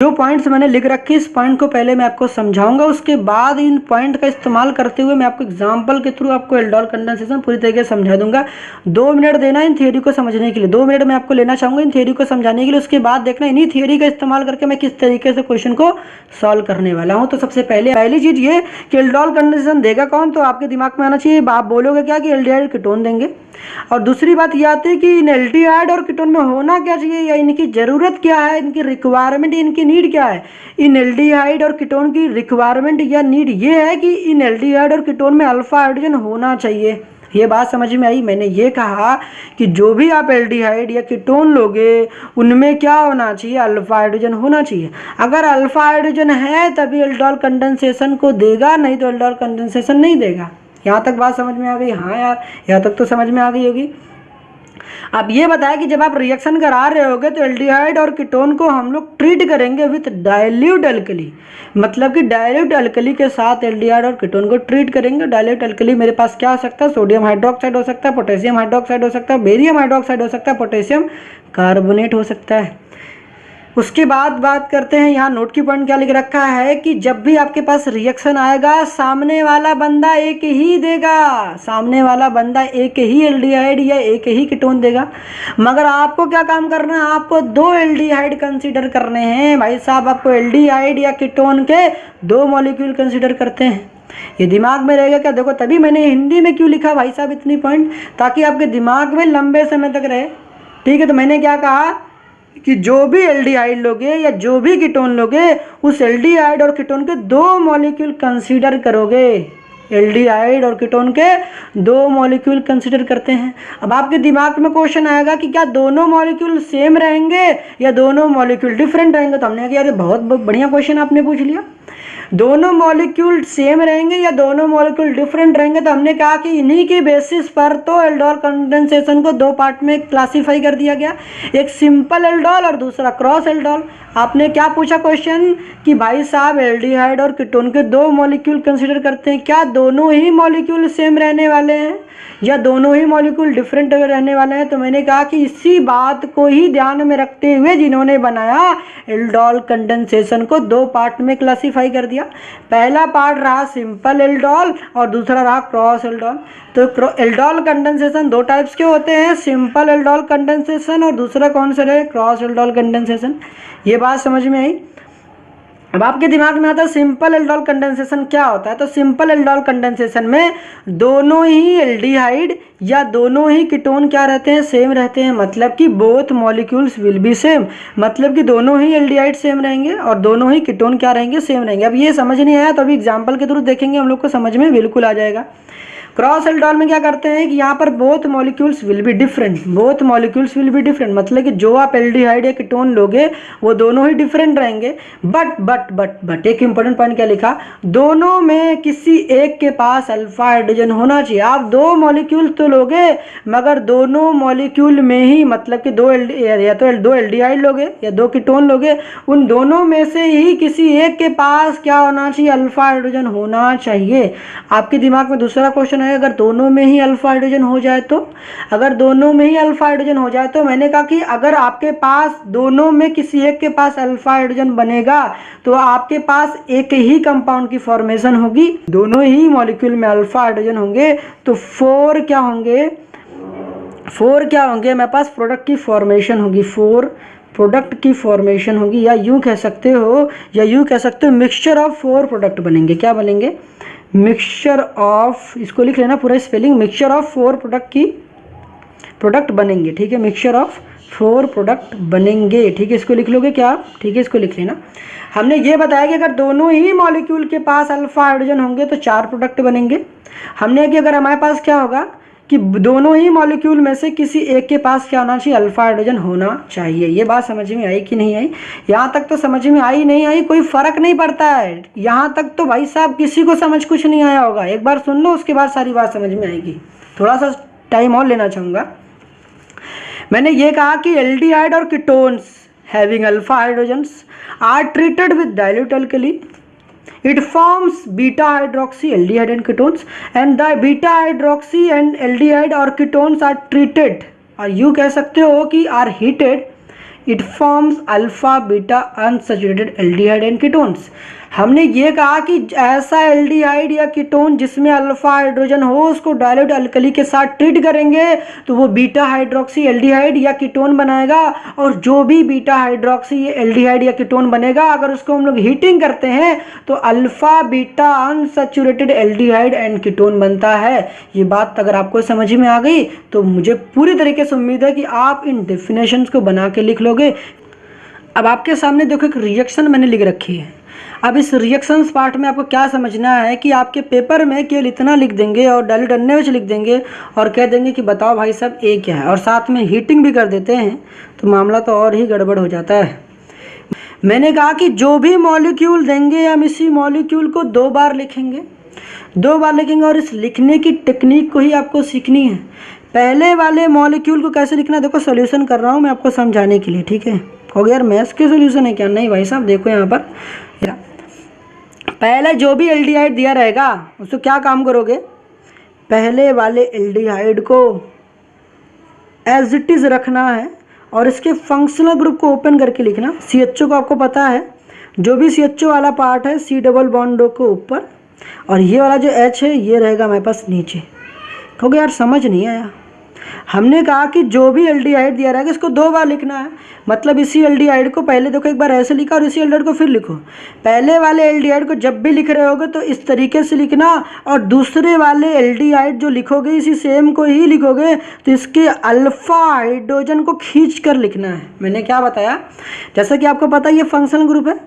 जो पॉइंट्स मैंने लिख रखे इस पॉइंट को पहले मैं आपको समझाऊंगा, उसके बाद इन पॉइंट का इस्तेमाल करते हुए मैं आपको एग्जांपल के थ्रू आपको एल्डोल कंडेंसेशन पूरी तरीके से समझा दूंगा। 2 मिनट देना इन थियोरी को समझने के लिए, 2 मिनट मैं आपको लेना चाहूँगा इन थियोरी को समझाने के लिए। उसके बाद देखना इन्हीं थियोरी का इस्तेमाल करके मैं किस तरीके से क्वेश्चन को सॉल्व करने वाला हूँ। तो सबसे पहली चीज़ ये कि एल्डोल कंडेंसेशन देगा कौन, तो आपके दिमाग में आना चाहिए, आप बोलोगे क्या कि एल्डिहाइड कीटोन देंगे। और दूसरी बात ये आती है कि इन एल्डिहाइड और कीटोन में होना क्या चाहिए या इनकी ज़रूरत क्या है, इनकी रिक्वायरमेंट, इनकी नीड क्या है। इन एल्डिहाइड और कीटोन की रिक्वायरमेंट या नीड ये है कि इन एल्डिहाइड और कीटोन में अल्फा हाइड्रोजन होना चाहिए। ये बात समझ में आई। मैंने ये कहा कि जो भी आप एल्डिहाइड या कीटोन लोगे उनमें क्या होना चाहिए, अल्फा हाइड्रोजन होना चाहिए। अगर अल्फा हाइड्रोजन है तभी एल्डोल कंडेंसेशन को देगा, नहीं तो एल्डोल कंडेंसेशन नहीं देगा। यहाँ तक बात समझ में आ गई? हाँ यार, यहाँ तक तो समझ में आ गई होगी। अब ये बताया कि जब आप रिएक्शन करा रहे होगे तो एल्डिहाइड और कीटोन को हम लोग ट्रीट करेंगे विथ डाइल्यूट अल्कली, मतलब कि डाइल्यूट अल्कली के साथ एल्डिहाइड और कीटोन को ट्रीट करेंगे। डाइल्यूट अल्कली मेरे पास क्या हो सकता है, सोडियम हाइड्रोक्साइड हो सकता है, पोटेशियम हाइड्रोक्साइड हो सकता है, बेरियम हाइड्रोक्साइड हो सकता है, पोटेशियम कार्बोनेट हो सकता है। उसके बाद बात करते हैं, यहाँ नोट की पॉइंट क्या लिख रखा है कि जब भी आपके पास रिएक्शन आएगा सामने वाला बंदा एक ही देगा, सामने वाला बंदा एक ही एल्डिहाइड या एक ही कीटोन देगा। मगर आपको क्या काम करना है, आपको 2 एल्डिहाइड कंसीडर करने हैं भाई साहब। आपको एल्डिहाइड या कीटोन के 2 मॉलिक्यूल कंसीडर करते हैं। ये दिमाग में रहेगा क्या? देखो तभी मैंने हिंदी में क्यों लिखा भाई साहब इतनी पॉइंट, ताकि आपके दिमाग में लंबे समय तक रहे। ठीक है, तो मैंने क्या कहा कि जो भी एल्डिहाइड लोगे या जो भी कीटोन लोगे उस एल्डिहाइड और कीटोन के 2 मॉलिक्यूल कंसीडर करोगे। एल्डिहाइड और कीटोन के 2 मॉलिक्यूल कंसीडर करते हैं। अब आपके दिमाग में क्वेश्चन आएगा कि क्या दोनों मॉलिक्यूल सेम रहेंगे या दोनों मॉलिक्यूल डिफरेंट रहेंगे। तो हमने कहा यार बहुत बढ़िया क्वेश्चन आपने पूछ लिया, दोनों मॉलिक्यूल सेम रहेंगे या दोनों मॉलिक्यूल डिफरेंट रहेंगे। तो हमने कहा कि इन्हीं की बेसिस पर तो एल्डोल कंडेंसेशन को 2 पार्ट में क्लासिफाई कर दिया गया, एक सिंपल एल्डोल और दूसरा क्रॉस एल्डोल। आपने क्या पूछा क्वेश्चन कि भाई साहब एल्डिहाइड और कीटोन के 2 मॉलिक्यूल कंसीडर करते हैं, क्या दोनों ही मॉलिक्यूल सेम रहने वाले हैं या दोनों ही मॉलिक्यूल डिफरेंट रहने वाले हैं। तो मैंने कहा कि इसी बात को ही ध्यान में रखते हुए जिन्होंने बनाया एल्डोल कंडेंसेशन को 2 पार्ट में क्लासिफाई कर दिया। पहला पार्ट रहा सिंपल एल्डोल और दूसरा रहा क्रॉस एल्डोल। तो एल्डोल कंडेंसेशन 2 टाइप्स के होते हैं, सिंपल एल्डोल कंडेंसेशन और दूसरा कौन सा रहे, क्रॉस एल्डोल कंडेंसेशन। ये बात समझ में आई। अब आपके दिमाग में आता है सिंपल एल्डोल कंडेंसेशन क्या होता है। तो सिंपल एल्डोल कंडेंसेशन में दोनों ही एल्डिहाइड या दोनों ही कीटोन क्या रहते हैं, सेम रहते हैं, मतलब कि both molecules will be same, मतलब कि दोनों ही एल्डिहाइड सेम रहेंगे और दोनों ही कीटोन क्या रहेंगे, सेम रहेंगे। अब ये समझ नहीं आया तो अभी एग्जाम्पल के थ्रू देखेंगे, हम लोग को समझ में बिल्कुल आ जाएगा। क्रॉस एल्डोल में क्या करते हैं कि यहाँ पर both molecules will be different, both molecules will be different, मतलब कि जो आप एल्डिहाइड या कीटोन लोगे वो दोनों ही डिफरेंट रहेंगे। बट एक इंपॉर्टेंट पॉइंट क्या लिखा, दोनों में किसी एक के पास अल्फा हाइड्रोजन होना चाहिए। आप 2 मॉलिक्यूल तो लोगे मगर दोनों मॉलिक्यूल में ही, मतलब कि 2 एल्डिहाइड लोगे या 2 कीटोन लोगे, उन दोनों में से ही किसी एक के पास क्या होना चाहिए, अल्फा हाइड्रोजन होना चाहिए। आपके दिमाग में दूसरा क्वेश्चन है, अगर दोनों में ही अल्फा हाइड्रोजन हो जाए तो, अगर दोनों में ही अल्फा हाइड्रोजन हो जाए तो मैंने कहा कि अगर आपके पास दोनों में किसी एक के पास अल्फा हाइड्रोजन बनेगा तो आपके पास एक ही कंपाउंड की फॉर्मेशन होगी, दोनों ही मॉलिक्यूल में अल्फा हाइड्रोजन होंगे तो 4 क्या होंगे मेरे पास, प्रोडक्ट की फॉर्मेशन होगी, 4 प्रोडक्ट की फॉर्मेशन होगी, या यूं कह सकते हो मिक्सचर ऑफ 4 प्रोडक्ट बनेंगे। क्या बनेंगे, मिक्सचर ऑफ, इसको लिख लेना पूरा स्पेलिंग, मिक्सचर ऑफ 4 प्रोडक्ट बनेंगे। ठीक है, मिक्सचर ऑफ 4 प्रोडक्ट बनेंगे। ठीक है, इसको लिख लोगे क्या आप? ठीक है, इसको लिख लेना। हमने ये बताया कि अगर दोनों ही मॉलिक्यूल के पास अल्फा हाइड्रोजन होंगे तो 4 प्रोडक्ट बनेंगे। हमने कि अगर हमारे पास क्या होगा कि दोनों ही मॉलिक्यूल में से किसी एक के पास क्या होना चाहिए, अल्फा हाइड्रोजन होना चाहिए। ये बात समझ में आई कि नहीं आई? यहाँ तक तो समझ में आई नहीं आई कोई फ़र्क नहीं पड़ता है, यहाँ तक तो भाई साहब किसी को समझ कुछ नहीं आया होगा। एक बार सुन लो उसके बाद सारी बात समझ में आएगी। थोड़ा सा टाइम और लेना चाहूँगा। मैंने ये कहा कि एल्डिहाइड और ketones having alpha hydrogens are treated with dilute alkali, it forms beta hydroxy aldehyde and ketones, and the beta hydroxy and aldehyde or ketones are treated, और यूँ कह सकते हो कि are heated it forms alpha beta unsaturated aldehyde and ketones. हमने ये कहा कि ऐसा एल्डिहाइड या कीटोन जिसमें अल्फा हाइड्रोजन हो उसको डाइल्यूट अल्कली के साथ ट्रीट करेंगे तो वो बीटा हाइड्रोक्सी एल्डिहाइड या कीटोन बनाएगा, और जो भी बीटा हाइड्रोक्सी एल्डिहाइड या कीटोन बनेगा अगर उसको हम लोग हीटिंग करते हैं तो alpha beta unsaturated aldehyde and ketone बनता है। ये बात अगर आपको समझ में आ गई तो मुझे पूरी तरीके से उम्मीद है कि आप इन डेफिनेशंस को बना के लिख लोगे। अब आपके सामने देखो एक रिएक्शन मैंने लिख रखी है। अब इस रिएक्शंस पार्ट में आपको क्या समझना है कि आपके पेपर में केवल इतना लिख देंगे और डाइल्यूट NaOH लिख देंगे और कह देंगे कि बताओ भाई साहब ए क्या है, और साथ में हीटिंग भी कर देते हैं तो मामला तो और ही गड़बड़ हो जाता है। मैंने कहा कि जो भी मॉलिक्यूल देंगे हम इसी मॉलिक्यूल को 2 बार लिखेंगे, 2 बार लिखेंगे, और इस लिखने की टेक्निक को ही आपको सीखनी है। पहले वाले मॉलिक्यूल को कैसे लिखना, देखो सोल्यूशन कर रहा हूँ मैं आपको समझाने के लिए, ठीक है। हो गया यार मैथ्स के सोल्यूशन है क्या? नहीं भाई साहब, देखो यहाँ पर पहले जो भी एल्डिहाइड दिया रहेगा उसको क्या काम करोगे, पहले वाले एल्डिहाइड को एज इट इज़ रखना है और इसके फंक्शनल ग्रुप को ओपन करके लिखना। CHO को आपको पता है, जो भी CHO वाला पार्ट है C डबल बॉन्डो को ऊपर, और ये वाला जो H है ये रहेगा हमारे पास नीचे। क्योंकि यार समझ नहीं आया, हमने कहा कि जो भी एल्डिहाइड दिया रहेगा इसको 2 बार लिखना है। मतलब इसी एल्डिहाइड को पहले देखो एक बार ऐसे लिखा और इसी एल्डिहाइड को फिर लिखो। पहले वाले एल्डिहाइड को जब भी लिख रहे होगे तो इस तरीके से लिखना, और दूसरे वाले एल्डिहाइड जो लिखोगे इसी सेम को ही लिखोगे तो इसके अल्फा हाइड्रोजन को खींच कर लिखना है। मैंने क्या बताया, जैसा कि आपको पता है ये फंक्शनल ग्रुप है।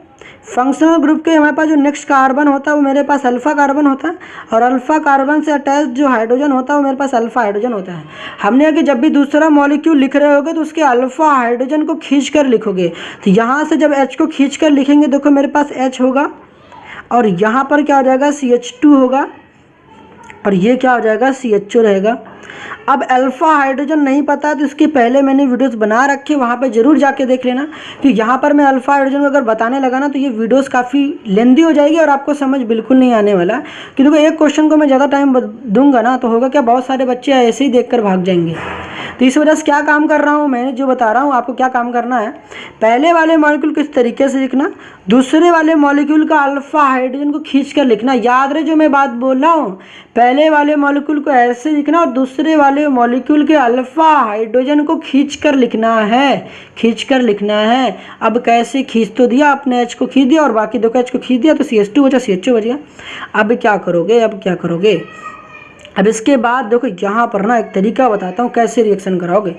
फंक्शनल ग्रुप के हमारे पास जो नेक्स्ट कार्बन होता है वो मेरे पास अल्फा कार्बन होता है, और अल्फा कार्बन से अटैच जो हाइड्रोजन होता है वो मेरे पास अल्फा हाइड्रोजन होता है। हमने अगर जब भी दूसरा मॉलिक्यूल लिख रहे होगे तो उसके अल्फा हाइड्रोजन को खींच कर लिखोगे। तो यहाँ से जब H को खींच कर लिखेंगे, देखो मेरे पास H होगा और यहाँ पर क्या हो जाएगा CH2 होगा, और ये क्या हो जाएगा CHO रहेगा। अब अल्फा हाइड्रोजन नहीं पता तो इसके पहले मैंने वीडियोस बना रखे, वहाँ पे ज़रूर जाके देख लेना, कि यहाँ पर मैं अल्फा हाइड्रोजन को अगर बताने लगा ना तो ये वीडियोस काफ़ी लेंदी हो जाएगी और आपको समझ बिल्कुल नहीं आने वाला। कि देखो एक क्वेश्चन को मैं ज़्यादा टाइम दूंगा ना तो होगा क्या, बहुत सारे बच्चे ऐसे ही देख कर भाग जाएंगे। तो इस वजह से क्या काम कर रहा हूँ मैं, जो बता रहा हूँ आपको क्या काम करना है, पहले वाले मॉलिक्यूल को इस तरीके से लिखना, दूसरे वाले मॉलिक्यूल का अल्फा हाइड्रोजन को खींच कर लिखना। याद रहे जो मैं बात बोल रहा हूँ, पहले वाले मॉलिक्यूल को ऐसे लिखना और दूसरे वाले मॉलिक्यूल के अल्फा हाइड्रोजन को खींच कर लिखना है, खींच कर लिखना है। अब कैसे खींच तो दिया आपने, H को खींच दिया और बाकी 2 का H को खींच दिया तो CH2 बचा, CHO बच गया। अब क्या करोगे, अब क्या करोगे, अब इसके बाद देखो यहाँ पर ना एक तरीका बताता हूँ कैसे रिएक्शन कराओगे।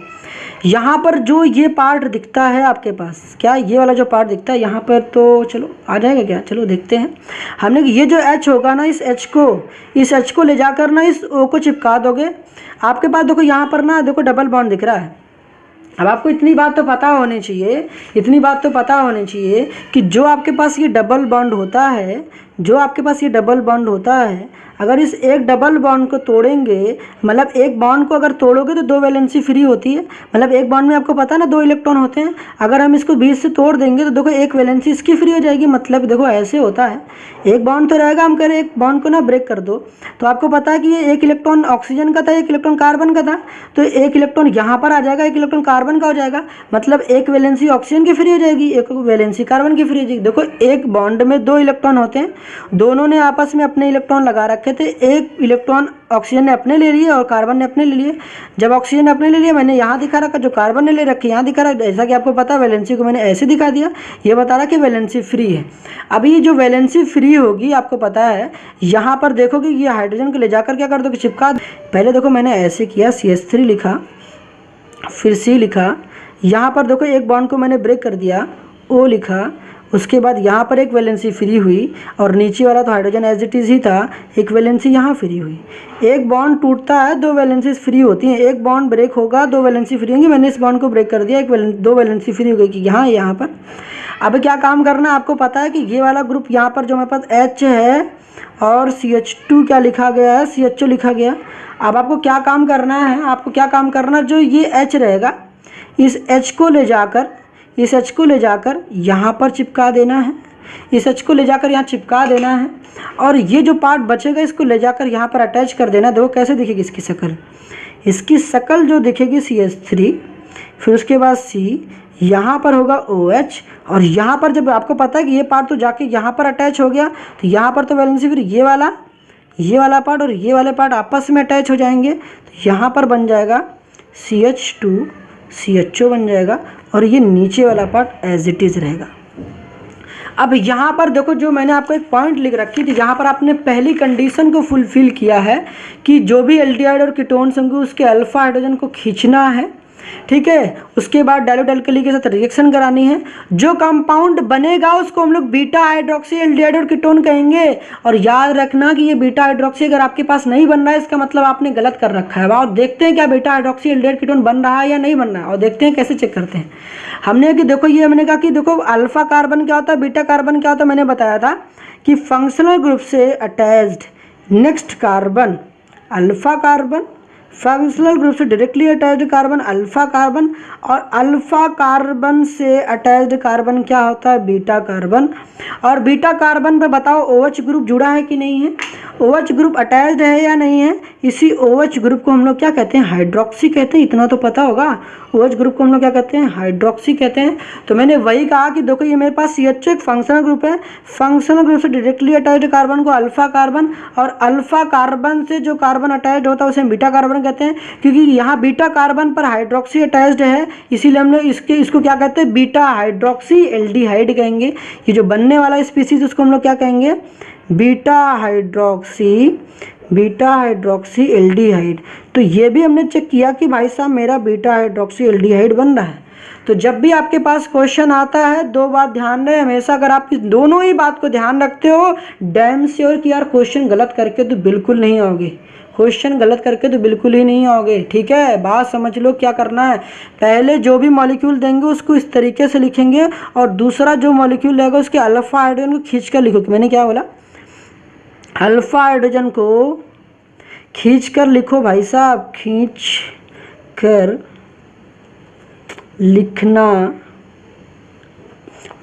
यहाँ पर जो ये पार्ट दिखता है आपके पास, क्या ये वाला जो पार्ट दिखता है यहाँ पर, तो चलो आ जाएगा क्या, चलो देखते हैं। हमने ये जो H होगा ना, इस H को ले जाकर ना इस O को चिपका दोगे। आपके पास देखो यहाँ पर ना देखो डबल बॉन्ड दिख रहा है। अब आपको इतनी बात तो पता होनी चाहिए, इतनी बात तो पता होनी चाहिए कि जो आपके पास ये डबल बॉन्ड होता है, जो आपके पास ये डबल बॉन्ड होता है, अगर इस एक डबल बॉन्ड को तोड़ेंगे, मतलब एक बॉन्ड को अगर तोड़ोगे तो 2 वैलेंसी फ्री होती है। मतलब एक बॉन्ड में आपको पता है ना 2 इलेक्ट्रॉन होते हैं, अगर हम इसको बीच से तोड़ देंगे तो देखो एक वैलेंसी इसकी फ्री हो जाएगी। मतलब देखो ऐसे होता है, एक बॉन्ड तो रहेगा, हम करें एक बॉन्ड को ना ब्रेक कर दो तो आपको पता है कि ये 1 इलेक्ट्रॉन ऑक्सीजन का था, 1 इलेक्ट्रॉन कार्बन का था, तो 1 इलेक्ट्रॉन यहाँ पर आ जाएगा, 1 इलेक्ट्रॉन कार्बन का हो जाएगा। मतलब एक वैलेंसी ऑक्सीजन की फ्री हो जाएगी, एक वैलेंसी कार्बन की फ्री हो जाएगी। देखो एक बॉन्ड में 2 इलेक्ट्रॉन होते हैं, दोनों ने आपस में अपने इलेक्ट्रॉन लगा रखे थे, एक इलेक्ट्रॉन ऑक्सीजन ने अपने ले लिए और कार्बन ने अपने ले लिए। जब ऑक्सीजन ने अपने ले लिए मैंने यहाँ दिखा रखा, जो कार्बन ने ले रखे यहाँ दिखा रहा, जैसा कि आपको पता है वैलेंसी को मैंने ऐसे दिखा दिया, ये बता रहा कि वैलेंसी फ्री है। अभी जो वैलेंसी फ्री होगी आपको पता है, यहाँ पर देखोगे ये हाइड्रोजन को ले जाकर क्या कर दोगे, चिपका। पहले देखो मैंने ऐसे किया, CH3 लिखा, फिर C लिखा, यहाँ पर देखो एक बॉन्ड को मैंने ब्रेक कर दिया, O लिखा, उसके बाद यहाँ पर एक वैलेंसी फ्री हुई और नीचे वाला तो हाइड्रोजन एज इट इज़ ही था, एक वैलेंसी यहाँ फ्री हुई। एक बॉन्ड टूटता है 2 वैलेंसीज फ्री होती हैं, एक बॉन्ड ब्रेक होगा 2 वैलेंसी फ्री होंगी। मैंने इस बॉन्ड को ब्रेक कर दिया, 2 वैलेंसी फ्री हो गई कि यहाँ पर। अब क्या काम करना है आपको पता है कि ये वाला ग्रुप यहाँ पर जो हमारे पास H है और CH2 क्या लिखा गया है, CHO लिखा गया। अब आपको क्या काम करना है, आपको क्या काम करना है, जो ये H रहेगा इस H को ले जाकर यहाँ पर चिपका देना है, इस H को ले जाकर यहाँ चिपका देना है, और ये जो पार्ट बचेगा इसको ले जाकर यहाँ पर अटैच कर देना। देखो कैसे दिखेगी इसकी शक्ल, इसकी शक्ल जो दिखेगी CH3 फिर उसके बाद C, यहाँ पर होगा OH, और यहाँ पर जब आपको पता है कि ये पार्ट तो जाके यहाँ पर अटैच हो गया, तो यहाँ पर तो वैलेंसी फिर ये वाला पार्ट और ये वाले पार्ट आपस में अटैच हो जाएंगे, तो यहाँ पर बन जाएगा CH2 CHO बन जाएगा, और ये नीचे वाला पार्ट एज इट इज़ रहेगा। अब यहाँ पर देखो, जो मैंने आपको एक पॉइंट लिख रखी थी, जहाँ पर आपने पहली कंडीशन को फुलफिल किया है कि जो भी एल्डिहाइड और कीटोन्स होंगे उसके अल्फा हाइड्रोजन को खींचना है, ठीक है। उसके बाद डायल्यूट अल्कली के साथ रिएक्शन करानी है, जो कंपाउंड बनेगा उसको हम लोग बीटा हाइड्रोक्सी एल्डिहाइड और कीटोन कहेंगे। और याद रखना कि ये बीटा हाइड्रोक्सी अगर आपके पास नहीं बन रहा है, इसका मतलब आपने गलत कर रखा है। और देखते हैं क्या बीटा हाइड्रोक्सी एल्डिहाइड कीटोन बन रहा है या नहीं बन रहा है, और देखते हैं कैसे चेक करते हैं। हमने कि देखो, ये हमने कहा कि देखो अल्फा कार्बन क्या होता है, बीटा कार्बन क्या होता है, मैंने बताया था कि फंक्शनल ग्रुप से attached next carbon alpha carbon, functional group से directly attached carbon alpha carbon, और अल्फा कार्बन से अटैच्ड कार्बन क्या होता है, बीटा कार्बन। और बीटा कार्बन पे बताओ OH ग्रुप जुड़ा है कि नहीं है, OH ग्रुप अटैच्ड है या नहीं है। इसी OH ग्रुप को हम लोग क्या कहते हैं, हाइड्रोक्सी कहते हैं, इतना तो पता होगा। OH ग्रुप को हम लोग क्या कहते हैं, हाइड्रोक्सी कहते हैं। तो मैंने वही कहा कि देखो ये मेरे पास CHO एक फंक्शनल ग्रुप है, फंक्शनल ग्रुप से डायरेक्टली अटैच्ड कार्बन को अल्फा कार्बन, और अल्फा कार्बन से जो कार्बन अटैच्ड होता है उसे हम बीटा कार्बन कहते हैं, क्योंकि यहाँ बीटा कार्बन पर हाइड्रोक्सी अटैच्ड है, इसीलिए हम लोग इसको क्या कहते हैं, बीटा हाइड्रोक्सी एल्डिहाइड कहेंगे। ये जो बनने वाला स्पीसीज उसको हम लोग क्या कहेंगे, बीटा हाइड्रोक्सी एल्डिहाइड। तो ये भी हमने चेक किया कि भाई साहब मेरा बीटा हाइड्रोक्सी एल्डिहाइड बन रहा है। तो जब भी आपके पास क्वेश्चन आता है, दो बात ध्यान रहे हमेशा, अगर आप इस दोनों ही बात को ध्यान रखते हो, डैम श्योर कि यार क्वेश्चन गलत करके तो बिल्कुल नहीं आओगे, क्वेश्चन गलत करके तो बिल्कुल ही नहीं आओगे, ठीक है। बात समझ लो क्या करना है, पहले जो भी मॉलिक्यूल देंगे उसको इस तरीके से लिखेंगे, और दूसरा जो मॉलिक्यूल रहेगा उसके अल्फा हाइड्रोजन को खींच कर लिखो। मैंने क्या बोला, अल्फा हाइड्रोजन को खींच कर लिखो भाई साहब, खींच कर लिखना,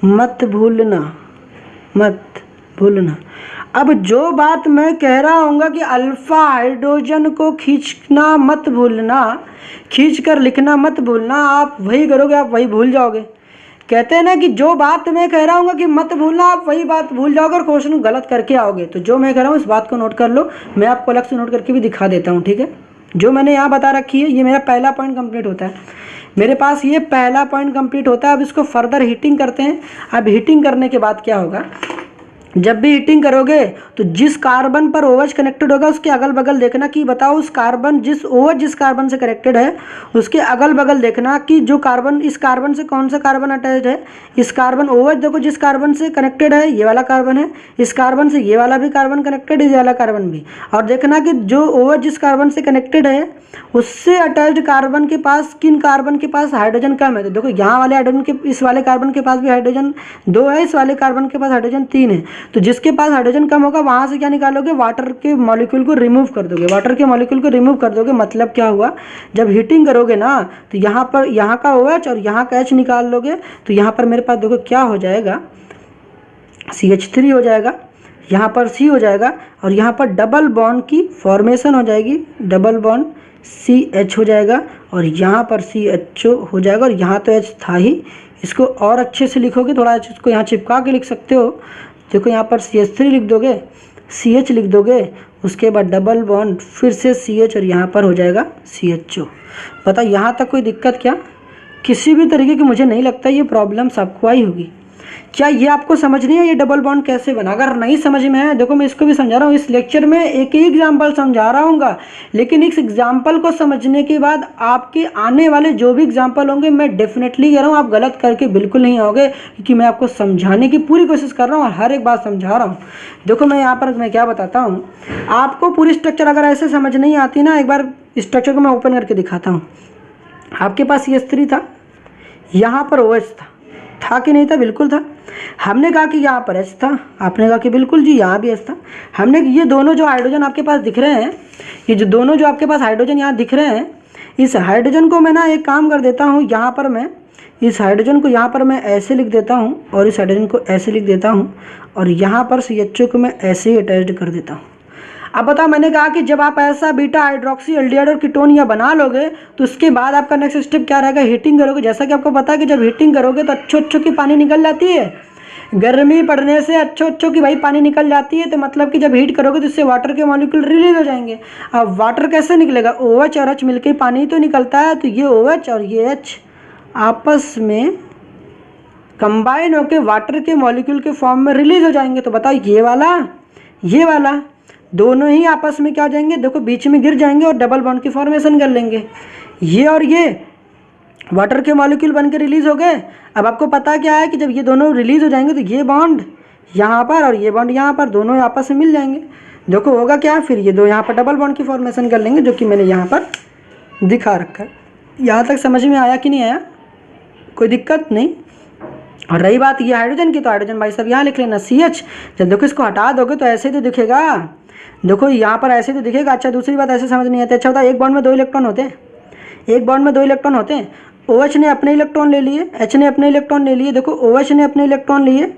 मत भूलना। अब जो बात मैं कह रहा हूँ कि अल्फा हाइड्रोजन को खींचना मत भूलना, खींच कर लिखना मत भूलना, आप वही करोगे, आप वही भूल जाओगे। कहते हैं ना कि जो बात मैं कह रहा हूँ कि मत भूलना, आप वही बात भूल जाओगे और क्वेश्चन गलत करके आओगे। तो जो मैं कह रहा हूँ इस बात को नोट कर लो, मैं आपको अलग से नोट करके भी दिखा देता हूँ, ठीक है। जो मैंने यहाँ बता रखी है, ये मेरा पहला पॉइंट कंप्लीट होता है, मेरे पास ये पहला पॉइंट कंप्लीट होता है। अब इसको फर्दर हीटिंग करते हैं। अब हीटिंग करने के बाद क्या होगा, जब भी हीटिंग करोगे तो जिस कार्बन पर OH कनेक्टेड होगा उसके अगल बगल देखना कि बताओ उस कार्बन OH जिस कार्बन से कनेक्टेड है उसके अगल बगल देखना कि जो कार्बन, इस कार्बन से कौन सा कार्बन अटैच्ड है। इस कार्बन OH देखो जिस कार्बन से कनेक्टेड है ये वाला कार्बन है, इस कार्बन से ये वाला भी कार्बन कनेक्टेड है, ये वाला कार्बन भी। और देखना कि जो OH जिस कार्बन से कनेक्टेड है उससे अटैच्ड कार्बन के पास, किन कार्बन के पास हाइड्रोजन कम है। तो देखो यहाँ वाले हाइड्रोजन के, इस वाले कार्बन के पास भी हाइड्रोजन 2 है, इस वाले कार्बन के पास हाइड्रोजन 3 है। तो जिसके पास हाइड्रोजन कम होगा वहाँ से क्या निकालोगे, वाटर के मॉलिक्यूल को रिमूव कर दोगे, वाटर के मॉलिक्यूल को रिमूव कर दोगे। मतलब क्या हुआ, जब हीटिंग करोगे ना तो यहाँ पर यहाँ का OH और यहाँ का H निकाल लोगे, तो यहाँ पर मेरे पास देखो क्या हो जाएगा, CH3 हो जाएगा, यहाँ पर C हो जाएगा, और यहाँ पर डबल बॉन्ड की फॉर्मेशन हो जाएगी, डबल बॉन्ड CH हो जाएगा, और यहाँ पर CHO हो जाएगा, और यहाँ तो H था ही। इसको और अच्छे से लिखोगे, थोड़ा इसको यहाँ चिपका के लिख सकते हो। देखो यहाँ पर CH3 लिख दोगे, CH लिख दोगे, उसके बाद डबल बॉन्ड फिर से CH, और यहाँ पर हो जाएगा CHO। पता यहाँ तक कोई दिक्कत क्या, किसी भी तरीके की मुझे नहीं लगता ये प्रॉब्लम सबको आई होगी। क्या ये आपको समझ नहीं है ये डबल बॉन्ड कैसे बना? अगर नहीं समझ में है, देखो मैं इसको भी समझा रहा हूँ, इस लेक्चर में एक ही एग्जाम्पल समझा रहा हूँ, लेकिन इस एग्जाम्पल को समझने के बाद आपके आने वाले जो भी एग्जाम्पल होंगे, मैं डेफिनेटली कह रहा हूँ आप गलत करके बिल्कुल नहीं आओगे, क्योंकि मैं आपको समझाने की पूरी कोशिश कर रहा हूँ और हर एक बात समझा रहा हूँ। देखो मैं यहाँ पर मैं क्या बताता हूँ आपको, पूरी स्ट्रक्चर अगर ऐसे समझ नहीं आती ना, एक बार स्ट्रक्चर को मैं ओपन करके दिखाता हूँ। आपके पास CH3 था, यहाँ पर OH था कि नहीं था? बिल्कुल था। हमने कहा कि यहाँ पर H था, आपने कहा कि बिल्कुल जी यहाँ भी H था। हमने ये दोनों जो हाइड्रोजन आपके पास दिख रहे हैं, ये जो दोनों जो आपके पास हाइड्रोजन यहाँ दिख रहे हैं, इस हाइड्रोजन को मैं ना एक काम कर देता हूँ, यहाँ पर मैं इस हाइड्रोजन को यहाँ पर मैं ऐसे लिख देता हूँ, और इस हाइड्रोजन को ऐसे लिख देता हूँ, और यहाँ पर CHO को मैं ऐसे ही अटैच्ड कर देता हूँ। अब बताओ, मैंने कहा कि जब आप ऐसा बीटा हाइड्रोक्सी एल्डिहाइड और कीटोन या बना लोगे तो उसके बाद आपका नेक्स्ट स्टेप क्या रहेगा, हीटिंग करोगे। जैसा कि आपको पता है कि जब हीटिंग करोगे तो अच्छो की पानी निकल जाती है, गर्मी पड़ने से अच्छो की भाई पानी निकल जाती है। तो मतलब कि जब हीट करोगे तो इससे वाटर के मॉलिक्यूल रिलीज हो जाएंगे। अब वाटर कैसे निकलेगा, OH और H मिलकर पानी तो निकलता है। तो ये OH और ये H आपस में कंबाइन होकर वाटर के मॉलिक्यूल के फॉर्म में रिलीज हो जाएंगे। तो बताओ, ये वाला दोनों ही आपस में क्या हो जाएंगे, देखो बीच में गिर जाएंगे और डबल बॉन्ड की फॉर्मेशन कर लेंगे। ये और ये वाटर के मॉलिक्यूल बन के रिलीज हो गए। अब आपको पता क्या है कि जब ये दोनों रिलीज हो जाएंगे तो ये बॉन्ड यहाँ पर और ये बॉन्ड यहाँ पर दोनों आपस में मिल जाएंगे। देखो होगा क्या, फिर ये दो यहाँ पर डबल बॉन्ड की फॉर्मेशन कर लेंगे, जो कि मैंने यहाँ पर दिखा रखा है। यहाँ तक समझ में आया कि नहीं आया, कोई दिक्कत नहीं। और रही बात ये हाइड्रोजन की, तो हाइड्रोजन भाई साहब यहाँ लिख लेना CH। जब देखो इसको हटा दोगे तो ऐसे ही तो दिखेगा, देखो यहाँ पर ऐसे तो दिखेगा। अच्छा, दूसरी बात ऐसे समझ नहीं आती। अच्छा होता है, एक बॉन्ड में 2 इलेक्ट्रॉन होते हैं, एक बॉन्ड में 2 इलेक्ट्रॉन होते हैं। OH ने अपने इलेक्ट्रॉन ले लिए, H ने अपने इलेक्ट्रॉन ले लिए। देखो OH ने अपने इलेक्ट्रॉन लिए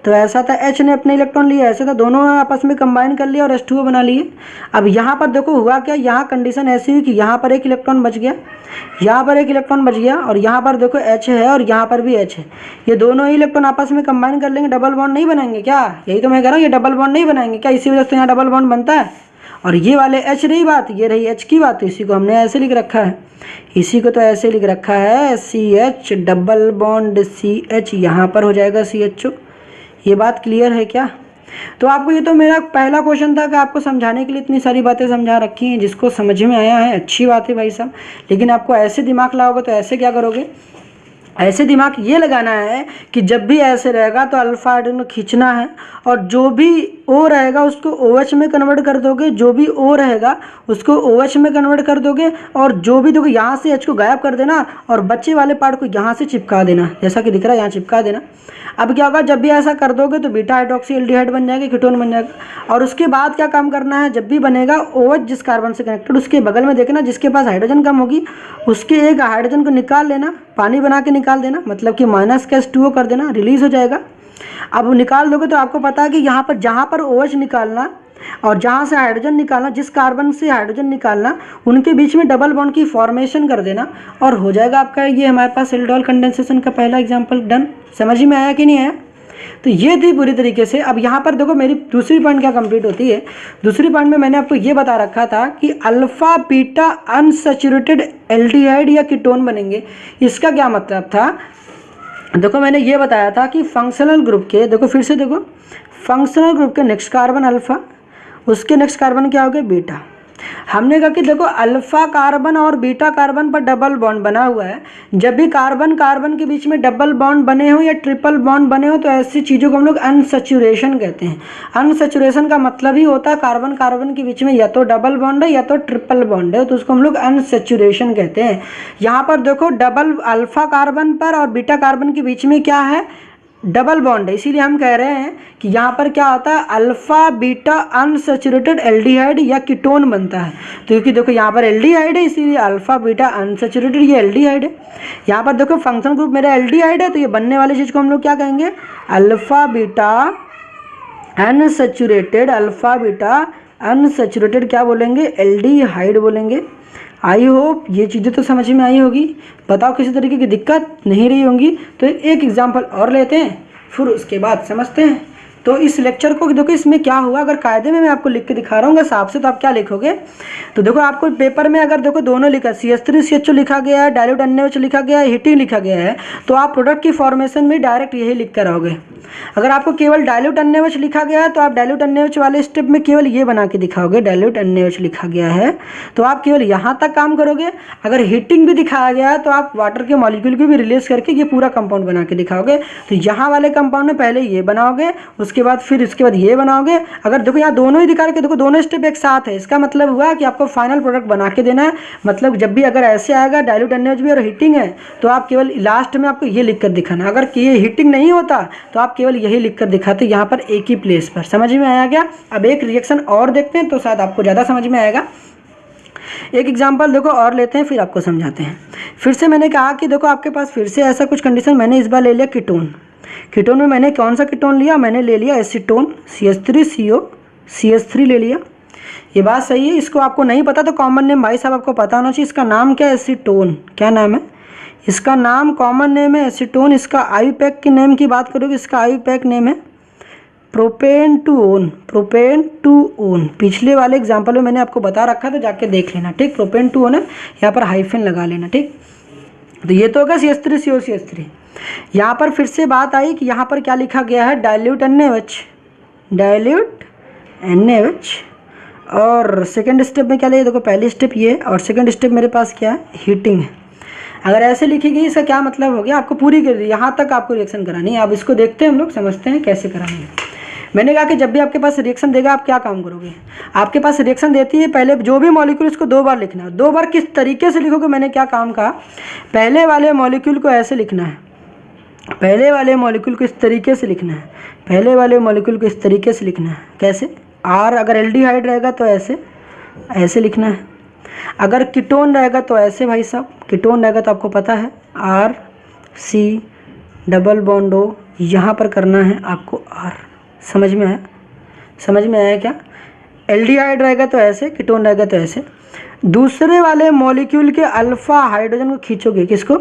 तो ऐसा था, H ने अपने इलेक्ट्रॉन लिए ऐसा था, दोनों आपस में कंबाइन कर लिया और H2O बना लिए। अब यहाँ पर देखो हुआ क्या, यहाँ कंडीशन ऐसी हुई कि यहाँ पर एक इलेक्ट्रॉन बच गया, यहाँ पर एक इलेक्ट्रॉन बच गया, और यहाँ पर देखो H है और यहाँ पर भी H है। ये दोनों ही इलेक्ट्रॉन आपस में कंबाइन कर लेंगे, डबल बॉन्ड नहीं बनाएंगे क्या? यही तो मैं कह रहा हूँ, ये डबल बॉन्ड नहीं बनाएंगे क्या? इसी वजह से यहाँ डबल बॉन्ड बनता है। और ये वाले H रही बात, ये रही H की बात, तो इसी को हमने ऐसे लिख रखा है, इसी को तो ऐसे लिख रखा है CH डबल बॉन्ड CH, यहाँ पर हो जाएगा CHO। ये बात क्लियर है क्या? तो आपको, ये तो मेरा पहला क्वेश्चन था कि आपको समझाने के लिए इतनी सारी बातें समझा रखी हैं, जिसको समझ में आया है अच्छी बात है भाई साहब। लेकिन आपको ऐसे दिमाग लगाओगे तो ऐसे क्या करोगे, ऐसे दिमाग ये लगाना है कि जब भी ऐसे रहेगा तो अल्फा हाइड्रोजन को खींचना है, और जो भी O रहेगा उसको OH में कन्वर्ट कर दोगे, जो भी O रहेगा उसको OH में कन्वर्ट कर दोगे, और जो भी देखो यहाँ से H को गायब कर देना और बच्चे वाले पार्ट को यहाँ से चिपका देना, जैसा कि दिख रहा है यहाँ चिपका देना। अब क्या होगा, जब भी ऐसा कर दोगे तो बीटा हाइड्रोक्सी एल्डिहाइड बन जाएगा, कीटोन बन जाएगा। और उसके बाद क्या काम करना है, जब भी बनेगा OH जिस कार्बन से कनेक्टेड, उसके बगल में देखना जिसके पास हाइड्रोजन कम होगी उसके एक हाइड्रोजन को निकाल लेना, पानी बना के निकाल देना, मतलब कि माइनस का H2O कर देना, रिलीज हो जाएगा। अब निकाल दोगे तो आपको पता है कि यहाँ पर जहाँ पर OH निकालना और जहाँ से हाइड्रोजन निकालना, जिस कार्बन से हाइड्रोजन निकालना, उनके बीच में डबल बॉन्ड की फॉर्मेशन कर देना और हो जाएगा आपका ये हमारे पास एल्डिहाइड कंडेंसेशन का पहला एग्जांपल डन। समझ में आया कि नहीं आया? तो ये थी पूरी तरीके से। अब यहाँ पर देखो मेरी दूसरी पॉइंट क्या कंप्लीट होती है। दूसरी पॉइंट में मैंने आपको ये बता रखा था कि अल्फा बीटा अनसैचुरेटेड एल्डिहाइड या कीटोन बनेंगे। इसका क्या मतलब था, देखो मैंने ये बताया था कि फंक्शनल ग्रुप के, देखो फिर से देखो, फंक्शनल ग्रुप के नेक्स्ट कार्बन अल्फा, उसके नेक्स्ट कार्बन क्या हो गया बीटा। हमने कहा कि देखो अल्फा कार्बन और बीटा कार्बन पर डबल बॉन्ड बना हुआ है। जब भी कार्बन कार्बन के बीच में डबल बॉन्ड बने हो या ट्रिपल बॉन्ड बने हो तो ऐसी चीज़ों को हम लोग अनसैचुरेशन कहते हैं। अनसैचुरेशन का मतलब ही होता है कार्बन कार्बन के बीच में या तो डबल बॉन्ड है या तो ट्रिपल बॉन्ड है, तो उसको हम लोग अनसैचुरेशन कहते हैं। यहाँ पर देखो डबल अल्फा कार्बन पर और बीटा कार्बन के बीच में क्या है, डबल बॉन्ड है, इसीलिए हम कह रहे हैं कि यहाँ पर क्या होता है, अल्फा बीटा अनसैचुरेटेड एल्डिहाइड या कीटोन बनता है। तो क्योंकि देखो यहाँ पर एल्डिहाइड है इसीलिए अल्फा बीटा अनसैचुरेटेड ये एल्डिहाइड है। यहाँ पर देखो फंक्शन ग्रुप मेरा एल्डिहाइड है, तो ये बनने वाली चीज़ को हम लोग क्या कहेंगे, alpha beta unsaturated, alpha beta unsaturated क्या बोलेंगे, एल्डिहाइड बोलेंगे। आई होप ये चीज़ें तो समझ में आई होगी। बताओ किसी तरीके की दिक्कत नहीं रही होंगी। तो एक एग्जांपल और लेते हैं फिर उसके बाद समझते हैं। तो इस लेक्चर को देखो इसमें क्या हुआ, अगर कायदे में मैं आपको लिख के दिखा रहा हूँ हिसाब से, तो आप क्या लिखोगे, तो देखो आपको पेपर में अगर देखो दोनों लिखा CH3 CHO लिखा गया है, डाइल्यूट NaOH लिखा गया है, हीटिंग लिखा गया है, तो आप प्रोडक्ट की फॉर्मेशन में डायरेक्ट यही लिख कर आओगे। अगर आपको केवल डाइल्यूट NaOH लिखा गया है तो आप डाइल्यूट NaOH वाले स्टेप में केवल ये बना के दिखाओगे, डाइल्यूट NaOH लिखा गया है तो आप केवल यहाँ तक काम करोगे। अगर हीटिंग भी दिखाया गया है तो आप वाटर के मॉलिक्यूल को भी रिलीज करके ये पूरा कंपाउंड बना के दिखाओगे। तो यहाँ वाले कंपाउंड में पहले ये बनाओगे, उसके बाद फिर इसके बाद ये बनाओगे। अगर देखो यहाँ दोनों ही दिखा के देखो दोनों स्टेप एक साथ है, इसका मतलब हुआ कि आपको फाइनल प्रोडक्ट बना के देना है। मतलब जब भी अगर ऐसे आएगा डाइल्यूट NaOH भी और हीटिंग है तो आप केवल लास्ट में आपको ये लिख कर दिखाना। अगर ये हीटिंग नहीं होता तो आप केवल यही लिख कर दिखाते यहाँ पर एक ही प्लेस पर। समझ में आया क्या? अब एक रिएक्शन और देखते हैं तो शायद आपको ज़्यादा समझ में आएगा। एक एग्जांपल देखो और लेते हैं फिर आपको समझाते हैं। फिर से मैंने कहा कि देखो आपके पास फिर से ऐसा कुछ कंडीशन, मैंने इस बार ले लिया कीटोन। कीटोन में मैंने कौन सा कीटोन लिया, मैंने ले लिया एसीटोन CH3CO CH3 ले लिया। ये बात सही है। इसको आपको नहीं पता तो कॉमन नेम भाई साहब आपको पता होना चाहिए। इसका नाम क्या है? एसीटोन। क्या नाम है इसका? नाम कॉमन नेम है एसीटोन। इसका आईयूपैक के नेम की बात करोगे, इसका आईयूपैक नेम है propane two own. Propane two own पिछले वाले एग्जाम्पल में मैंने आपको बता रखा था, जाके देख लेना, ठीक। प्रोपेन टू ओन है, यहाँ पर हाइफन लगा लेना, ठीक। तो ये तो होगा CH3 COCH3। यहाँ पर फिर से बात आई कि यहाँ पर क्या लिखा गया है? Dilute NaOH, dilute NaOH। और सेकंड स्टेप में क्या लिया? देखो पहली स्टेप ये और सेकंड स्टेप मेरे पास क्या है? हीटिंग है। अगर ऐसे लिखी गई इसका क्या मतलब हो गया? आपको पूरी कर दी, यहाँ तक आपको रिएक्शन करानी है। अब इसको देखते हैं, हम लोग समझते हैं कैसे कराएंगे। मैंने कहा कि जब भी आपके पास रिएक्शन देगा आप क्या काम करोगे? आपके पास रिएक्शन देती है, पहले जो भी मॉलिक्यूल इसको 2 बार लिखना है। 2 बार किस तरीके से लिखोगे? मैंने क्या काम कहा? पहले वाले मॉलिक्यूल को ऐसे लिखना है, पहले वाले मॉलिक्यूल को इस तरीके से लिखना है, पहले वाले मॉलिक्यूल को इस तरीके से लिखना है। कैसे? R अगर एल्डिहाइड रहेगा तो ऐसे, ऐसे लिखना है। अगर कीटोन रहेगा तो ऐसे भाई साहब, कीटोन रहेगा तो आपको पता है RC डबल बॉन्ड O, यहाँ पर करना है आपको R। समझ में आया? समझ में आया क्या? एल्डिहाइड रहेगा तो ऐसे, कीटोन रहेगा तो ऐसे। दूसरे वाले मॉलिक्यूल के अल्फा हाइड्रोजन को खींचोगे, किसको?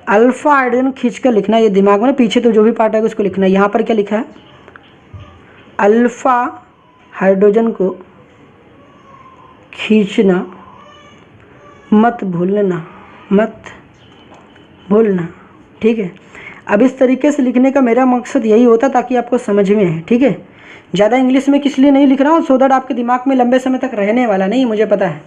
अल्फा हाइड्रोजन खींच कर लिखना है। ये दिमाग में पीछे तो जो भी पार्ट आएगा उसको लिखना है। यहाँ पर क्या लिखा है? अल्फा हाइड्रोजन को खींचना मत भूलना, मत भूलना, ठीक है। अब इस तरीके से लिखने का मेरा मकसद यही होता ताकि आपको समझ में आए, ठीक है। ज़्यादा इंग्लिश में किस लिए नहीं लिख रहा हूँ? सो दैट आपके दिमाग में लंबे समय तक रहने वाला नहीं, मुझे पता है,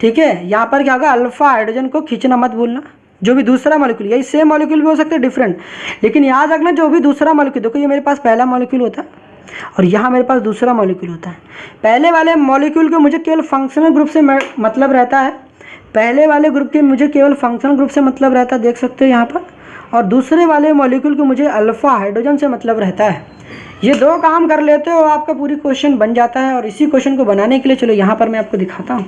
ठीक है। यहाँ पर क्या होगा? अल्फा हाइड्रोजन को खींचना मत भूलना। जो भी दूसरा मॉलिक्यूल, यही सेम मॉलिक्यूल भी हो सकते हैं डिफरेंट, लेकिन याद रखना जो भी दूसरा मॉलिक्यूल, देखो ये मेरे पास पहला मॉलिक्यूल होता है और यहाँ मेरे पास दूसरा मॉलिक्यूल होता है। पहले वाले मॉलिक्यूल को मुझे केवल फंक्शनल ग्रुप से मतलब रहता है, पहले वाले ग्रुप के मुझे केवल फंक्शनल ग्रुप से मतलब रहता है, देख सकते हो यहाँ पर। और दूसरे वाले मॉलिक्यूल को मुझे अल्फा हाइड्रोजन से मतलब रहता है। ये 2 काम कर लेते हो आपका पूरी क्वेश्चन बन जाता है। और इसी क्वेश्चन को बनाने के लिए चलो यहाँ पर मैं आपको दिखाता हूँ।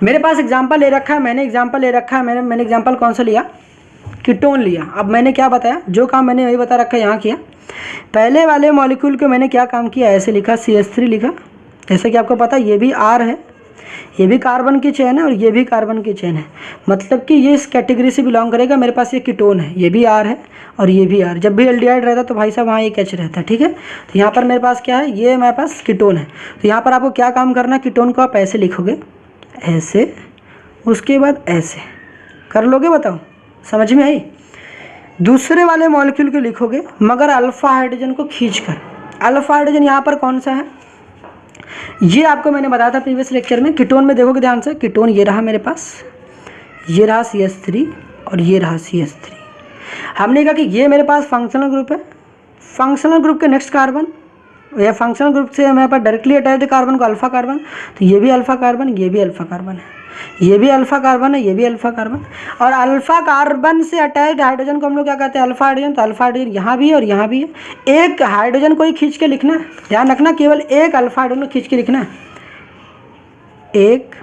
मेरे पास एग्जाम्पल ले रखा है, मैंने एग्जाम्पल ले रखा है, मैंने एग्जाम्पल कौन सा लिया? कीटोन लिया। अब मैंने क्या बताया? जो काम मैंने वही बता रखा है, यहाँ किया। पहले वाले मॉलिक्यूल को मैंने क्या काम किया? ऐसे लिखा, CH3 लिखा। जैसे कि आपको पता है ये भी R है, ये भी कार्बन की चेन है और ये भी कार्बन की चेन है, मतलब कि ये इस कैटेगरी से बिलोंग करेगा। मेरे पास ये कीटोन है, ये भी R है और ये भी R। जब भी एल्डिहाइड रहता है तो भाई साहब वहाँ एक H रहता है, ठीक है। तो यहाँ पर मेरे पास क्या है? ये मेरे पास कीटोन है। तो यहाँ पर आपको क्या काम करना है? कीटोन को आप ऐसे लिखोगे, ऐसे, उसके बाद ऐसे कर लोगे। बताओ समझ में आई? दूसरे वाले मॉलिक्यूल को लिखोगे मगर अल्फा हाइड्रोजन को खींचकर। अल्फा हाइड्रोजन यहाँ पर कौन सा है? ये आपको मैंने बताया था प्रीवियस लेक्चर में। कीटोन में देखोगे ध्यान से, कीटोन ये रहा मेरे पास, ये रहा CH3 और ये रहा CH3। हमने कहा कि ये मेरे पास फंक्शनल ग्रुप है, फंक्शनल ग्रुप के नेक्स्ट कार्बन या फंक्शनल ग्रुप से मेरे पास डायरेक्टली अटैच्ड कार्बन को अल्फा कार्बन। तो ये भी अल्फा कार्बन, ये भी अल्फा कार्बन है, ये भी अल्फा कार्बन है, ये भी अल्फा कार्बन। और अल्फा कार्बन से अटैच्ड हाइड्रोजन को हम लोग क्या कहते हैं? Alpha hydrogen. तो अल्फा हाइड्रोजन यहाँ भी है और यहाँ भी है। एक हाइड्रोजन को ही खींच के लिखना है, ध्यान रखना, केवल एक अल्फा हाइड्रोजन को खींच के लिखना है, एक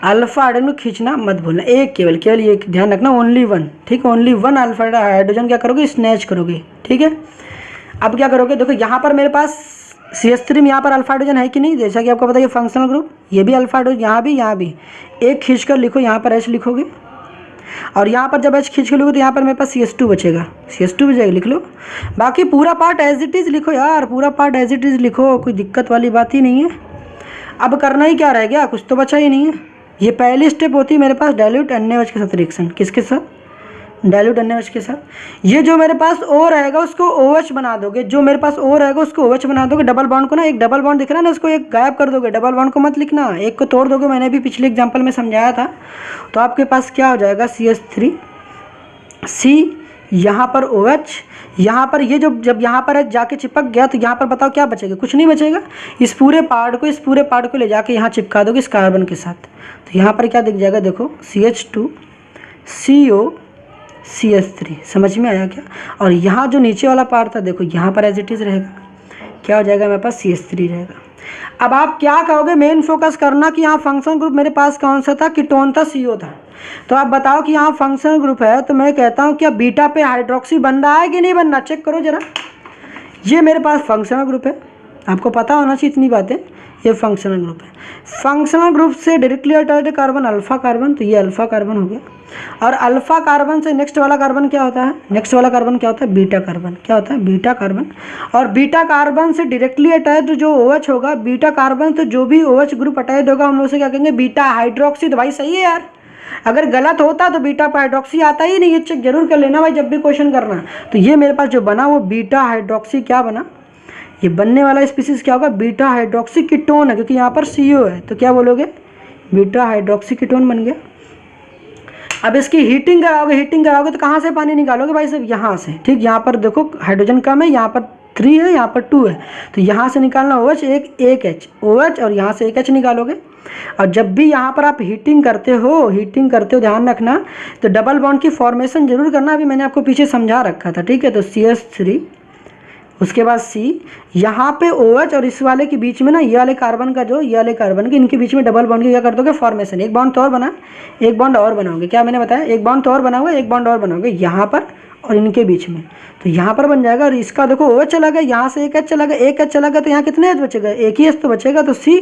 अल्फा हाइड्रोजन को खींचना मत भूलना। एक केवल ये ध्यान रखना, ओनली वन, ठीक है। ओनली वन अल्फा हाइड्रोजन क्या करोगे? स्नैच करोगे, ठीक है। अब क्या करोगे? देखो यहाँ पर मेरे पास CH3 में यहाँ पर अल्फा हाइड्रोजन है कि नहीं? जैसा कि आपको पता है ये फंक्शनल ग्रुप, ये भी अल्फा हाइड्रोजन, यहाँ भी एक खींच कर लिखो, यहाँ पर H लिखोगे और यहाँ पर जब H खींच कर लिखोगे तो यहाँ पर मेरे पास CH2 बचेगा, CH2 बचेगा, लिख लो। बाकी पूरा पार्ट एज इट इज़ लिखो यार, पूरा पार्ट एज इट इज़ लिखो, कोई दिक्कत वाली बात ही नहीं है। अब करना ही क्या रह गया? कुछ तो बचा ही नहीं है। ये पहली स्टेप होती है मेरे पास डाइल्यूट NaOH के साथ रिएक्शन। किसके साथ? डाइल्यूट NaOH के साथ। ये जो मेरे पास O रहेगा उसको OH बना दोगे, जो मेरे पास O रहेगा उसको OH बना दोगे। डबल बॉन्ड को ना, एक डबल बॉन्ड दिख रहा है ना, इसको एक गायब कर दोगे, डबल बॉन्ड को मत लिखना, एक को तोड़ दोगे। मैंने भी पिछले एग्जांपल में समझाया था। तो आपके पास क्या हो जाएगा? CH3 C, यहाँ पर OH, यहाँ पर ये जब यहाँ पर जाके चिपक गया तो यहाँ पर बताओ क्या बचेगा? कुछ नहीं बचेगा। इस पूरे पार्ट को ले जाके यहाँ चिपका दोगे इस कार्बन के साथ। तो यहाँ पर क्या दिख जाएगा? देखो CH2 CO CH3। समझ में आया क्या? और यहाँ जो नीचे वाला पार्ट था देखो, यहाँ पर एज इट इज़ रहेगा, क्या हो जाएगा? मेरे पास CH3 रहेगा। अब आप क्या कहोगे? मेन फोकस करना कि यहाँ फंक्शनल ग्रुप मेरे पास कौन सा था? कीटोन था, CO था। तो आप बताओ कि यहाँ फंक्शनल ग्रुप है, तो मैं कहता हूँ क्या बीटा पे हाइड्रोक्सी बन रहा है कि नहीं बन रहा? चेक करो जरा। ये मेरे पास फंक्शनल ग्रुप है, आपको पता होना चाहिए इतनी बातें। ये फंक्शनल ग्रुप है। फंक्शनल ग्रुप से directly attached carbon alpha carbon, तो ये अल्फा कार्बन हो गया। और अल्फा कार्बन से नेक्स्ट वाला कार्बन क्या होता है? नेक्स्ट वाला कार्बन क्या होता है? Beta carbon. क्या होता है? Beta carbon. और बीटा कार्बन से डायरेक्टली अटैच्ड जो OH होगा, बीटा कार्बन तो जो भी OH ग्रुप अटैच होगा हम उसे क्या कहेंगे? Beta hydroxy. तो भाई सही है यार, अगर गलत होता तो बीटा हाइड्रोक्सी आता ही नहीं। ये चेक जरूर कर लेना भाई जब भी क्वेश्चन करना। तो ये मेरे पास जो बना वो बीटा हाइड्रोक्सी क्या बना? ये बनने वाला स्पीसीज क्या होगा? बीटा हाइड्रोक्सी कीटोन है, क्योंकि यहाँ पर CO है। तो क्या बोलोगे? बीटा हाइड्रोक्सी कीटोन बन गया। अब इसकी हीटिंग कराओगे तो कहाँ से पानी निकालोगे भाई साहब? यहाँ से। ठीक, यहाँ पर देखो हाइड्रोजन कम है, यहाँ पर 3 है, यहाँ पर 2 है, तो यहाँ से निकालना OH, एक H, OH, और यहाँ से एक H निकालोगे। और जब भी यहाँ पर आप हीटिंग करते हो ध्यान रखना, तो डबल बॉन्ड की फॉर्मेशन जरूर करना। अभी मैंने आपको पीछे समझा रखा था, ठीक है। तो CH3, उसके बाद C, यहाँ पे OH और इस वाले के बीच में ना, ये वाले कार्बन का जो, ये वाले कार्बन के, इनके बीच में डबल बॉन्ड की क्या कर दोगे? फॉर्मेशन। एक बॉन्ड तो और बना, एक बॉन्ड और बनाओगे। क्या मैंने बताया? एक बॉन्ड तो और बनाओगे, एक बॉन्ड और बनाओगे यहाँ पर और इनके बीच में, तो यहाँ पर बन जाएगा। और इसका देखो OH चला गया, यहाँ से एक H चला गया, एक H चला गया, तो यहाँ कितने H बचेगा? एक ही H तो बचेगा, तो C,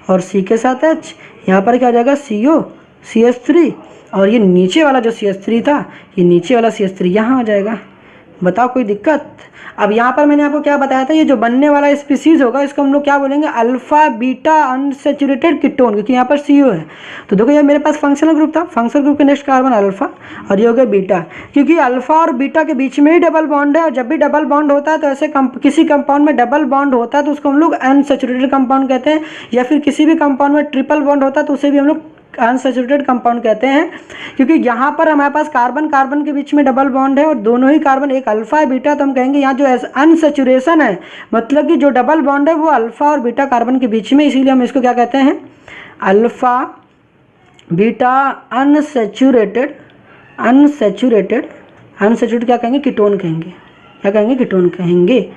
और C के साथ H, यहाँ पर क्या हो जाएगा? CO, CH3, और ये नीचे वाला जो CH3 था, ये नीचे वाला CH3 यहाँ आ जाएगा। बताओ कोई दिक्कत? अब यहाँ पर मैंने आपको क्या बताया था? ये जो बनने वाला स्पीसीज होगा इसको हम लोग क्या बोलेंगे? अल्फा बीटा अनसैचुरेटेड कीटोन, क्योंकि यहाँ पर CO है। तो देखो ये मेरे पास फंक्शनल ग्रुप था, फंक्शनल ग्रुप के नेक्स्ट कार्बन अल्फा, और ये हो गया बीटा, क्योंकि अल्फा और बीटा के बीच में ही डबल बॉन्ड है। और जब भी डबल बॉन्ड होता है तो ऐसे किसी कंपाउंड में डबल बॉन्ड होता है तो उसको हम लोग अनसैचुरेटेड कंपाउंड कहते हैं, या फिर किसी भी कंपाउंड में ट्रिपल बॉन्ड होता है तो उसे भी हम लोग अनसैचुरेटेड कंपाउंड कहते हैं। क्योंकि यहाँ पर हमारे पास कार्बन कार्बन के बीच में डबल बॉन्ड है और दोनों ही कार्बन, एक अल्फा है बीटा, तो हम कहेंगे यहाँ जो अनसैचुरेशन है, मतलब कि जो डबल बॉन्ड है वो अल्फा और बीटा कार्बन के बीच में, इसीलिए हम इसको क्या कहते हैं? अल्फा बीटा अनसैचुरेटेड क्या कहेंगे? कीटोन कहेंगे। क्या कहेंगे? कीटोन कहेंगे।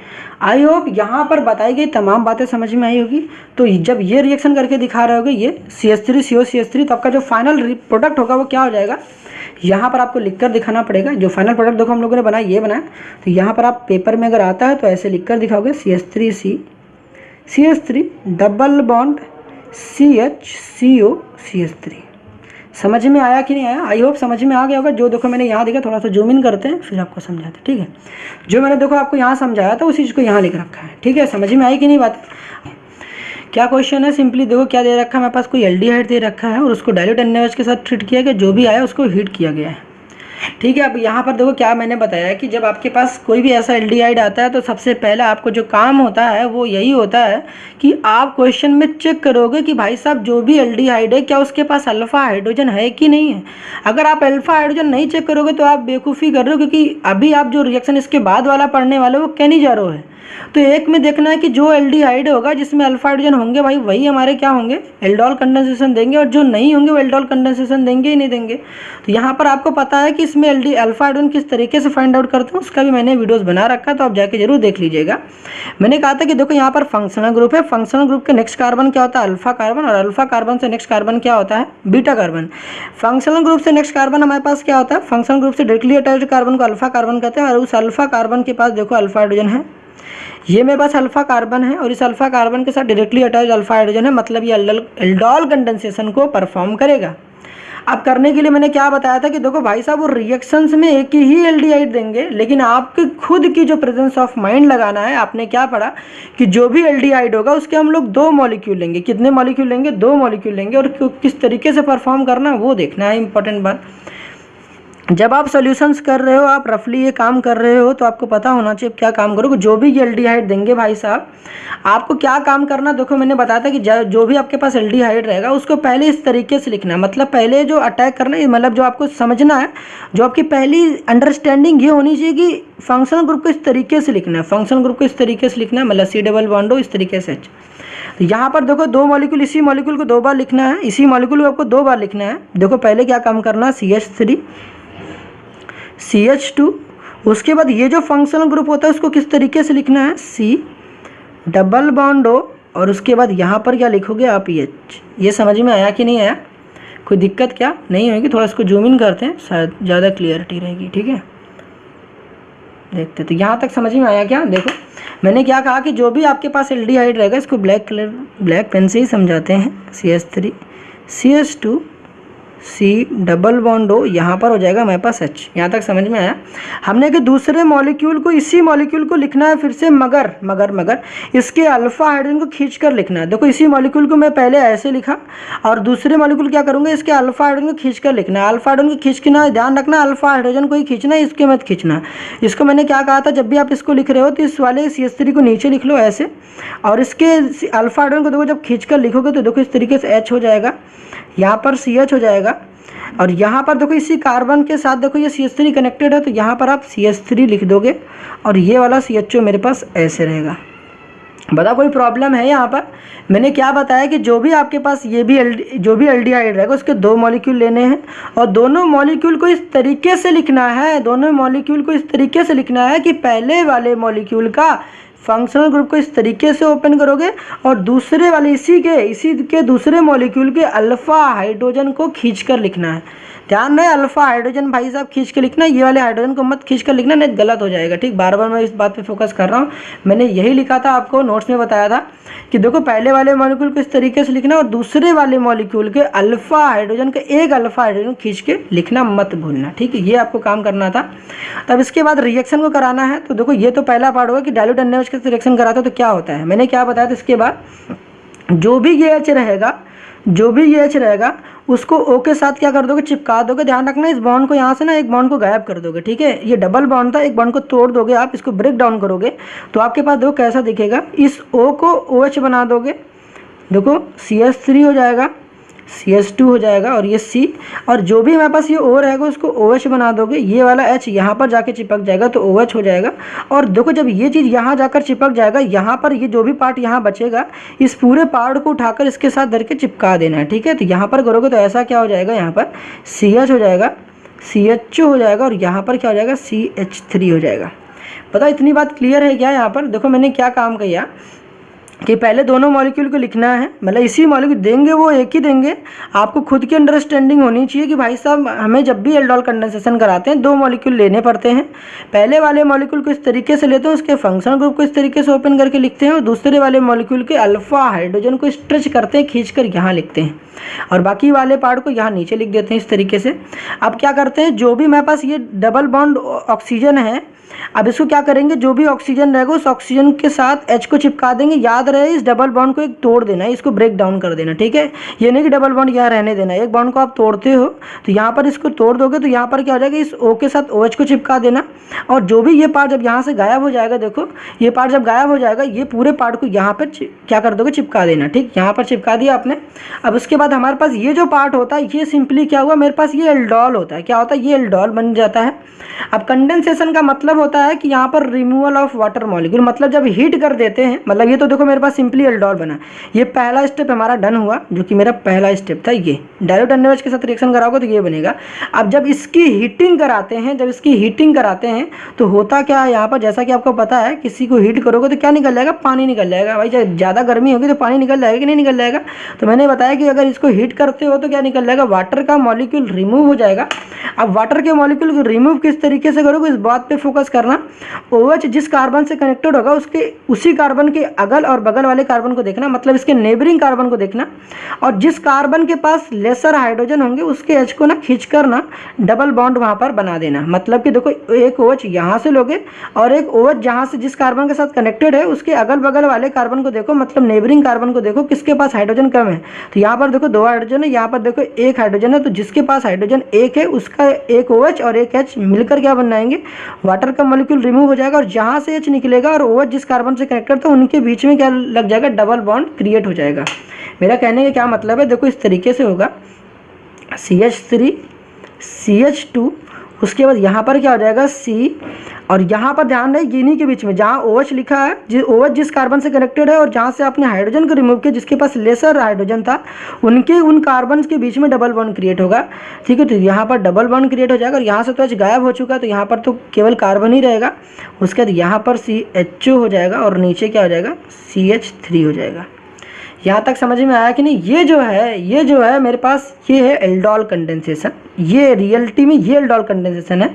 आई होप यहाँ पर बताई गई तमाम बातें समझ में आई होगी। तो जब ये रिएक्शन करके दिखा रहे होगे, ये CH3 CO CH3, तो आपका जो फाइनल प्रोडक्ट होगा वो क्या हो जाएगा? यहाँ पर आपको लिखकर दिखाना पड़ेगा। जो फाइनल प्रोडक्ट देखो हम लोगों ने बनाया, ये बनाया, तो यहाँ पर आप पेपर में अगर आता है तो ऐसे लिख कर दिखाओगे, CH3 double bond CH CO CH3। समझ में आया कि नहीं आया? आई होप समझ में आ गया होगा। जो देखो मैंने यहाँ देखा, थोड़ा सा जूम इन करते हैं फिर आपको समझाते हैं, ठीक है। जो मैंने देखो आपको यहाँ समझाया था उसी चीज़ को यहाँ लिख रखा है, ठीक है। समझ में आई कि नहीं बात? क्या क्वेश्चन है? सिंपली देखो क्या दे रखा है मेरे पास, कोई एल्डिहाइड दे रखा है और उसको डाइल्यूट NaOH के साथ ट्रीट किया गया, जो भी आया उसको हीट किया गया है, ठीक है। अब यहाँ पर देखो क्या मैंने बताया कि जब आपके पास कोई भी ऐसा एल्डिहाइड आता है तो सबसे पहला आपको जो काम होता है वो यही होता है कि आप क्वेश्चन में चेक करोगे कि भाई साहब जो भी एल्डिहाइड है क्या उसके पास अल्फा हाइड्रोजन है कि नहीं है। अगर आप अल्फा हाइड्रोजन नहीं चेक करोगे तो आप बेवकूफ़ी कर रहे हो, क्योंकि अभी आप जो रिएक्शन इसके बाद वाला पढ़ने वाले हो वो केनिज़ारो है। तो एक में देखना है कि जो एल्डिहाइड होगा जिसमें अल्फा हाइड्रोजन होंगे भाई वही हमारे क्या होंगे? एल्डोल कंडेंसेशन देंगे, और जो नहीं होंगे वो एल्डोल कंडेंसेशन देंगे ही नहीं देंगे। तो यहाँ पर आपको पता है कि इसमें अल्फा हाइड्रोजन किस तरीके से फाइंड आउट करते हैं, उसका भी मैंने वीडियोस बना रखा है, तो आप जाके जरूर देख लीजिएगा। मैंने कहा था कि देखो यहाँ पर फंक्शनल ग्रुप है, फंक्शनल ग्रुप के नेक्स्ट कार्बन क्या होता है? अल्फा कार्बन, और अल्फा कार्बन से नेक्स्ट कार्बन क्या होता है? Beta carbon. फंक्शनल ग्रुप से नेक्स्ट कार्बन हमारे पास क्या होता है? फंक्शनल ग्रुप से डायरेक्टली अटैच्ड कार्बन को अल्फा कार्बन कहते हैं, और उस अल्फा कार्बन के पास देखो अल्फा हाइड्रोजन है। ये मेरे पास अल्फा कार्बन है और इस अल्फा कार्बन के साथ डायरेक्टली अटैच अल्फा हाइड्रोजन है, मतलब ये एल्डोल कंडेंसेशन को परफॉर्म करेगा। अब करने के लिए मैंने क्या बताया था कि देखो भाई साहब वो रिएक्शंस में एक ही एल्डिहाइड देंगे, लेकिन आपके खुद की जो प्रेजेंस ऑफ माइंड लगाना है। आपने क्या पढ़ा कि जो भी एल्डिहाइड होगा उसके हम लोग 2 मॉलिक्यूल लेंगे। कितने मॉलिक्यूल लेंगे? 2 मॉलिक्यूल लेंगे, और किस तरीके से परफॉर्म करना वो देखना है, इंपॉर्टेंट बात। जब आप सॉल्यूशंस कर रहे हो, आप रफली ये काम कर रहे हो, तो आपको पता होना चाहिए क्या काम करोगे। जो भी एल्डिहाइड देंगे भाई साहब, आपको क्या काम करना, देखो मैंने बताया था कि जो भी आपके पास एल्डिहाइड रहेगा उसको पहले इस तरीके से लिखना है। मतलब पहले जो अटैक करना है, मतलब जो आपको समझना है, जो आपकी पहली अंडरस्टैंडिंग ये होनी चाहिए कि फंक्शनल ग्रुप को इस तरीके से लिखना है। फंक्शनल ग्रुप को इस तरीके से लिखना है, मतलब C डबल बॉन्ड हो इस तरीके से। तो यहाँ पर देखो 2 मॉलिक्यूल, इसी मॉलिक्यूल को 2 बार लिखना है, इसी मॉलिक्यूल को आपको 2 बार लिखना है। देखो पहले क्या काम करना है? CH3 CH2, उसके बाद ये जो फंक्शनल ग्रुप होता है उसको किस तरीके से लिखना है? C डबल बॉन्ड हो, और उसके बाद यहाँ पर क्या लिखोगे आप? H। ये समझ में आया कि नहीं आया? कोई दिक्कत क्या नहीं होगी? थोड़ा इसको जूम इन करते हैं, शायद ज़्यादा क्लियरिटी रहेगी, ठीक है। देखते तो यहाँ तक समझ में आया क्या? देखो मैंने क्या कहा कि जो भी आपके पास एल्डिहाइड रहेगा, इसको ब्लैक पेन से ही समझाते हैं। CH3 CH2 C double bond O, यहाँ पर हो जाएगा हमारे पास H। यहाँ तक समझ में आया। हमने कि दूसरे मॉलिक्यूल को, इसी मॉलिक्यूल को लिखना है फिर से, मगर इसके अल्फा हाइड्रोजन को खींच कर लिखना है। देखो इसी मॉलिक्यूल को मैं पहले ऐसे लिखा और दूसरे मॉलिक्यूल क्या करूँगा, इसके अल्फा हाइड्रोजन को खींच कर लिखना है। अल्फा हाइड्रोजन को खींचना, ध्यान रखना अल्फा हाइड्रोजन को ही खींचना है, इसके मत खींचना। इसको मैंने क्या कहा था, जब भी आप इसको लिख रहे हो तो इस वाले CH3 को नीचे लिख लो ऐसे, और इसके अल्फा हाइड्रोजन को देखो जब खींच कर लिखोगे तो देखो इस तरीके से H हो जाएगा, यहाँ पर CH हो जाएगा, और यहाँ पर देखो इसी कार्बन के साथ देखो ये CH3 कनेक्टेड है, तो यहाँ पर आप CH3 लिख दोगे और ये वाला CHO मेरे पास ऐसे रहेगा। बता कोई प्रॉब्लम है यहाँ पर? मैंने क्या बताया कि जो भी आपके पास जो भी एल्डिहाइड रहेगा उसके 2 मॉलिक्यूल लेने हैं और दोनों मॉलिक्यूल को इस तरीके से लिखना है, दोनों मॉलिक्यूल को इस तरीके से लिखना है कि पहले वाले मॉलिक्यूल का फंक्शनल ग्रुप को इस तरीके से ओपन करोगे और दूसरे वाले इसी के दूसरे मॉलिक्यूल के अल्फा हाइड्रोजन को खींचकर लिखना है। ध्यान रहे अल्फा हाइड्रोजन भाई साहब खींच के लिखना, ये वाले हाइड्रोजन को मत खींच कर लिखना, नहीं गलत हो जाएगा। ठीक, बार बार मैं इस बात पे फोकस कर रहा हूँ। मैंने यही लिखा था, आपको नोट्स में बताया था कि देखो पहले वाले मॉलिक्यूल को इस तरीके से लिखना और दूसरे वाले मॉलिक्यूल के अल्फा हाइड्रोजन का एक अल्फा हाइड्रोजन खींच के लिखना मत भूलना। ठीक है, ये आपको काम करना था। तब इसके बाद रिएक्शन को कराना है। तो देखो ये तो पहला पार्ट होगा कि डाइल्यूट NaOH के रिएक्शन कराते हो तो क्या होता है। मैंने क्या बताया था, इसके बाद जो भी ये H रहेगा उसको O के साथ क्या कर दोगे, चिपका दोगे। ध्यान रखना इस बॉन्ड को यहाँ से ना एक बॉन्ड को गायब कर दोगे। ठीक है, ये डबल बॉन्ड था, एक बॉन्ड को तोड़ दोगे आप, इसको ब्रेक डाउन करोगे तो आपके पास देखो कैसा दिखेगा। इस O को OH बना दोगे, देखो CH3 हो जाएगा, CH2 हो जाएगा और ये C, और जो भी हमारे पास ये O रहेगा उसको OH बना दोगे। ये वाला H यहाँ पर जाके चिपक जाएगा तो OH हो जाएगा। और देखो जब ये चीज़ यहाँ जाकर चिपक जाएगा, यहाँ पर ये जो भी पार्ट यहाँ बचेगा इस पूरे पार्ट को उठाकर इसके साथ धर के चिपका देना है। ठीक है, तो यहाँ पर करोगे तो ऐसा क्या हो जाएगा, यहाँ पर CH हो जाएगा, CHO हो जाएगा और यहाँ पर क्या हो जाएगा, CH3 हो जाएगा। पता इतनी बात क्लियर है क्या? यहाँ पर देखो मैंने क्या काम किया कि पहले दोनों मॉलिक्यूल को लिखना है, मतलब इसी मॉलिक्यूल देंगे वो एक ही देंगे। आपको खुद की अंडरस्टैंडिंग होनी चाहिए कि भाई साहब हमें जब भी एल्डोल कंडेंसेशन कराते हैं 2 मॉलिक्यूल लेने पड़ते हैं। पहले वाले मॉलिक्यूल को इस तरीके से लेते हैं, उसके फंक्शनल ग्रुप को इस तरीके से ओपन करके लिखते हैं और दूसरे वाले मॉलिक्यूल के अल्फा हाइड्रोजन को स्ट्रेच करते हैं, खींच कर यहाँ लिखते हैं और बाकी वाले पार्ट को यहाँ नीचे लिख देते हैं इस तरीके से। अब क्या करते हैं, जो भी हमारे पास ये डबल बॉन्ड ऑक्सीजन है, अब इसको क्या करेंगे, जो भी ऑक्सीजन रहेगा उस ऑक्सीजन के साथ H को चिपका देंगे। याद रहे इस डबल बॉन्ड को एक तोड़ देना है, इसको ब्रेक डाउन कर देना। ठीक है, ये नहीं कि डबल बॉन्ड यहाँ रहने देना है। एक बॉन्ड को आप तोड़ते हो तो यहाँ पर इसको तोड़ दोगे तो यहाँ पर क्या हो जाएगा, इस O के साथ OH को चिपका देना और जो भी ये पार्ट जब यहाँ से गायब हो जाएगा, देखो ये पार्ट जब गायब हो जाएगा ये पूरे पार्ट को यहाँ पर क्या कर दोगे, चिपका देना। ठीक, यहाँ पर चिपका दिया आपने। अब उसके बाद हमारे पास ये जो पार्ट होता है ये सिंपली क्या हुआ, मेरे पास ये एल्डोल होता है। क्या होता है, ये एल्डोल बन जाता है। अब कंडेंसेशन का मतलब होता है कि यहाँ पर रिमूवल ऑफ वाटर मॉलिक्यूल, मतलब जब हीट कर देते हैं, मतलब ये तो देखो मेरे पास सिंपली एल्डोल बना। ये पहला स्टेप हमारा डन हुआ, जो कि मेरा पहला स्टेप था। ये डाइल्यूट NaOH के साथ रिएक्शन कराओगे तो ये बनेगा। अब जब इसकी हीटिंग कराते हैं, तो होता क्या है यहाँ पर, जैसा कि आपको पता है किसी को हीट करोगे तो क्या निकल जाएगा, पानी निकल जाएगा। भाई जब ज़्यादा गर्मी होगी तो पानी निकल जाएगा कि नहीं निकल जाएगा। तो मैंने बताया कि अगर इसको हीट करते हो तो क्या निकल जाएगा, वाटर का मॉलिक्यूल रिमूव हो जाएगा। अब वाटर के मॉलिक्यूल को रिमूव किस तरीके से करोगे, इस बात पे फोकस करना। OH जिस कार्बन से कनेक्टेड होगा उसके उसी कार्बन के अगल और बगल वाले कार्बन को देखना, मतलब इसके नेबरिंग कार्बन को देखना, और जिस कार्बन के पास लेसर हाइड्रोजन होंगे उसके H को ना खींच कर ना डबल बॉन्ड वहाँ पर बना देना। मतलब कि देखो एक OH यहाँ से लोगे और एक OH जहाँ से जिस कार्बन के साथ कनेक्टेड है उसके अगल बगल वाले कार्बन को देखो, मतलब नेबरिंग कार्बन को देखो किसके पास हाइड्रोजन कम है। तो यहाँ पर देखो 2 हाइड्रोजन है, यहाँ पर देखो 1 हाइड्रोजन है। तो जिसके पास हाइड्रोजन 1 है उसका एक OH और एक H मिलकर क्या बनाएंगे, वाटर का मॉलिक्यूल रिमूव हो जाएगा और जहाँ से H निकलेगा और OH जिस कार्बन से कनेक्टेड था उनके बीच में क्या लग जाएगा, डबल बॉन्ड क्रिएट हो जाएगा। मेरा कहने का क्या मतलब है, देखो इस तरीके से होगा CH3 CH2, उसके बाद यहाँ पर क्या हो जाएगा C, और यहाँ पर ध्यान रहे इन्हीं के बीच में जहाँ OH लिखा है, OH जिस कार्बन से कनेक्टेड है और जहाँ से आपने हाइड्रोजन को रिमूव किया जिसके पास लेसर हाइड्रोजन था, उन कार्बन के बीच में डबल बॉन्ड क्रिएट होगा। ठीक है, तो यहाँ पर डबल बॉन्ड क्रिएट हो जाएगा और यहाँ से तो H गायब हो चुका है तो यहाँ पर तो केवल कार्बन ही रहेगा। उसके बाद यहाँ पर CHO हो जाएगा और नीचे क्या हो जाएगा, CH3 हो जाएगा। यहाँ तक समझ में आया कि नहीं? ये जो है मेरे पास ये है एल्डोल कंडेंसेशन, ये रियलिटी में ये एल्डोल कंडेंसेशन है।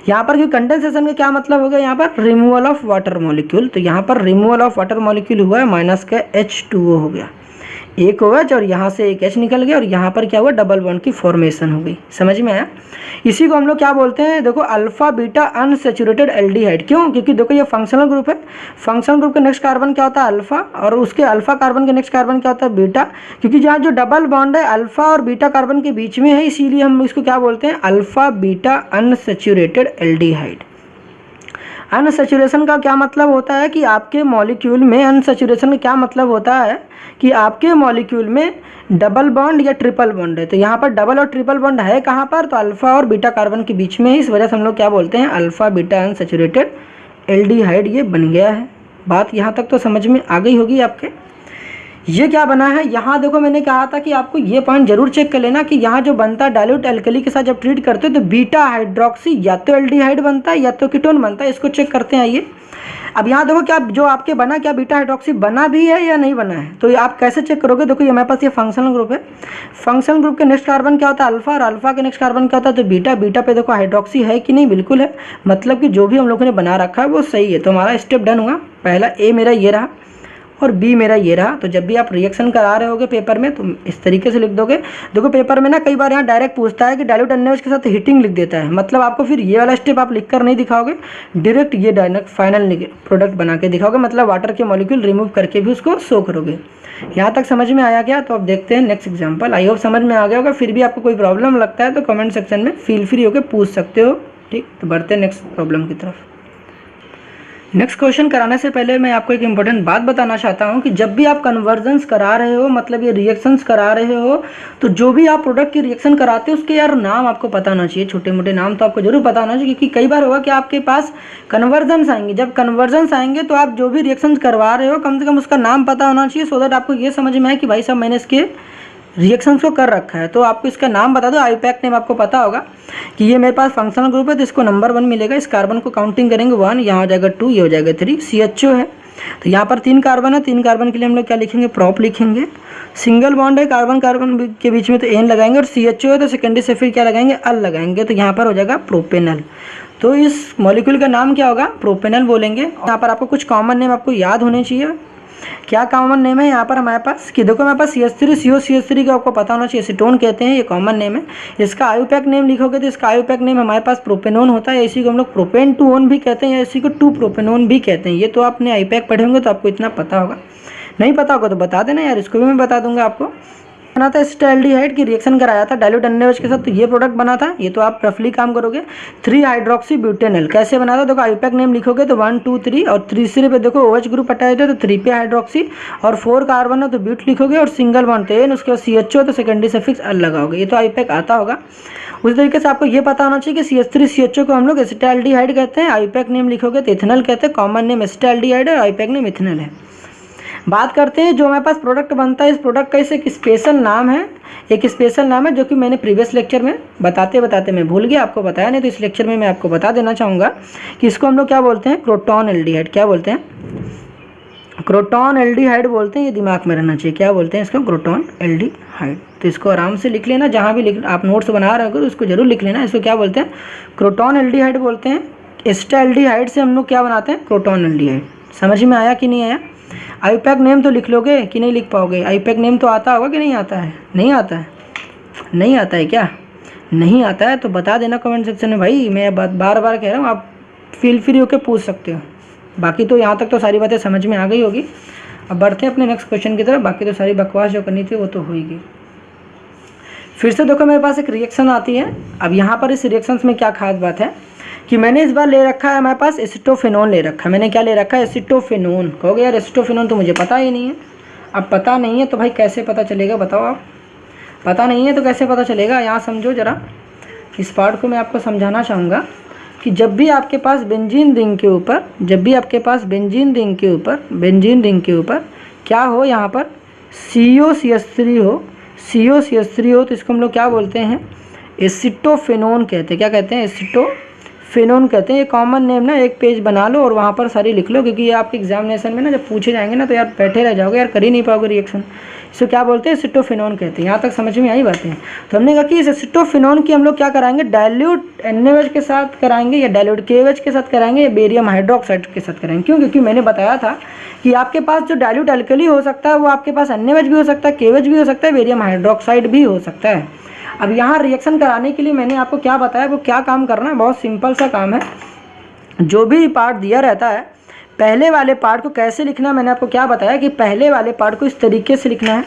यहाँ पर क्योंकि कंडेंसेशन का क्या मतलब हो गया, यहाँ पर रिमूवल ऑफ वाटर मॉलिक्यूल, तो यहाँ पर रिमूवल ऑफ वाटर मॉलिक्यूल हुआ है, माइनस का H2O हो गया, एक OH और यहाँ से एक H निकल गया और यहाँ पर क्या हुआ, डबल बॉन्ड की फॉर्मेशन हो गई। समझ में आया? इसी को हम लोग क्या बोलते हैं, देखो अल्फा बीटा अनसैचुरेटेड एल्डिहाइड। क्यों? क्योंकि देखो ये फंक्शनल ग्रुप है, फंक्शनल ग्रुप का नेक्स्ट कार्बन क्या होता है, अल्फा, और उसके अल्फा कार्बन के नेक्स्ट कार्बन क्या होता है, बीटा। क्योंकि जहाँ जो डबल बॉन्ड है अल्फा और बीटा कार्बन के बीच में है, इसीलिए हम इसको क्या बोलते हैं, alpha beta unsaturated aldehyde. Unsaturation का क्या मतलब होता है कि आपके मॉलिक्यूल में, अनसैचुरेशन का क्या मतलब होता है कि आपके मॉलिक्यूल में डबल बॉन्ड या ट्रिपल बॉन्ड है। तो यहाँ पर डबल और ट्रिपल बॉन्ड है कहाँ पर, तो अल्फा और बीटा कार्बन के बीच में है, इस वजह से हम लोग क्या बोलते हैं, अल्फा बीटा अनसैचुरेटेड एल्डिहाइड ये बन गया है। बात यहाँ तक तो समझ में आ गई होगी आपके। ये क्या बना है, यहाँ देखो मैंने कहा था कि आपको ये पॉइंट जरूर चेक कर लेना कि यहाँ जो बनता है डाइल्यूट एल्कली के साथ जब ट्रीट करते हो तो बीटा हाइड्रोक्सी या तो एल्डिहाइड बनता है या तो कीटोन बनता है। इसको चेक करते हैं आइए। अब यहाँ देखो क्या जो आपके बना, क्या बीटा हाइड्रोक्सी बना भी है या नहीं बना है, तो ये आप कैसे चेक करोगे। देखो ये हमारे पास ये फंक्शनल ग्रुप है, फंक्शनल ग्रुप के नेक्स्ट कार्बन क्या होता है, अल्फा, और अल्फा के नेक्स्ट कार्बन क्या होता है, तो बीटा। बीटा पे देखो हाइड्रोक्सी है कि नहीं, बिल्कुल है, मतलब कि जो भी हम लोगों ने बना रखा है वो सही है। तो हमारा स्टेप डन हुआ। पहला ए मेरा ये रहा और बी मेरा ये रहा। तो जब भी आप रिएक्शन करा रहे होगे पेपर में तो इस तरीके से लिख दोगे। देखो पेपर में ना कई बार यहाँ डायरेक्ट पूछता है कि डाइल्यूट NaOH के साथ हीटिंग लिख देता है, मतलब आपको फिर ये वाला स्टेप आप लिख कर नहीं दिखाओगे, डायरेक्ट ये डायरेक्ट फाइनल प्रोडक्ट बना के दिखाओगे, मतलब वाटर के मॉलिक्यूल रिमूव करके भी उसको शो करोगे। यहाँ तक समझ में आया क्या? तो अब देखते हैं नेक्स्ट एग्जाम्पल। आई होप समझ में आ गया होगा। फिर भी आपको कोई प्रॉब्लम लगता है तो कमेंट सेक्शन में फील फ्री होकर पूछ सकते हो। ठीक, तो बढ़ते हैं नेक्स्ट प्रॉब्लम की तरफ। नेक्स्ट क्वेश्चन कराने से पहले मैं आपको एक इम्पोर्टेंट बात बताना चाहता हूं कि जब भी आप कन्वर्जन्स करा रहे हो, मतलब ये रिएक्शंस करा रहे हो, तो जो भी आप प्रोडक्ट की रिएक्शन कराते हो उसके यार नाम आपको पता होना चाहिए। छोटे मोटे नाम तो आपको जरूर पता होना चाहिए, क्योंकि कई बार होगा कि आपके पास कन्वर्जन्स आएंगे। जब कन्वर्जन्स आएंगे तो आप जो भी रिएक्शन करवा रहे हो कम से कम उसका नाम पता होना चाहिए, सो दैट आपको ये समझ में आए कि भाई साहब मैंने इसके रिएक्शंस को कर रखा है। तो आपको इसका नाम बता दो। आईपैक नेम आपको पता होगा कि ये मेरे पास फंक्शनल ग्रुप है, तो इसको नंबर 1 मिलेगा। इस कार्बन को काउंटिंग करेंगे 1, यहाँ हो जाएगा 2, ये हो जाएगा 3। CHO है, तो यहाँ पर 3 कार्बन है, 3 कार्बन के लिए हम लोग क्या लिखेंगे, प्रॉप लिखेंगे। सिंगल बॉन्ड है, कार्बन कार्बन के बीच में तो एन लगाएंगे, और CHO है तो सेकेंडरी से फिर क्या लगाएंगे, अल लगाएंगे, तो यहाँ पर हो जाएगा प्रोपेनल। तो इस मॉलिक्यूल का नाम क्या होगा, प्रोपेनल बोलेंगे। यहाँ पर आपको कुछ कॉमन नेम आपको याद होने चाहिए। क्या कॉमन नेम है यहाँ पर हमारे पास, कि देखो हमारे पास CH3 COCH3 का आपको पता होना चाहिए, एसीटोन कहते हैं, ये कॉमन नेम है। इसका आयुपैक नेम लिखोगे तो इसका आयुपैक नेम हमारे पास प्रोपेनोन होता है। इसी को हम लोग प्रोपेन 2-ओन भी कहते हैं, या इसी को 2-प्रोपेनोन भी कहते हैं। ये तो आपने आयुपैक पढ़े होंगे तो आपको इतना पता होगा। नहीं पता होगा तो बता देना यार, इसको भी मैं बता दूंगा आपको। बना था एसिटाल्डिहाइड की रिएक्शन कराया था डाइल्यूट NaOH के साथ, तो ये प्रोडक्ट बना था। ये तो आप रफली काम करोगे। 3 हाइड्रोक्सी कैसे बना था, देखो आईपैक नेम लिखोगे तो 1 2 3, और तीसरे पे देखो OH ग्रुप अटैच है तो 3 पे हाइड्रोक्सी, और 4 कार्बन है तो ब्यूट लिखोगे, और सिंगल बॉन्ड तो उसके बाद CHO तो सेकेंडरी सफिक्स अल लगाओगे। ये तो आईपैक आता होगा। उस तरीके से आपको ये पता होना चाहिए कि CH3 CHO को हम लोग एसिटाल्डिहाइड कहते हैं, आईपैक नेम लिखोगे तो इथेनॉल कहते हैं। कॉमन नेम एसिटाल्डिहाइड है, आईपैक नेम इथेनॉल है। बात करते हैं जो हमारे पास प्रोडक्ट बनता है, इस प्रोडक्ट का एक स्पेशल नाम है, एक स्पेशल नाम है जो कि मैंने प्रीवियस लेक्चर में बताते बताते मैं भूल गया, आपको बताया नहीं, तो इस लेक्चर में मैं आपको बता देना चाहूँगा कि इसको हम लोग क्या बोलते हैं, क्रोटॉन एल्डिहाइड। क्या बोलते हैं, क्रोटॉन एल्डिहाइड बोलते हैं। ये दिमाग में रहना चाहिए, क्या बोलते हैं इसको, क्रोटॉन एल्डिहाइड। तो इसको आराम से लिख लेना, जहाँ भी लिख आप नोट्स बना रहे हो तो उसको जरूर लिख लेना। इसको क्या बोलते हैं, क्रोटॉन एल्डिहाइड बोलते हैं। एसिटाल्डिहाइड से हम लोग क्या बनाते हैं, क्रोटॉन एल्डिहाइड। समझ में आया कि नहीं आया? आईपैक नेम तो लिख लोगे कि नहीं लिख पाओगे? आईपैक नेम तो आता होगा कि नहीं आता है? नहीं आता है, नहीं आता है क्या? नहीं आता है तो बता देना कमेंट सेक्शन में भाई। मैं बार बार कह रहा हूँ, आप फील फ्री होकर पूछ सकते हो। बाकी तो यहाँ तक तो सारी बातें समझ में आ गई होगी। अब बढ़ते हैं अपने नेक्स्ट क्वेश्चन की तरफ। बाकी तो सारी बकवास जो करनी थी वो तो होगी। फिर से देखो मेरे पास एक रिएक्शन आती है। अब यहाँ पर इस रिएक्शन में क्या खास बात है कि मैंने इस बार ले रखा है हमारे पास एसिटोफेनोन ले रखा है। मैंने क्या ले रखा है, एसिटोफेनोन। कहोगे यार एसिटोफेनोन तो मुझे पता ही नहीं है। अब पता नहीं है तो भाई कैसे पता चलेगा, बताओ आप। पता नहीं है तो कैसे पता चलेगा? यहाँ समझो ज़रा, इस पार्ट को मैं आपको समझाना चाहूँगा कि जब भी आपके पास बेंजीन रिंग के ऊपर, जब भी आपके पास बेंजीन रिंग के ऊपर, बेंजीन रिंग के ऊपर क्या हो, यहाँ पर COCH3 हो, COCH3 हो, तो इसको हम लोग क्या बोलते हैं, एसिटोफेनोन कहते हैं। क्या कहते हैं, एसिटोफेनोन कहते हैं। ये कॉमन नेम ना एक पेज बना लो और वहाँ पर सारी लिख लो, क्योंकि ये आपके एग्जामिनेशन में ना जब पूछे जाएंगे ना तो यार बैठे रह जाओगे यार, कर ही नहीं पाओगे रिएक्शन। इसको क्या बोलते हैं, एसिटोफिनोन कहते हैं। यहाँ तक समझ में आई बातें। तो हमने कहा कि इस एसिटोफिनोन की हम लोग क्या कराएंगे, डाइल्यूट NaOH के साथ कराएंगे या डाइल्यूट KOH के साथ कराएंगे या बेरियम हाइड्रोक्साइड के साथ कराएंगे। क्यों? क्योंकि मैंने बताया था कि आपके पास जो डाइल्यूट अल्कली हो सकता है वो आपके पास NaOH भी हो सकता है, KOH भी हो सकता है, बेरियम हाइड्रोक्साइड भी हो सकता है। अब यहाँ रिएक्शन कराने के लिए मैंने आपको क्या बताया, वो क्या काम करना है, बहुत सिंपल सा काम है। जो भी पार्ट दिया रहता है, पहले वाले पार्ट को कैसे लिखना है, मैंने आपको क्या बताया कि पहले वाले पार्ट को इस तरीके से लिखना है।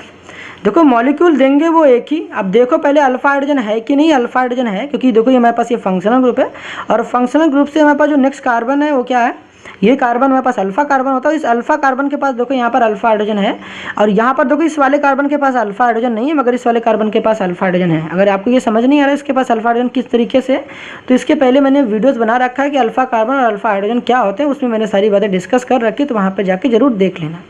देखो मॉलिक्यूल देंगे वो एक ही। अब देखो पहले अल्फा हाइड्रोजन है कि नहीं, अल्फा हाइड्रोजन है, क्योंकि देखो ये हमारे पास ये फंक्शनल ग्रुप है, और फंक्शनल ग्रुप से हमारे पास जो नेक्स्ट कार्बन है वो क्या है, ये कार्बन हमारे पास अल्फा कार्बन होता है। इस अल्फा कार्बन के पास देखो यहाँ पर अल्फा हाइड्रोजन है, और यहाँ पर देखो इस वाले कार्बन के पास अल्फा हाइड्रोजन नहीं है, मगर इस वाले कार्बन के पास अल्फा हाइड्रोजन है। अगर आपको ये समझ नहीं आ रहा है इसके पास अल्फा हाइड्रोजन किस तरीके से, तो इसके पहले मैंने वीडियोस बना रखा है कि अल्फा कार्बन और अल्फा हाइड्रोजन क्या होते हैं, उसमें मैंने सारी बातें डिस्कस कर रखी, तो वहाँ पर जाके जरूर देख लेना।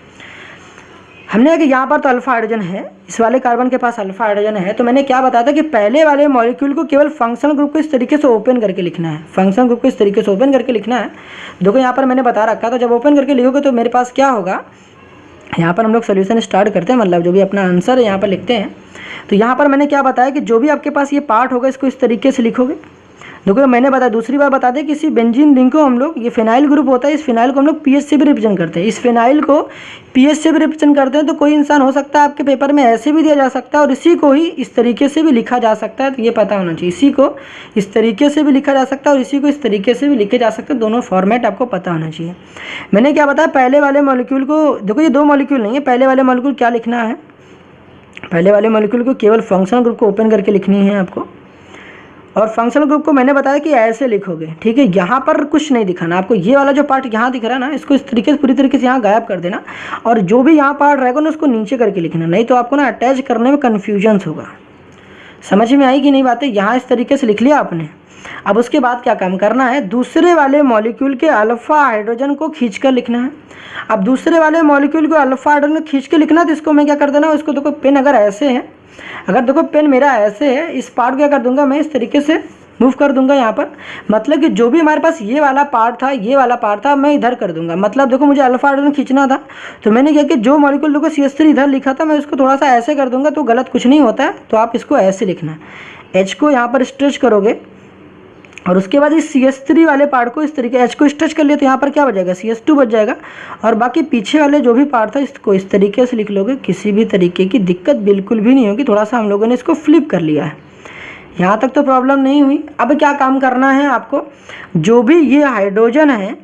हमने कि यहाँ पर तो अल्फा हाइड्रोजन है, इस वाले कार्बन के पास अल्फा हाइड्रोजन है, तो मैंने क्या बताया था कि पहले वाले मॉलिक्यूल को केवल फंक्शनल ग्रुप को इस तरीके से ओपन करके लिखना है। फंक्शनल ग्रुप को इस तरीके से ओपन करके लिखना है। देखो यहाँ पर मैंने बता रखा था, जब ओपन करके लिखोगे तो मेरे पास क्या होगा, यहाँ पर हम लोग सोल्यूशन स्टार्ट करते हैं, मतलब जो भी अपना आंसर है यहाँ पर लिखते हैं। तो यहाँ पर मैंने क्या बताया कि जो भी आपके पास ये पार्ट होगा इसको इस तरीके से लिखोगे। देखो मैंने बताया, दूसरी बार बता दें कि इसी बेंजीन रिंग को हम लोग, ये फिनाइल ग्रुप होता है, इस फिनाइल को हम लोग पीएच से भी रिप्रेजेंट करते हैं। इस फिनाइल को पीएच से भी रिप्रेजेंट करते हैं। तो कोई इंसान हो सकता है आपके पेपर में ऐसे भी दिया जा सकता है और इसी को ही इस तरीके से भी लिखा जा सकता है, तो ये पता होना चाहिए। इसी को इस तरीके से भी लिखा जा सकता है और इसी को इस तरीके से भी लिखे जा सकते हैं, दोनों फॉर्मेट आपको पता होना चाहिए। मैंने क्या बताया, पहले वाले मॉलिक्यूल को, देखो ये दो मॉलिक्यूल नहीं है, पहले वाले मॉलिक्यूल क्या लिखना है, पहले वाले मॉलिक्यूल को केवल फंक्शनल ग्रुप को ओपन करके लिखनी है आपको, और फंक्शनल ग्रुप को मैंने बताया कि ऐसे लिखोगे, ठीक है। यहाँ पर कुछ नहीं दिखाना आपको, ये वाला जो पार्ट यहाँ दिख रहा है ना, इसको इस तरीके से पूरी तरीके से यहाँ गायब कर देना, और जो भी यहाँ पार्ट रहेगा ना उसको नीचे करके लिखना, नहीं तो आपको ना अटैच करने में कन्फ्यूजन्स होगा। समझ में आई कि नहीं बातें? यहाँ इस तरीके से लिख लिया आपने। अब उसके बाद क्या काम करना है, दूसरे वाले मॉलिक्यूल के अल्फा हाइड्रोजन को खींच कर लिखना है। अब दूसरे वाले मॉलिक्यूल को अल्फा हाइड्रोजन खींच के लिखना, तो इसको मैं क्या कर देना, इसको देखो पेन अगर ऐसे है, अगर देखो पेन मेरा ऐसे है, इस पार्ट को क्या कर दूंगा मैं, इस तरीके से मूव कर दूंगा यहाँ पर। मतलब कि जो भी हमारे पास ये वाला पार्ट था, ये वाला पार्ट था, मैं इधर कर दूंगा। मतलब देखो मुझे अल्फा हाइड्रोजन खींचना था, तो मैंने क्या कि जो मॉलिक्यूल देखो CH3 इधर लिखा था, मैं इसको थोड़ा सा ऐसे कर दूंगा, तो गलत कुछ नहीं होता है। तो आप इसको ऐसे लिखना है, H को यहाँ पर स्ट्रेच करोगे, और उसके बाद इस CH3 वाले पार्ट को इस तरीके, H को स्ट्रेच कर लिया तो यहाँ पर क्या बच जाएगा, CH2 बच जाएगा, और बाकी पीछे वाले जो भी पार्ट था इसको इस तरीके से लिख लोगे, किसी भी तरीके की दिक्कत बिल्कुल भी नहीं होगी। थोड़ा सा हम लोगों ने इसको फ्लिप कर लिया है, यहाँ तक तो प्रॉब्लम नहीं हुई। अब क्या काम करना है आपको, जो भी ये हाइड्रोजन है,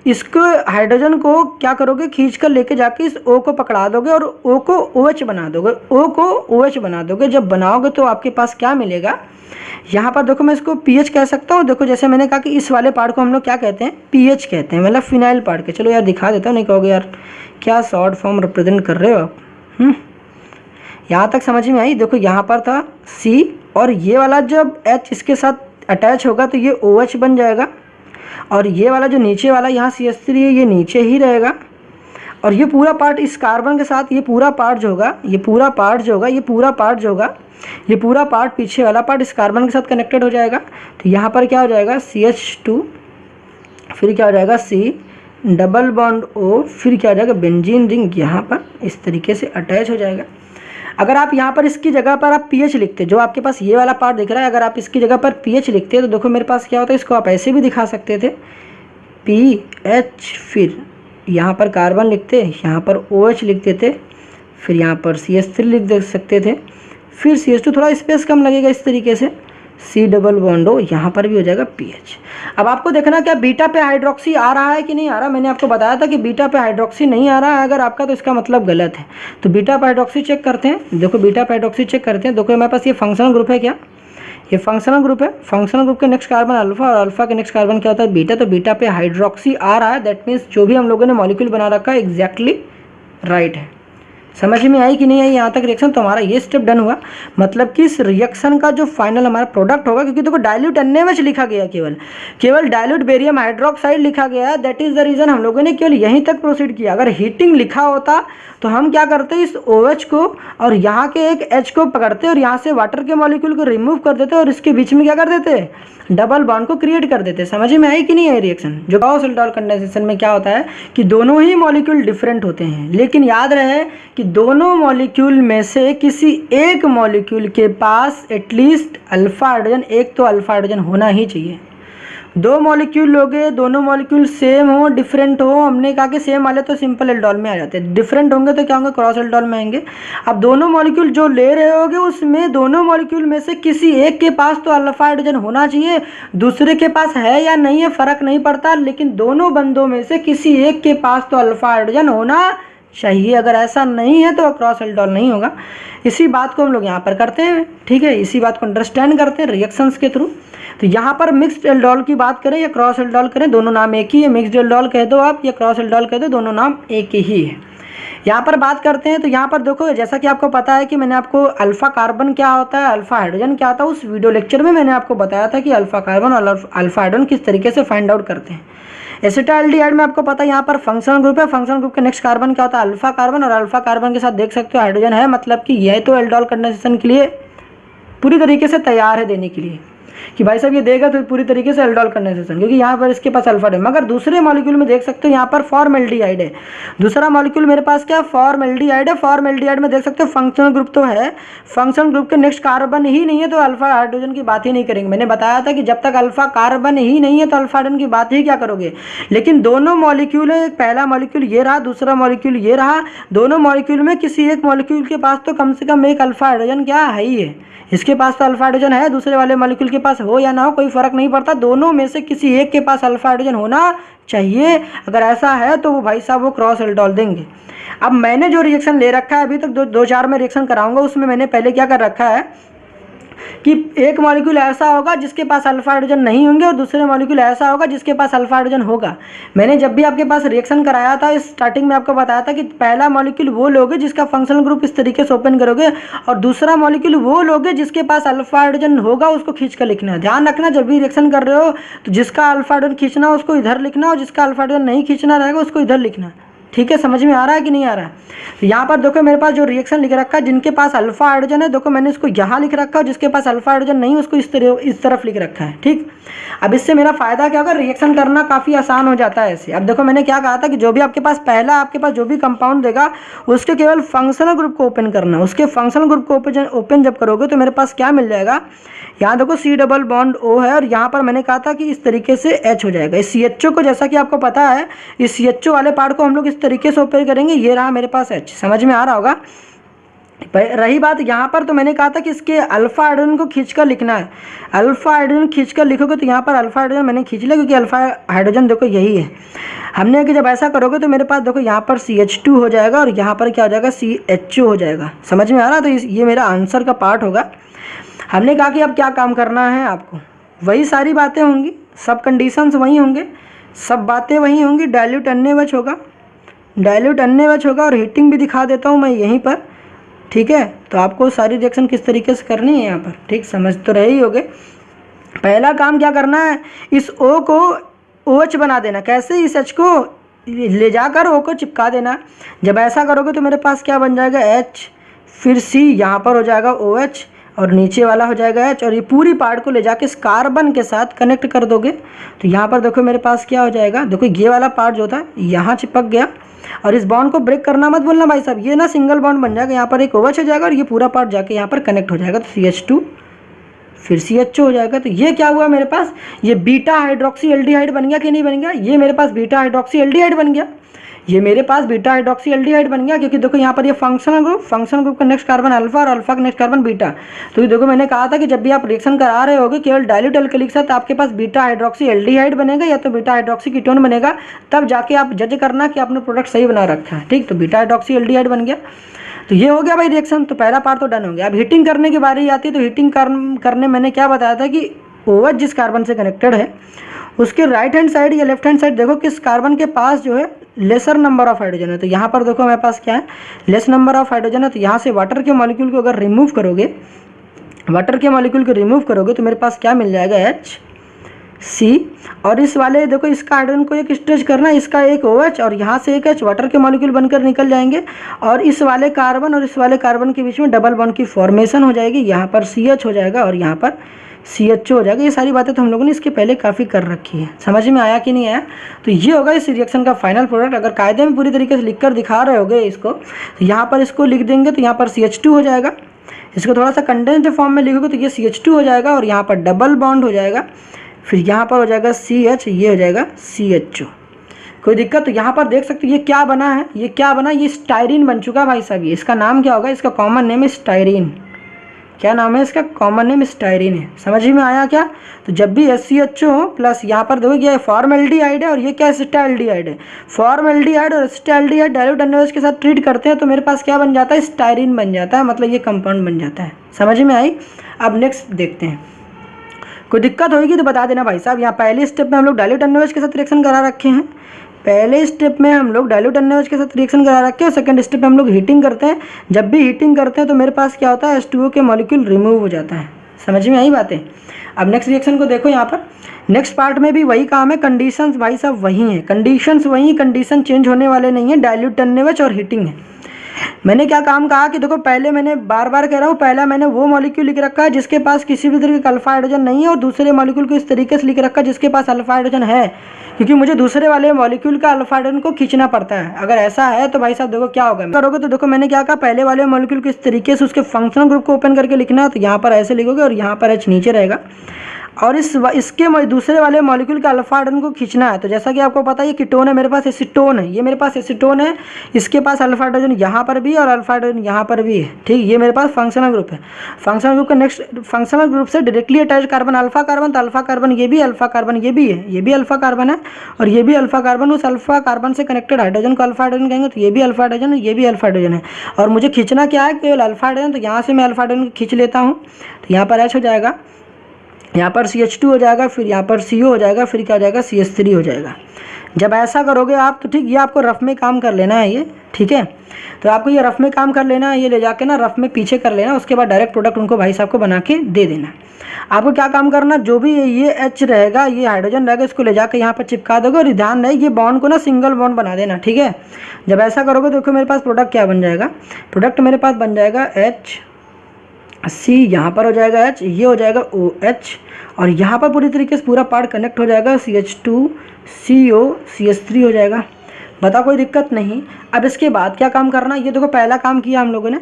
इसको हाइड्रोजन को क्या करोगे, खींच कर लेके जाके इस O को पकड़ा दोगे और O को OH बना दोगे, O को OH बना दोगे। जब बनाओगे तो आपके पास क्या मिलेगा, यहाँ पर देखो मैं इसको पीएच कह सकता हूँ। देखो जैसे मैंने कहा कि इस वाले पार्ट को हम लोग क्या कहते हैं, पीएच कहते हैं, मतलब फिनाइल पार्ट के। चलो यार दिखा देता हूँ, नहीं कहोगे यार क्या शॉर्ट फॉर्म रिप्रेजेंट कर रहे हो आप। यहाँ तक समझ में आई? देखो यहाँ पर था C, और ये वाला जब H इसके साथ अटैच होगा तो ये OH बन जाएगा, और ये वाला जो नीचे वाला यहाँ CH3 है ये नीचे ही रहेगा, और ये पूरा पार्ट इस कार्बन के साथ, ये पूरा पार्ट जो होगा, ये पूरा पार्ट जो होगा, ये पूरा पार्ट जो होगा, ये पूरा पार्ट पीछे वाला पार्ट इस कार्बन के साथ कनेक्टेड हो जाएगा। तो यहाँ पर क्या हो जाएगा, CH2, फिर क्या हो जाएगा C डबल बॉन्ड O, फिर क्या हो जाएगा बेंजीन रिंग, यहाँ पर इस तरीके से अटैच हो जाएगा। अगर आप यहाँ पर इसकी जगह पर आप पीएच लिखते, जो आपके पास ये वाला पार्ट दिख रहा है, अगर आप इसकी जगह पर पीएच लिखते तो देखो मेरे पास क्या होता है, इसको आप ऐसे भी दिखा सकते थे, पीएच, फिर यहाँ पर कार्बन लिखते, यहाँ पर OH लिखते थे, फिर यहाँ पर CH3 लिख दे सकते थे, फिर CH2 थोड़ा स्पेस कम लगेगा इस तरीके से, C डबल बॉन्ड O, यहाँ पर भी हो जाएगा पीएच। अब आपको देखना क्या बीटा पे हाइड्रोक्सी आ रहा है कि नहीं आ रहा। मैंने आपको बताया था कि बीटा पे हाइड्रोक्सी नहीं आ रहा है अगर आपका, तो इसका मतलब गलत है। तो बीटा पे हाइड्रोक्सी चेक करते हैं। देखो बीटा पे हाइड्रोक्सी चेक करते हैं। देखो हमारे पास ये फंक्शनल ग्रुप है, क्या ये फंक्शनल ग्रुप है। फंक्शनल ग्रुप के नेक्स्ट कार्बन अल्फा, और अल्फा के नेक्स्ट कार्बन क्या होता है, बीटा। तो बीटा पे हाइड्रोक्सी आ रहा है, दैट मीन्स जो भी हम लोगों ने मॉलिक्यूल बना रखा है एग्जैक्टली राइट है। समझ में आई कि नहीं आई यहाँ तक रिएक्शन? तो हमारा ये स्टेप डन हुआ। मतलब कि इस रिएक्शन का जो फाइनल हमारा प्रोडक्ट होगा, क्योंकि देखो डाइल्यूट NaOH लिखा गया, केवल डाइल्यूट बेरियम हाइड्रोक्साइड लिखा गया है, दैट इज द रीज़न हम लोगों ने केवल यहीं तक प्रोसीड किया। अगर हीटिंग लिखा होता तो हम क्या करते, इस OH को और यहाँ के एक H को पकड़ते और यहाँ से वाटर के मॉलिक्यूल को रिमूव कर देते और इसके बीच में क्या कर देते, डबल बॉन्ड को क्रिएट कर देते। समझ में आई कि नहीं आई रिएक्शन? जो गॉस एल्डोल कंडेंसेशन में क्या होता है कि दोनों ही मॉलिक्यूल डिफरेंट होते हैं, लेकिन याद रहे कि दोनों मॉलिक्यूल में से किसी एक मॉलिक्यूल के पास एटलीस्ट अल्फा हाइड्रोजन, एक तो अल्फा हाइड्रोजन होना ही चाहिए। दो मॉलिक्यूल लोगे, दोनों मॉलिक्यूल सेम हो डिफरेंट हो, हमने कहा कि सेम वाले तो सिंपल एल्डोल में आ जाते हैं, डिफरेंट होंगे तो क्या होंगे, क्रॉस एल्डोल में आएंगे। अब दोनों मॉलिक्यूल जो ले रहे होगे उसमें दोनों मॉलिक्यूल में से किसी एक के पास तो अल्फा हाइड्रोजन होना चाहिए, दूसरे के पास है या नहीं है फर्क नहीं पड़ता, लेकिन दोनों बंदों में से किसी एक के पास तो अल्फा हाइड्रोजन होना चाहिए। अगर ऐसा नहीं है तो क्रॉस एल्डोल नहीं होगा। इसी बात को हम लोग यहाँ पर करते हैं, ठीक है, इसी बात को अंडरस्टैंड करते हैं रिएक्शंस के थ्रू। तो यहाँ पर मिक्स्ड एल्डोल की बात करें या क्रॉस एल्डोल करें, दोनों नाम एक ही है। मिक्स्ड एल्डोल कह दो आप या क्रॉस एल्डोल कह दो, दोनों नाम एक ही है। यहाँ पर बात करते हैं तो यहाँ पर देखो, जैसा कि आपको पता है कि मैंने आपको अल्फा कार्बन क्या होता है, अल्फा हाइड्रोजन क्या होता है, उस वीडियो लेक्चर में मैंने आपको बताया था कि अल्फा कार्बन और अल्फा हाइड्रोजन किस तरीके से फाइंड आउट करते हैं। एसिटाल्डिहाइड में आपको पता है यहाँ पर फंक्शनल ग्रुप है, फंक्शनल ग्रुप के नेक्स्ट कार्बन क्या होता है, अल्फा कार्बन, और अल्फा कार्बन के साथ देख सकते हो हाइड्रोजन है, मतलब कि यह तो एल्डोल कंडेंसेशन के लिए पूरी तरीके से तैयार है देने के लिए कि भाई साहब ये देगा तो पूरी तरीके से एल्डोल कंडेंसेशन, क्योंकि यहाँ पर इसके पास अल्फा है। मगर दूसरे मॉलिक्यूल में देख सकते हो यहाँ पर फॉर्मेल्डिहाइड है, दूसरा मॉलिक्यूल मेरे पास क्या फॉर्मेल्डिहाइड है। फॉर्मेल्डिहाइड में देख सकते हो फंक्शनल ग्रुप तो है, फंक्शनल ग्रुप के नेक्स्ट कार्बन ही नहीं है तो अल्फा हाइड्रोजन की बात ही नहीं करेंगे। मैंने बताया था कि जब तक अल्फा कार्बन ही नहीं है तो अल्फा हाइड्रोजन की बात ही क्या करोगे। लेकिन दोनों मॉलिक्यूल है, पहला मॉलिक्यूल ये रहा, दूसरा मॉलिक्यूल ये रहा, दोनों मॉलिक्यूल में किसी एक मॉलिक्यूल के पास तो कम से कम एक अल्फा हाइड्रोजन क्या है ही है। इसके पास तो अल्फा हाइड्रोजन है, दूसरे वाले मॉलिक्यूल के पास हो या ना हो कोई फर्क नहीं पड़ता, दोनों में से किसी एक के पास अल्फा हाइड्रोजन होना चाहिए। अगर ऐसा है तो वो भाई साहब वो क्रॉस एल्डोल देंगे। अब मैंने जो रिएक्शन ले रखा है, अभी तक दो चार में रिएक्शन कराऊंगा, उसमें मैंने पहले क्या कर रखा है कि एक मॉलिक्यूल ऐसा होगा जिसके पास अल्फा हाइड्रोजन नहीं होंगे और दूसरे मॉलिक्यूल ऐसा होगा जिसके पास अल्फा हाइड्रोजन होगा। मैंने जब भी आपके पास रिएक्शन कराया था स्टार्टिंग में आपको बताया था कि पहला मॉलिक्यूल वो लोगे जिसका फंक्शनल ग्रुप इस तरीके से ओपन करोगे, और दूसरा मॉलिक्यूल वो लोगे जिसके पास अल्फा हाइड्रोजन होगा, उसको खींच कर लिखना है। ध्यान रखना जब भी रिएक्शन कर रहे हो तो जिसका अल्फा हाइड्रोजन खींचना हो उसको इधर लिखना, और जिसका अल्फा हाइड्रोजन नहीं खींचना रहेगा उसको इधर लिखना। ठीक है, समझ में आ रहा है कि नहीं आ रहा है। तो यहाँ पर देखो मेरे पास जो रिएक्शन लिख रखा है, जिनके पास अल्फा हाइड्रोजन है देखो मैंने इसको यहाँ लिख रखा है, जिसके पास अल्फा हाइड्रोजन नहीं उसको इस तरफ लिख रखा है। ठीक, अब इससे मेरा फायदा क्या होगा, रिएक्शन करना काफ़ी आसान हो जाता है ऐसे। अब देखो मैंने क्या कहा था कि जो भी आपके पास पहला आपके पास जो भी कंपाउंड देगा उसके केवल फंक्शनल ग्रुप को ओपन करना, उसके फंक्शनल ग्रुप को ओपन जब करोगे तो मेरे पास क्या मिल जाएगा, यहाँ देखो C डबल बॉन्ड O है, और यहाँ पर मैंने कहा था कि इस तरीके से H हो जाएगा। इस CHO को जैसा कि आपको पता है इस CHO वाले पार्ट को हम लोग इस तरीके से ओपन करेंगे, ये रहा मेरे पास H। समझ में आ रहा होगा। रही बात यहाँ पर, तो मैंने कहा था कि इसके अल्फा हाइड्रोजन को खींचकर लिखना है। अल्फा हाइड्रोजन खींचकर लिखोगे तो यहाँ पर अल्फा हाइड्रोजन मैंने खींच लिया, क्योंकि अल्फा हाइड्रोजन देखो यही है। हमने कि जब ऐसा करोगे तो मेरे पास देखो यहाँ पर CH2 हो जाएगा और यहाँ पर क्या हो जाएगा CHO हो जाएगा। समझ में आ रहा, तो ये मेरा आंसर का पार्ट होगा। हमने कहा कि अब क्या काम करना है, आपको वही सारी बातें होंगी, सब कंडीशंस वही होंगे, सब बातें वही होंगी। डाइल्यूट NaOH होगा, डाइल्यूट NaOH होगा, और हीटिंग भी दिखा देता हूँ मैं यहीं पर। ठीक है, तो आपको सारी रिएक्शन किस तरीके से करनी है यहाँ पर, ठीक समझ तो रहे ही होगे। पहला काम क्या करना है, इस O को OH बना देना। कैसे, इस H को ले जाकर O को चिपका देना। जब ऐसा करोगे तो मेरे पास क्या बन जाएगा H, फिर C, यहाँ पर हो जाएगा OH और नीचे वाला हो जाएगा H, और ये पूरी पार्ट को ले जाके इस कार्बन के साथ कनेक्ट कर दोगे तो यहाँ पर देखो मेरे पास क्या हो जाएगा, देखो ये वाला पार्ट जो था यहाँ चिपक गया। और इस बॉन्ड को ब्रेक करना मत बोलना भाई साहब, ये ना सिंगल बॉन्ड बन जाएगा, यहाँ पर एक OH हो जाएगा और ये पूरा पार्ट जाके यहाँ पर कनेक्ट हो जाएगा, तो CH2 फिर CHO हो जाएगा। तो ये क्या हुआ मेरे पास, ये बीटा हाइड्रोक्सी एल्डिहाइड बन गया कि नहीं बन गया, ये मेरे पास बीटा हाइड्रोक्सी एल्डिहाइड बन गया, ये मेरे पास बीटा हाइड्रोक्सी एल्डिहाइड बन गया। क्योंकि देखो यहाँ पर ये फंक्शनल ग्रुप का नेक्स्ट कार्बन अल्फा और अल्फा का नेक्स्ट कार्बन बीटा। तो ये देखो मैंने कहा था कि जब भी आप रिएक्शन करा रहे होगे केवल डाइल्यूट अल्कली के साथ आपके पास बीटा हाइड्रोक्सी एल्डिहाइड बनेगा या तो बीटा हाइड्रोक्सी कीटोन बनेगा, तब जाके आप जज करना कि आपने प्रोडक्ट सही बना रखा है। ठीक, तो बीटा हाइड्रोक्सी एल्डिहाइड बन गया। तो ये हो गया भाई रिएक्शन, तो पहला पार्ट तो डन हो गया। अब हीटिंग करने की बारी आती है, तो हीटिंग करने मैंने क्या बताया था कि OH जिस कार्बन से कनेक्टेड है उसके राइट हैंड साइड या लेफ्ट हैंड साइड देखो किस कार्बन के पास जो है लेसर नंबर ऑफ हाइड्रोजन है। तो यहाँ पर देखो मेरे पास क्या है, लेस नंबर ऑफ हाइड्रोजन है। तो यहाँ से वाटर के मॉलिक्यूल को अगर रिमूव करोगे, वाटर के मॉलिक्यूल को रिमूव करोगे तो मेरे पास क्या मिल जाएगा HC, और इस वाले देखो इसका हाइड्रोजन को एक स्ट्रेच करना, इसका एक OH और यहाँ से एक H, वाटर के मॉलिक्यूल बनकर निकल जाएंगे और इस वाले कार्बन और इस वाले कार्बन के बीच में डबल बॉन्ड की फॉर्मेशन हो जाएगी। यहाँ पर CH हो जाएगा और यहाँ पर CHO हो जाएगा। ये सारी बातें तो हम लोगों ने इसके पहले काफ़ी कर रखी है, समझ में आया कि नहीं आया। तो ये होगा इस रिएक्शन का फाइनल प्रोडक्ट। अगर कायदे में पूरी तरीके से लिख कर दिखा रहे होगे इसको, तो यहाँ पर इसको लिख देंगे तो यहाँ पर CH2 हो जाएगा। इसको थोड़ा सा कंडेंस्ड फॉर्म में लिखोगे तो ये CH2 हो जाएगा और यहाँ पर डबल बॉन्ड हो जाएगा, फिर यहाँ पर हो जाएगा CH, ये हो जाएगा CHO। कोई दिक्कत? तो यहाँ पर देख सकते हो ये क्या बना है, ये क्या बना, ये स्टायरीन बन चुका भाई साहब। ये इसका नाम क्या होगा, इसका कॉमन नेम है स्टायरीन। क्या नाम है इसका? कॉमन नेम स्टायरीन है। समझ में आया क्या? तो जब भी SCHO हो प्लस यहाँ पर देखो ये फॉर्मेल्डिहाइड है और ये क्या एसिटाल्डिहाइड है। फॉर्मेल्डिहाइड और एसिटाल्डिहाइड डाइल्यूट NaOH के साथ ट्रीट करते हैं तो मेरे पास क्या बन जाता है, स्टायरीन बन जाता है, मतलब ये कंपाउंड बन जाता है। समझ में आई? अब नेक्स्ट देखते हैं। कोई दिक्कत होगी तो बता देना भाई साहब। यहाँ पहले स्टेप में हम लोग डाइल्यूट NaOH के साथ रिएक्शन करा रखे हैं, पहले स्टेप में हम लोग डाइल्यूट NaOH के साथ रिएक्शन करा रखे हैं और सेकंड स्टेप में हम लोग हीटिंग करते हैं। जब भी हीटिंग करते हैं तो मेरे पास क्या होता है, H2O के मॉलिक्यूल रिमूव हो जाता है। समझ में आई बातें? अब नेक्स्ट रिएक्शन को देखो। यहाँ पर नेक्स्ट पार्ट में भी वही काम है, कंडीशंस भाई साहब वही हैं, कंडीशंस वही, कंडीशन चेंज होने वाले नहीं है, डाइल्यूट NaOH और हीटिंग है। मैंने क्या काम कहा कि देखो पहले मैंने बार बार कह रहा हूँ, पहला मैंने वो मॉलिक्यूल लिख रखा है जिसके पास किसी भी तरीके का अल्फा हाइड्रोजन नहीं है और दूसरे मॉलिक्यूल को इस तरीके से लिख रखा है जिसके पास अल्फा हाइड्रोजन है, क्योंकि मुझे दूसरे वाले मॉलिक्यूल का अल्फा हाइड्रोजन को खींचना पड़ता है। अगर ऐसा है तो भाई साहब देखो क्या होगा करोगे, तो देखो मैंने क्या कहा, पहले वाले मॉलिक्यूल को इस तरीके से उसके फंक्शनल ग्रुप को ओपन करके लिखना है, तो यहाँ पर ऐसे लिखोगे और यहाँ पर H नीचे रहेगा और इसके दूसरे वाले मॉलिक्यूल के अल्फा हाइड्रोजन को खींचना है। तो जैसा कि आपको पता है ये कीटोन है, मेरे पास एसीटोन है, ये मेरे पास एसीटोन है, इसके पास अल्फा हाइड्रोजन यहाँ पर भी और अल्फा हाइड्रोजन यहाँ पर भी है। ठीक, ये मेरे पास फंक्शनल ग्रुप है। फंक्शनल ग्रुप का नेक्स्ट फंक्शनल ग्रुप से directly attach carbon alpha carbon, तो अल्फा कार्बन ये भी, अल्फा कार्बन ये भी है, ये भी अल्फा कार्बन है और ये भी अल्फा कार्बन। उस अल्फा कार्बन से कनेक्टेड हाइड्रोजन को अल्फा हाइड्रोजन कहेंगे, तो ये भी अल्फा हाइड्रोजन है, ये भी अल्फा हाइड्रोजन है। और मुझे खींचना क्या है, केवल अल्फा हाइड्रोजन, तो यहाँ से मैं अल्फा हाइड्रोजन खींच लेता हूँ, तो यहाँ पर H हो जाएगा, यहाँ पर CH2 हो जाएगा, फिर यहाँ पर CO हो जाएगा, फिर क्या हो जाएगा CH3 हो जाएगा। जब ऐसा करोगे आप तो ठीक, ये आपको रफ में काम कर लेना है ये, ठीक है। तो आपको ये रफ में काम कर लेना है, ये ले जाके ना रफ में पीछे कर लेना, उसके बाद डायरेक्ट प्रोडक्ट उनको भाई साहब को बना के दे देना। आपको क्या काम करना, जो भी ये H रहेगा, ये हाइड्रोजन रहेगा, इसको ले जाकर यहाँ पर चिपका दोगे और ध्यान रहे ये बॉन्ड को ना सिंगल बॉन्ड बना देना, ठीक है। जब ऐसा करोगे तो देखो मेरे पास प्रोडक्ट क्या बन जाएगा, प्रोडक्ट मेरे पास बन जाएगा HC, यहाँ पर हो जाएगा H, ये हो जाएगा OH और यहाँ पर पूरी तरीके से पूरा पार्ट कनेक्ट हो जाएगा, CH2 CO CH3 हो जाएगा। बता कोई दिक्कत नहीं। अब इसके बाद क्या काम करना, ये देखो पहला काम किया हम लोगों ने,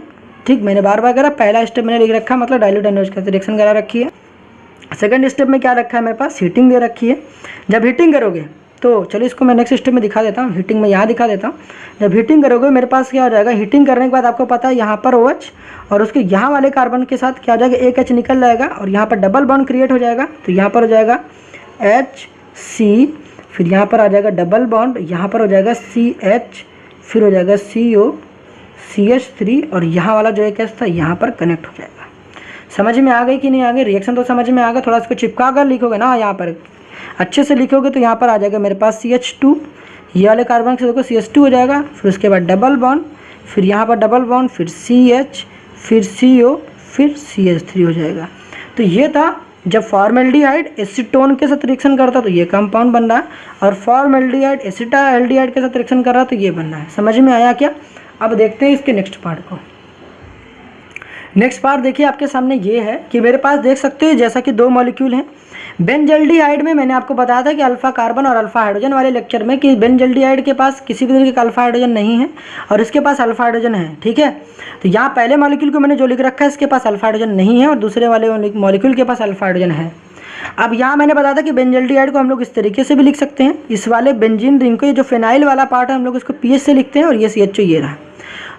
ठीक, मैंने बार बार करा, पहला स्टेप मैंने लिख रखा, मतलब डाइल्यूट NaOH का रिएक्शन करा रखी है। सेकंड स्टेप में क्या रखा है मेरे पास, हीटिंग दे रखी है। जब हीटिंग करोगे तो चलो इसको मैं नेक्स्ट स्टेप में दिखा देता हूँ, हीटिंग में यहाँ दिखा देता हूँ। जब हीटिंग करोगे मेरे पास क्या हो जाएगा, हीटिंग करने के बाद आपको पता है यहाँ पर OH और उसके यहाँ वाले कार्बन के साथ क्या हो जाएगा, एक H निकल जाएगा और यहाँ पर डबल बॉन्ड क्रिएट हो जाएगा। तो यहाँ पर हो जाएगा HC, फिर यहाँ पर आ जाएगा डबल बॉन्ड, यहाँ पर हो जाएगा CH, फिर हो जाएगा CO CH3 और यहाँ वाला जो एक H था यहाँ पर कनेक्ट हो जाएगा। समझ में आ गई कि नहीं आ गई? रिएक्शन तो समझ में आ गया, थोड़ा इसको चिपका कर लिखोगे ना, यहाँ पर अच्छे से लिखोगे तो यहाँ पर आ जाएगा मेरे पास CH2, ये वाले कार्बन से देखो CH2 हो जाएगा, फिर उसके बाद डबल बॉन्ड, फिर यहाँ पर डबल बॉन्ड, फिर CH, फिर CO, फिर CH3 हो जाएगा। तो ये था जब फॉर्मेल्डिहाइड एसीटोन के साथ रिएक्शन करता तो ये कंपाउंड बन रहा है और फॉर्मेल्डिहाइड एसिटाल्डिहाइड के साथ रिएक्शन कर रहा तो ये बन रहा है। समझ में आया क्या? अब देखते हैं इसके नेक्स्ट पार्ट को। नेक्स्ट पार्ट देखिए आपके सामने ये है कि मेरे पास देख सकते हो जैसा कि दो मॉलिक्यूल हैं। बेंजल्डिहाइड में मैंने आपको बताया था कि अल्फा कार्बन और अल्फा हाइड्रोजन वाले लेक्चर में कि बेंजल्डिहाइड के पास किसी भी तरीके का अल्फा हाइड्रोजन नहीं है और इसके पास अल्फा हाइड्रोजन है, ठीक है। तो यहाँ पहले मॉलिक्यूल को मैंने जो लिख रखा है इसके पास अल्फा हाइड्रोजन नहीं है और दूसरे वाले मॉलिक्यूल के पास अल्फा हाइड्रोजन है। अब यहाँ मैंने बताया था कि बेंजल्डिहाइड को हम लोग इस तरीके से भी लिख सकते हैं, इस वाले बेंजीन रिंग को, ये जो फिनाइल वाला पार्ट है हम लोग इसको PH से लिखते हैं और ये CHO ये रहा।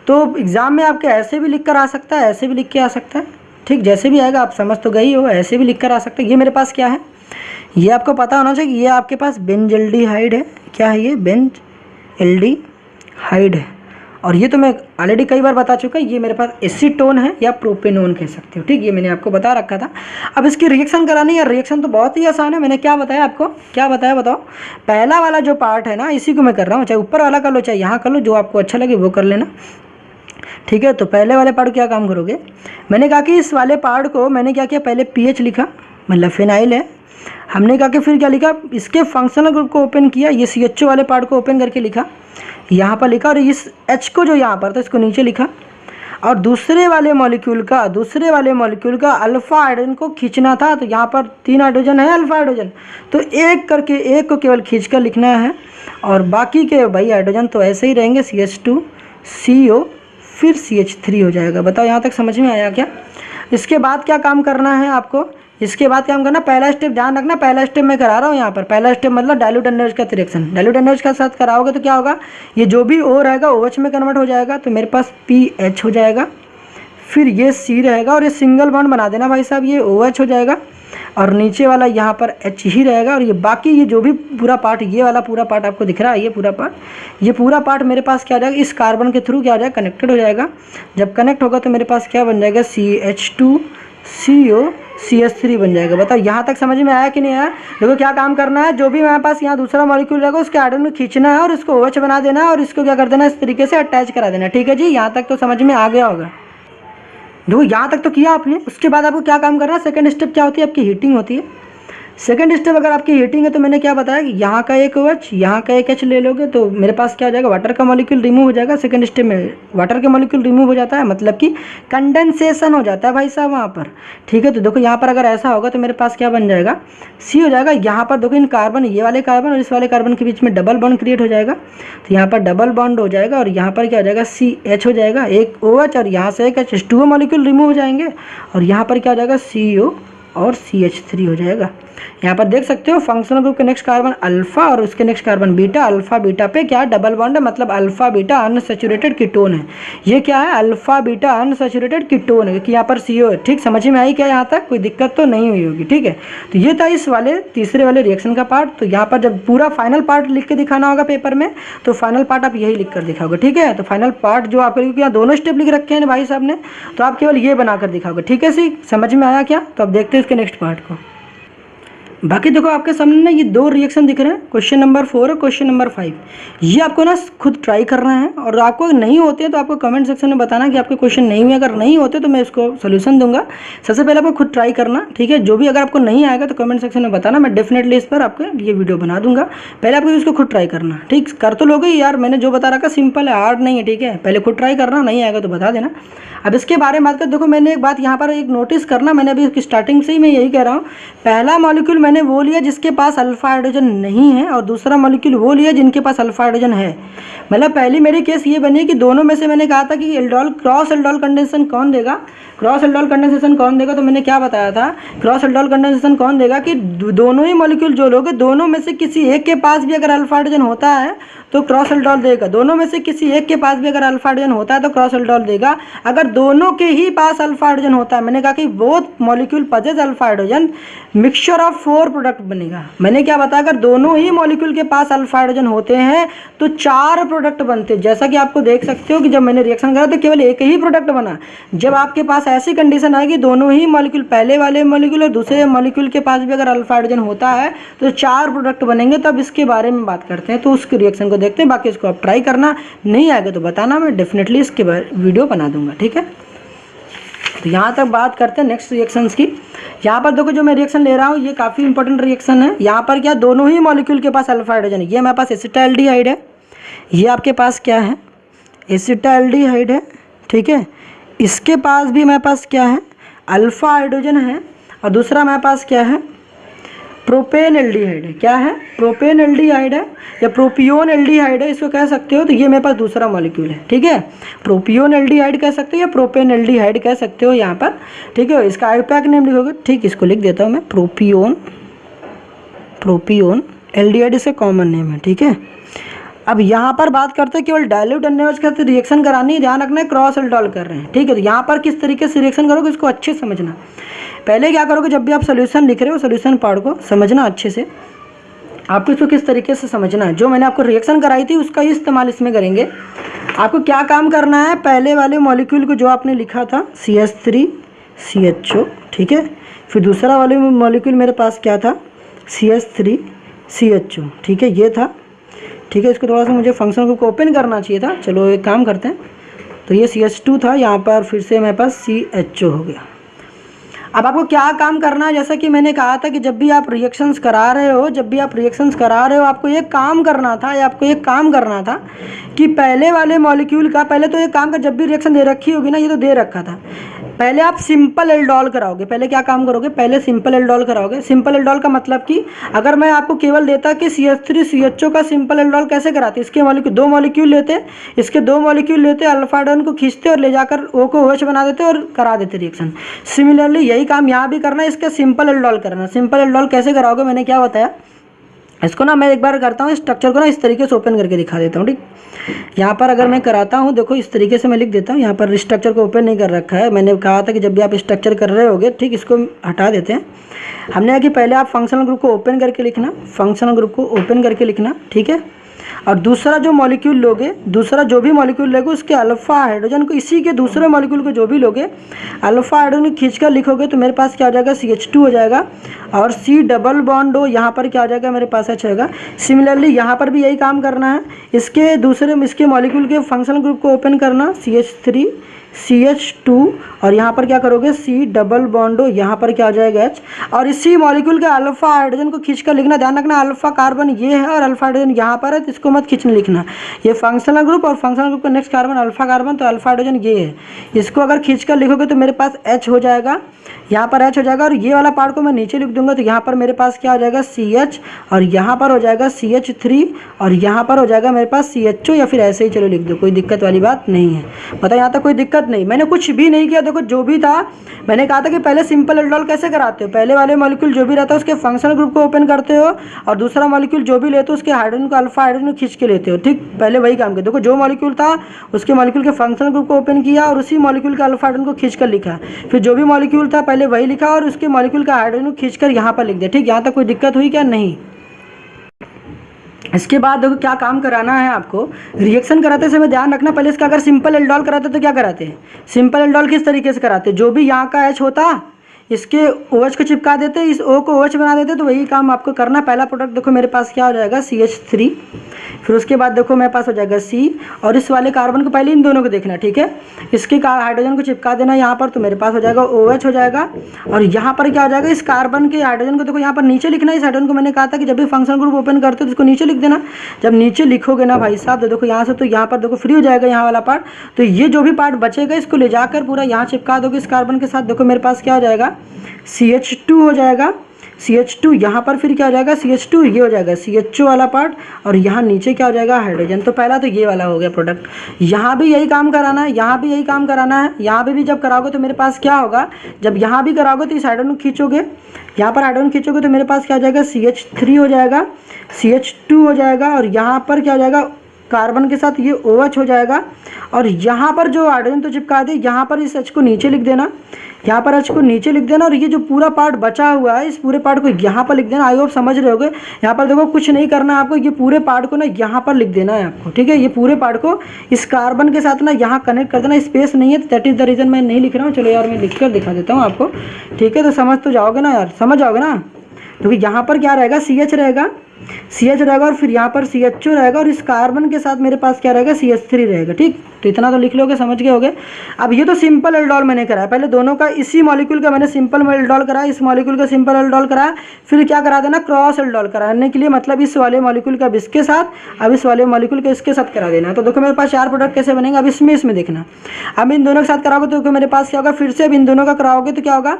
तो एग्जाम में आपके ऐसे भी लिख कर आ सकता है, ऐसे भी लिख के आ सकता है, ठीक, जैसे भी आएगा आप समझ तो गई हो, ऐसे भी लिख कर आ सकते हैं। ये मेरे पास क्या है, ये आपको पता होना चाहिए, ये आपके पास बेंजल्डिहाइड है। क्या है ये? बेंजल्डिहाइड है। और ये तो मैं ऑलरेडी कई बार बता चुका, ये मेरे पास एसीटोन है या प्रोपेनोन कह सकते हो, ठीक, ये मैंने आपको बता रखा था। अब इसकी रिएक्शन करानी है, रिएक्शन तो बहुत ही आसान है। मैंने क्या बताया आपको, क्या बताया बताओ? पहला वाला जो पार्ट है ना इसी को मैं कर रहा हूँ, चाहे ऊपर वाला कर लो चाहे यहाँ कर लो, जो आपको अच्छा लगे वो कर लेना, ठीक है। तो पहले वाले पार्ट क्या काम करोगे, मैंने कहा कि इस वाले पार्ट को मैंने क्या किया, पहले PH लिखा, मतलब फिनाइल है, हमने कहा कि फिर क्या लिखा, इसके फंक्शनल ग्रुप को ओपन किया, ये CHO वाले पार्ट को ओपन करके लिखा, यहाँ पर लिखा और इस H को जो यहाँ पर था इसको नीचे लिखा। और दूसरे वाले मॉलिक्यूल का अल्फा हाइड्रोजन को खींचना था। तो यहाँ पर 3 हाइड्रोजन है अल्फा हाइड्रोजन, तो एक करके एक को केवल खींच कर लिखना है और बाकी के भाई हाइड्रोजन तो ऐसे ही रहेंगे, CH2 CO फिर CH3 हो जाएगा। बताओ यहाँ तक समझ में आया क्या? इसके बाद क्या काम करना है आपको? इसके बाद क्या करना, पहला स्टेप ध्यान रखना, पहला स्टेप मैं करा रहा हूँ यहाँ पर। पहला स्टेप मतलब डाइल्यूट एनर्ज का रिएक्शन, डाइल्यूट एनर्ज के साथ कराओगे तो क्या होगा, ये जो भी O रहेगा OH में कन्वर्ट हो जाएगा, तो मेरे पास PH हो जाएगा, फिर ये C रहेगा और ये सिंगल बॉन्ड बना देना भाई साहब, ये OH हो जाएगा और नीचे वाला यहाँ पर H ही रहेगा। और ये बाकी ये जो भी पूरा पार्ट, ये वाला पूरा पार्ट आपको दिख रहा है, ये पूरा पार्ट मेरे पास क्या हो जाएगा, इस कार्बन के थ्रू क्या हो जाएगा, कनेक्टेड हो जाएगा। जब कनेक्ट होगा तो मेरे पास क्या बन जाएगा, CH2 CO CH3 बन जाएगा। बताओ यहाँ तक समझ में आया कि नहीं आया? देखो क्या काम करना है, जो भी मेरे पास यहाँ दूसरा मॉलिक्यूल रहेगा उसके हाइड्रोजन में खींचना है और इसको OH बना देना है और इसको क्या कर देना, इस तरीके से अटैच करा देना। ठीक है जी, यहाँ तक तो समझ में आ गया होगा। देखो यहाँ तक तो किया आपने। उसके बाद आपको क्या काम करना है, सेकंड स्टेप क्या होती है, आपकी हीटिंग होती है। सेकंड स्टेप अगर आपकी हीटिंग है तो मैंने क्या बताया कि यहाँ का एक OH यहाँ का एक H ले लोगे तो मेरे पास क्या हो जाएगा, वाटर का मॉलिक्यूल रिमूव हो जाएगा। सेकंड स्टेप में वाटर के मॉलिक्यूल रिमूव हो जाता है, मतलब कि कंडेंसेशन हो जाता है भाई साहब वहाँ पर। ठीक है, तो देखो यहाँ पर अगर ऐसा होगा तो मेरे पास क्या बन जाएगा, C हो जाएगा। यहाँ पर देखो इन कार्बन, ये वाले कार्बन और इस वाले कार्बन के बीच में डबल बॉन्ड क्रिएट हो जाएगा, तो यहाँ पर डबल बॉन्ड हो जाएगा और यहाँ पर क्या हो जाएगा, CH हो जाएगा, एक OH और यहाँ से एक H2O मॉलिक्यूल रिमूव हो जाएंगे और यहाँ पर क्या हो जाएगा, CO और CH3 हो जाएगा। यहाँ पर देख सकते हो फंक्शनल ग्रुप के नेक्स्ट कार्बन अल्फा और उसके next carbon beta, alpha beta पे क्या डबल बॉन्ड है, मतलब अल्फा बीटा अनसैचुरेटेड कीटोन है। ये क्या है, अल्फा बीटा अनसैचुरेटेड कीटोन है, क्योंकि यहाँ पर CO है। ठीक, समझ में आई क्या? यहाँ तक कोई दिक्कत तो नहीं हुई होगी। ठीक है, तो ये था इस वाले तीसरे वाले रिएक्शन का पार्ट। तो यहाँ पर जब पूरा फाइनल पार्ट लिख के दिखाना होगा पेपर में तो फाइनल पार्ट आप यही लिख कर दिखाओगे। ठीक है, तो फाइनल पार्ट जो आपके यहाँ दोनों स्टेप लिख रखे हैं भाई साहब ने, तो आप केवल ये बनाकर दिखाओगे। ठीक है सी, समझ में आया क्या? तो अब देखते हैं इसके नेक्स्ट पार्ट को। बाकी देखो आपके सामने ना ये 2 रिएक्शन दिख रहे हैं, क्वेश्चन नंबर 4 और क्वेश्चन नंबर 5। ये आपको ना खुद ट्राई करना है और आपको नहीं होते तो आपको कमेंट सेक्शन में बताना कि आपके क्वेश्चन नहीं हुए। अगर नहीं होते तो मैं इसको सोल्यूशन दूंगा। सबसे पहले आपको खुद ट्राई करना, ठीक है। जो भी अगर आपको नहीं आएगा तो कमेंट सेक्शन में बताना, मैं डेफिनेटली इस पर आपको ये वीडियो बना दूंगा। पहले आपको इसको खुद ट्राई करना, ठीक। कर तो लोगे यार, मैंने जो बता रखा सिंपल है, हार्ड नहीं है, ठीक है। पहले खुद ट्राई करना, नहीं आएगा तो बता देना। अब इसके बारे में बात कर, देखो मैंने एक बात यहाँ पर एक नोटिस करना, मैंने अभी स्टार्टिंग से ही मैं यही कह रहा हूँ, पहला मॉलिक्यूल मैंने वो लिया जिसके पास अल्फा हाइड्रोजन नहीं है और दूसरा मॉलिक्यूल वो लिया जिनके पास अल्फा हाइड्रोजन है। मतलब पहली मेरी केस ये बनी कि दोनों में से मैंने कहा था कि एल्डोल क्रॉस एल्डोल कंडेंसेशन कौन देगा, क्रॉस एल्डोल कंडेंसेशन कौन देगा। तो मैंने क्या बताया था, क्रॉस एल्डोल कंडेंसेशन कौन देगा कि दोनों ही मॉलिक्यूल जो लोगे, दोनों में से किसी एक के पास भी अगर अल्फा हाइड्रोजन होता है तो क्रॉस एल्डोल देगा। दोनों में से किसी एक के पास भी अगर अल्फा हाइड्रोजन होता है तो क्रॉस एल्डोल देगा। अगर दोनों के ही पास अल्फा हाइड्रोजन होता है, मैंने कहा कि both molecule possess alpha hydrogen, mixture of 4 product बनेगा। मैंने क्या बताया, अगर दोनों ही मॉलिक्यूल के पास अल्फा हाइड्रोजन होते हैं तो 4 प्रोडक्ट बनते। जैसा कि आपको देख सकते हो कि जब मैंने रिएक्शन करा तो केवल एक ही प्रोडक्ट बना। जब आपके पास ऐसी कंडीशन आएगी दोनों ही मॉलिक्यूल, पहले वाले मॉलिक्यूल और दूसरे मॉलिक्यूल के पास भी अगर अल्फा हाइड्रोजन होता है तो 4 प्रोडक्ट बनेंगे। तब इसके बारे में बात करते हैं, तो उसके रिएक्शन को देखते हैं। बाकी इसको आप ट्राई करना, नहीं आएगा तो बताना, मैं डेफिनेटली इसके वीडियो बना दूंगा, ठीक है। तो यहाँ तक बात करते हैं नेक्स्ट रिएक्शंस की। यहाँ पर देखो जो मैं रिएक्शन ले रहा हूँ ये काफ़ी इंपॉर्टेंट रिएक्शन है। यहाँ पर क्या दोनों ही मॉलिक्यूल के पास अल्फा हाइड्रोजन है। ये मेरे पास एसिटाल्डिहाइड है, ये आपके पास क्या है, एसिटाल्डिहाइड है, ठीक है। इसके पास भी मेरे पास क्या है, अल्फा हाइड्रोजन है और दूसरा मेरे पास क्या है, प्रोपेन एल्डिहाइड है। क्या है, प्रोपेन एल्डिहाइड है या प्रोपियोन एल्डिहाइड है, इसको कह सकते हो। तो ये मेरे पास दूसरा मॉलिक्यूल है, ठीक है। प्रोपियोन एल्डिहाइड कह सकते हो या प्रोपेन एल्डिहाइड कह सकते हो यहाँ पर, ठीक है। इसका आईपैक नेम लिखोगे, ठीक, इसको लिख देता हूँ मैं, प्रोपियोन एल्डिहाइड इसका कॉमन नेम है, ठीक है। अब यहाँ पर बात करते हैं केवल डाइल्यूट एनएच के साथ रिएक्शन करानी है, ध्यान रखना है क्रॉस एल्डोल कर रहे हैं, ठीक है। तो यहाँ पर किस तरीके से रिएक्शन करोगे इसको अच्छे से समझना। पहले क्या करोगे, जब भी आप सोल्यूशन लिख रहे हो सोल्यूशन पार्ट को समझना अच्छे से, आपको इसको किस तरीके से समझना है। जो मैंने आपको रिएक्शन कराई थी उसका ही इस्तेमाल इसमें करेंगे। आपको क्या काम करना है, पहले वाले मॉलिक्यूल को जो आपने लिखा था CH3 CHO, ठीक है। फिर दूसरा वाले मॉलिक्यूल मेरे पास क्या था, CH3 CHO, ठीक है, ये था, ठीक है। इसको थोड़ा सा मुझे फंक्शन को ओपन करना चाहिए था, चलो एक काम करते हैं। तो ये CH2 था, यहाँ पर फिर से मेरे पास CHO हो गया। अब आपको क्या काम करना है, जैसा कि मैंने कहा था कि जब भी आप रिएक्शंस करा रहे हो आपको एक काम करना था कि पहले वाले मॉलिक्यूल का, पहले तो एक काम का, जब भी रिएक्शन दे रखी होगी ना, ये तो दे रखा था, पहले आप सिंपल एल्डोल कराओगे। पहले क्या काम करोगे, पहले सिंपल एल्डोल कराओगे। सिंपल एल्डोल का मतलब कि अगर मैं आपको केवल देता कि CH3CHO का सिंपल एल्डोल कैसे कराते, इसके मॉलिक्यूल 2 मॉलिक्यूल लेते, इसके 2 मॉलिक्यूल लेते, अल्फा आयोडीन को खींचते और ले जाकर O को OH बना देते और करा देते रिएक्शन। सिमिलरली यही काम यहाँ भी करना है, इसका सिंपल एल्डोल करना। सिंपल एल्डोल कैसे कराओगे, मैंने क्या बताया, इसको ना मैं एक बार करता हूँ, स्ट्रक्चर को ना इस तरीके से ओपन करके दिखा देता हूँ। ठीक, यहाँ पर अगर मैं कराता हूँ, देखो इस तरीके से मैं लिख देता हूँ। यहाँ पर स्ट्रक्चर को ओपन नहीं कर रखा है, मैंने कहा था कि जब भी आप स्ट्रक्चर कर रहे होगे, ठीक, इसको हटा देते हैं। हमने कहा कि पहले आप फंक्शनल ग्रुप को ओपन करके लिखना, फंक्शनल ग्रुप को ओपन करके लिखना, ठीक है। और दूसरा जो मॉलिक्यूल लोगे, दूसरा जो भी मॉलिक्यूल लोगे, उसके अल्फा हाइड्रोजन को, इसी के दूसरे मॉलिक्यूल को जो भी लोगे, अल्फा हाइड्रोजन खींच कर लिखोगे तो मेरे पास क्या हो जाएगा, CH2 हो जाएगा। और C डबल बॉन्ड हो, यहाँ पर क्या हो जाएगा, मेरे पास H आएगा। सिमिलरली यहाँ पर भी यही काम करना है, इसके मॉलिक्यूल के फंक्शनल ग्रुप को ओपन करना, CH3 CH2, और यहाँ पर क्या करोगे, C डबल बॉन्ड हो, यहाँ पर क्या हो जाएगा H, और इसी मॉलिक्यूल के अल्फा हाइड्रोजन को खींचकर लिखना। ध्यान रखना, अल्फा कार्बन ये है और अल्फा हाइड्रोजन यहाँ पर है, तो इसको मत खींचने लिखना। ये फंक्शनल ग्रुप और फंक्शनल ग्रुप का नेक्स्ट कार्बन अल्फा कार्बन, तो अल्फा हाइड्रोजन ये है, इसको अगर खींचकर लिखोगे तो मेरे पास H हो जाएगा, यहाँ पर H हो जाएगा। और ये वाला पार्ट को मैं नीचे लिख दूंगा तो यहाँ पर मेरे पास क्या हो जाएगा, CH, और यहाँ पर हो जाएगा CH3, और यहाँ पर हो जाएगा मेरे पास CHO, या फिर ऐसे ही चलो लिख दो, कोई दिक्कत वाली बात नहीं है। बताओ, यहाँ तक कोई दिक्कत नहीं, मैंने कुछ भी नहीं किया। देखो जो भी था, मैंने कहा था कि पहले सिंपल एल्डोल कैसे कराते हो, पहले वाले मॉलिक्यूल जो भी रहता है उसके फंक्शनल ग्रुप को ओपन करते हो, और दूसरा मॉलिक्यूल जो भी लेते हो उसके हाइड्रोजन को, अल्फा हाइड्रोजन को खींच के लेते हो। ठीक, पहले वही काम किया। देखो जो मॉलिक्यूल था उसके मॉलिक्यूल के फंक्शनल ग्रुप को ओपन किया और उसी मॉलिक्यूल का अल्फा हाइड्रोजन को खींच कर लिखा, फिर जो भी मॉलिक्यूल था पहले वही लिखा और उसके मॉलिक्यूल का हाइड्रोजन को खींच कर यहाँ पर लिख दिया। ठीक, यहाँ तक कोई दिक्कत हुई क्या, नहीं। इसके बाद देखो क्या काम कराना है आपको, रिएक्शन कराते समय ध्यान रखना, पहले इसका अगर सिंपल एल्डोल कराते तो क्या कराते हैं, सिंपल एल्डोल किस तरीके से कराते, जो भी यहाँ का H होता इसके OH को चिपका देते, इस O को OH बना देते, तो वही काम आपको करना। पहला प्रोडक्ट देखो मेरे पास क्या हो जाएगा, CH3, फिर उसके बाद देखो मेरे पास हो जाएगा C, और इस वाले कार्बन को पहले इन दोनों को देखना, ठीक है, इसके हाइड्रोजन को चिपका देना यहाँ पर, तो मेरे पास हो जाएगा OH हो जाएगा। और यहाँ पर क्या हो जाएगा, इस कार्बन के हाइड्रोजन को देखो यहाँ पर नीचे लिखना है। इस हाइड्रोजन को मैंने कहा था कि जब भी फंक्शनल ग्रुप ओपन करते हो तो इसको नीचे लिख देना। जब नीचे लिखोगे ना भाई साहब, तो देखो यहाँ से, तो यहाँ पर देखो फ्री हो जाएगा यहाँ वाला पार्ट, तो ये जो भी पार्ट बचेगा इसको ले जाकर पूरा यहाँ चिपका दोगे इस कार्बन के साथ। देखो मेरे पास क्या हो जाएगा, CH2 हो जाएगा, CH2 यहाँ पर फिर क्या हो जाएगा, CH2 ये हो जाएगा CHO वाला पार्ट, और यहाँ नीचे क्या हो जाएगा, हाइड्रोजन। तो पहला तो ये वाला हो गया प्रोडक्ट। यहाँ भी यही काम कराना है, यहाँ भी यही काम कराना है। यहाँ पे भी जब कराओगे तो मेरे पास क्या होगा, जब यहाँ भी कराओगे तो इस हाइड्रोजन खींचोगे, यहाँ पर हाइड्रोजन खींचोगे तो मेरे पास क्या हो जाएगा, CH3 हो जाएगा, CH2 हो जाएगा, और यहाँ पर क्या हो जाएगा, कार्बन के साथ ये OH हो जाएगा। और यहाँ पर जो हाइड्रोजन तो चिपका दे, यहाँ पर इस H को नीचे लिख देना, यहाँ पर H को नीचे लिख देना, और ये जो पूरा पार्ट बचा हुआ है इस पूरे पार्ट को यहाँ पर लिख देना। आई होप समझ रहे होगे। यहाँ पर देखो कुछ नहीं करना है आपको, ये पूरे पार्ट को ना यहाँ पर लिख देना है आपको, ठीक है। ये पूरे पार्ट को इस कार्बन के साथ ना यहाँ कनेक्ट कर देना। स्पेस नहीं है तो दैट इज द रीज़न मैं नहीं लिख रहा हूँ। चलो यार मैं लिख कर दिखा देता हूँ आपको, ठीक है, तो समझ तो जाओगे ना यार, समझ जाओगे ना। क्योंकि यहाँ पर क्या रहेगा, CH रहेगा, CH रहेगा, और फिर यहाँ पर CHO रहेगा, और इस कार्बन के साथ मेरे पास क्या रहेगा, CH3 रहेगा। ठीक, तो इतना तो लिख लोगे, समझ गए होगे। अब ये तो सिंपल एल्डोल मैंने कराया, पहले दोनों का, इसी मॉलिक्यूल का मैंने सिंपल एल्डोल कराया, इस मॉलिक्यूल का सिंपल एल्डोल कराया, फिर क्या करा देना, क्रॉस एल्डोल कराने के लिए, मतलब इस वाले मॉलिक्यूल का इसके साथ, अब इस वाले मॉलिक्यूल का इसके साथ करा देना। तो देखो मेरे पास 4 प्रोडक्ट कैसे बनेंगे, अब इसमें देखना। अब इन दोनों के साथ कराओगे तो मेरे पास क्या होगा, फिर से अब इन दोनों का कराओगे तो क्या होगा,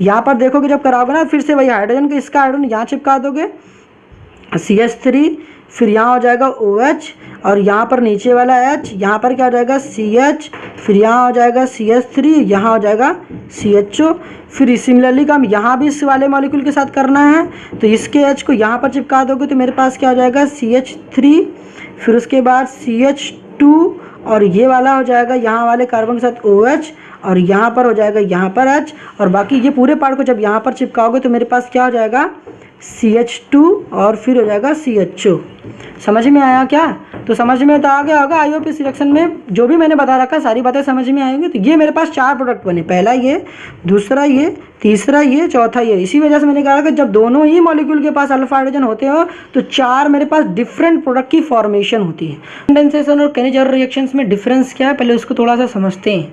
यहाँ पर देखोगे जब कराओगे ना, फिर से वही हाइड्रोजन का, इसका हाइड्रोजन यहाँ चिपका दोगे, CH3, फिर यहाँ हो जाएगा OH, और यहाँ पर नीचे वाला H, यहाँ पर क्या हो जाएगा CH, फिर यहाँ हो जाएगा CH3, यहाँ हो जाएगा CHO। फिर सिमिलरली काम यहाँ भी इस वाले मॉलिक्यूल के साथ करना है, तो इसके H को यहाँ पर चिपका दोगे तो मेरे पास क्या हो जाएगा, CH3, फिर उसके बाद CH2, और ये वाला हो जाएगा यहाँ वाले कार्बन के साथ OH, और यहाँ पर हो जाएगा यहाँ पर H, और बाकी ये पूरे पार्ट को जब यहाँ पर चिपकाओगे तो मेरे पास क्या हो जाएगा, CH2, और फिर हो जाएगा CHO। समझ में आया क्या? तो समझ में तो आ गया होगा। आई होप इस सिलेक्शन में जो भी मैंने बता रखा सारी बातें समझ में आएंगी। तो ये मेरे पास 4 प्रोडक्ट बने, पहला ये, दूसरा ये, तीसरा ये, चौथा ये। इसी वजह से मैंने कहा कि जब दोनों ही मॉलिक्यूल के पास अल्फा हाइड्रोजन होते हो तो 4 मेरे पास डिफरेंट प्रोडक्ट की फॉर्मेशन होती है। कंडेंसेशन और केनिज़ रिएक्शंस में डिफरेंस क्या है, पहले उसको थोड़ा सा समझते हैं।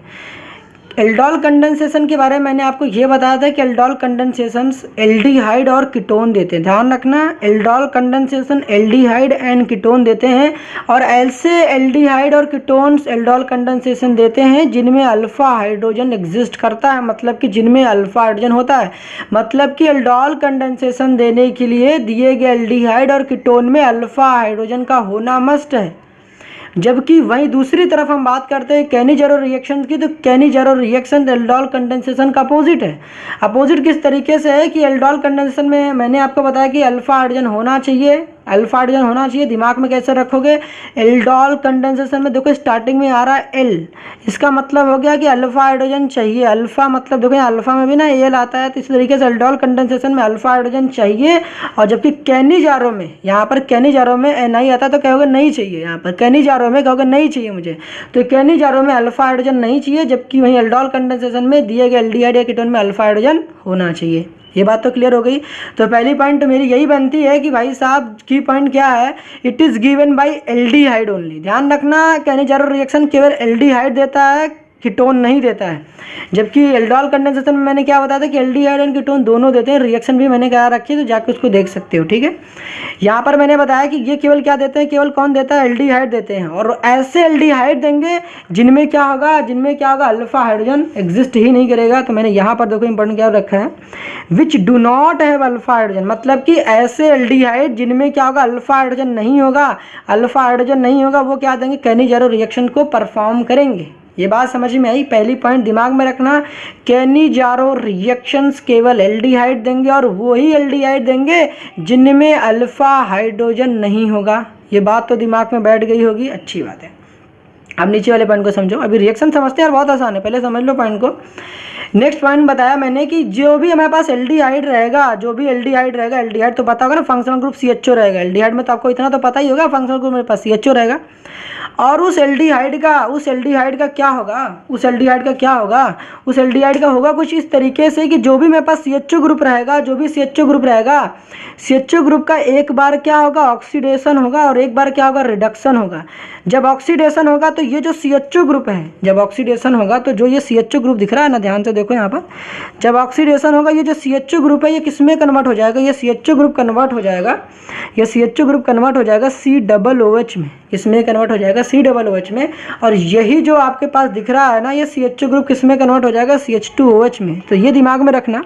एल्डोल कंडेंसेशन के बारे में मैंने आपको ये बताया था कि एल्डोल कंडेंसेशन एल्डिहाइड और कीटोन देते हैं। ध्यान रखना, aldol condensation aldehyde and ketone देते हैं, और ऐसे एल्डिहाइड और कीटोन्स एल्डोल कंडेंसेशन देते हैं जिनमें अल्फा हाइड्रोजन एग्जिस्ट करता है, मतलब कि जिनमें अल्फा हाइड्रोजन होता है। मतलब कि एल्डोल कंडेंसेशन देने के लिए दिए गए एल्डिहाइड और कीटोन में अल्फा हाइड्रोजन का होना मस्ट है। जबकि वहीं दूसरी तरफ हम बात करते हैं केनी-ज़ारो रिएक्शन की, तो केनी-ज़ारो रिएक्शन एल्डोल कंडेंसेशन का अपोजिट है। अपोजिट किस तरीके से है कि एल्डोल कंडेंसेशन में मैंने आपको बताया कि अल्फा हाइड्रोजन होना चाहिए, अल्फा हाइड्रोजन होना चाहिए। दिमाग में कैसे रखोगे, एल्डोल कंडेंसेशन में देखो स्टार्टिंग में आ रहा है एल, इसका मतलब हो गया कि अल्फा हाइड्रोजन चाहिए। अल्फा मतलब देखो अल्फा में भी ना एल आता है, तो इस तरीके से एल्डोल कंडेंसेशन में अल्फा हाइड्रोजन चाहिए। और जबकि केनी-ज़ारो में, यहाँ पर केनी-ज़ारो में एन आई आता तो कहोगे नहीं चाहिए, यहाँ पर केनी-ज़ारो में कहोगे नहीं चाहिए मुझे, तो केनी-ज़ारो में अल्फा हाइड्रोजन नहीं चाहिए, जबकि वहीं एल्डोल कंडेंसेशन में दिए गए एल्डिहाइड या कीटोन में अल्फा हाइड्रोजन होना चाहिए। ये बात तो क्लियर हो गई। तो पहली पॉइंट मेरी यही बनती है कि भाई साहब की पॉइंट क्या है, it is given by aldehyde only. ध्यान रखना, केनी-ज़ारो रिएक्शन केवल एल्डिहाइड देता है, कीटोन नहीं देता है। जबकि एल्डोल कंडेंसेशन में मैंने क्या बताया था कि एल्डिहाइड एंड कीटोन दोनों देते हैं। रिएक्शन भी मैंने कहा रखी है, तो जाके उसको देख सकते हो, ठीक है। यहाँ पर मैंने बताया कि ये केवल क्या देते हैं, केवल कौन देता है, एल्डिहाइड देते हैं, और ऐसे एल्डिहाइड देंगे जिनमें क्या होगा, अल्फा हाइड्रोजन एग्जिस्ट ही नहीं करेगा। तो मैंने यहाँ पर देखो इंपॉर्टेंट क्या रखा है, which do not have alpha hydrogen, मतलब कि ऐसे एल्डिहाइड जिनमें क्या होगा, अल्फा हाइड्रोजन नहीं होगा, वो क्या देंगे, केनी-ज़ारो रिएक्शन को परफॉर्म करेंगे। ये बात समझ में आई। पहली पॉइंट दिमाग में रखना, केनी-ज़ारो रिएक्शंस केवल एल्डिहाइड देंगे, और वही एल्डिहाइड देंगे जिनमें अल्फा हाइड्रोजन नहीं होगा। ये बात तो दिमाग में बैठ गई होगी, अच्छी बात है। अब नीचे वाले पॉइंट को समझो। अभी रिएक्शन समझते हैं यार, बहुत आसान है, पहले समझ लो पॉइंट को। नेक्स्ट पॉइंट बताया मैंने कि जो भी हमारे पास एल्डिहाइड रहेगा, एल्डिहाइड तो पता होगा ना, फंक्शनल ग्रुप CHO रहेगा। एल्डिहाइड में तो आपको इतना तो पता ही होगा, फंक्शनल ग्रुप मेरे पास CHO रहेगा। और उस एल्डिहाइड का क्या होगा कुछ इस तरीके से कि जो भी मेरे पास CHO ग्रुप रहेगा, CHO ग्रुप का एक बार क्या होगा, ऑक्सीडेशन होगा, और एक बार क्या होगा, रिडक्शन होगा। जब ऑक्सीडेशन होगा तो ये जो CHO ग्रुप है, तो जो ये CHO ग्रुप दिख रहा है ना, ध्यान से देखो यहाँ पर, जब ऑक्सीडेशन होगा ये जो CHO ग्रुप है ये किस में कन्वर्ट हो जाएगा, ये CHO ग्रुप कन्वर्ट हो जाएगा COOH में। किसमें कन्वर्ट हो जाएगा, COOH में। और यही जो आपके पास दिख रहा है ना, ये CHO ग्रुप किसमें कन्वर्ट हो जाएगा, CH2OH में। तो ये दिमाग में रखना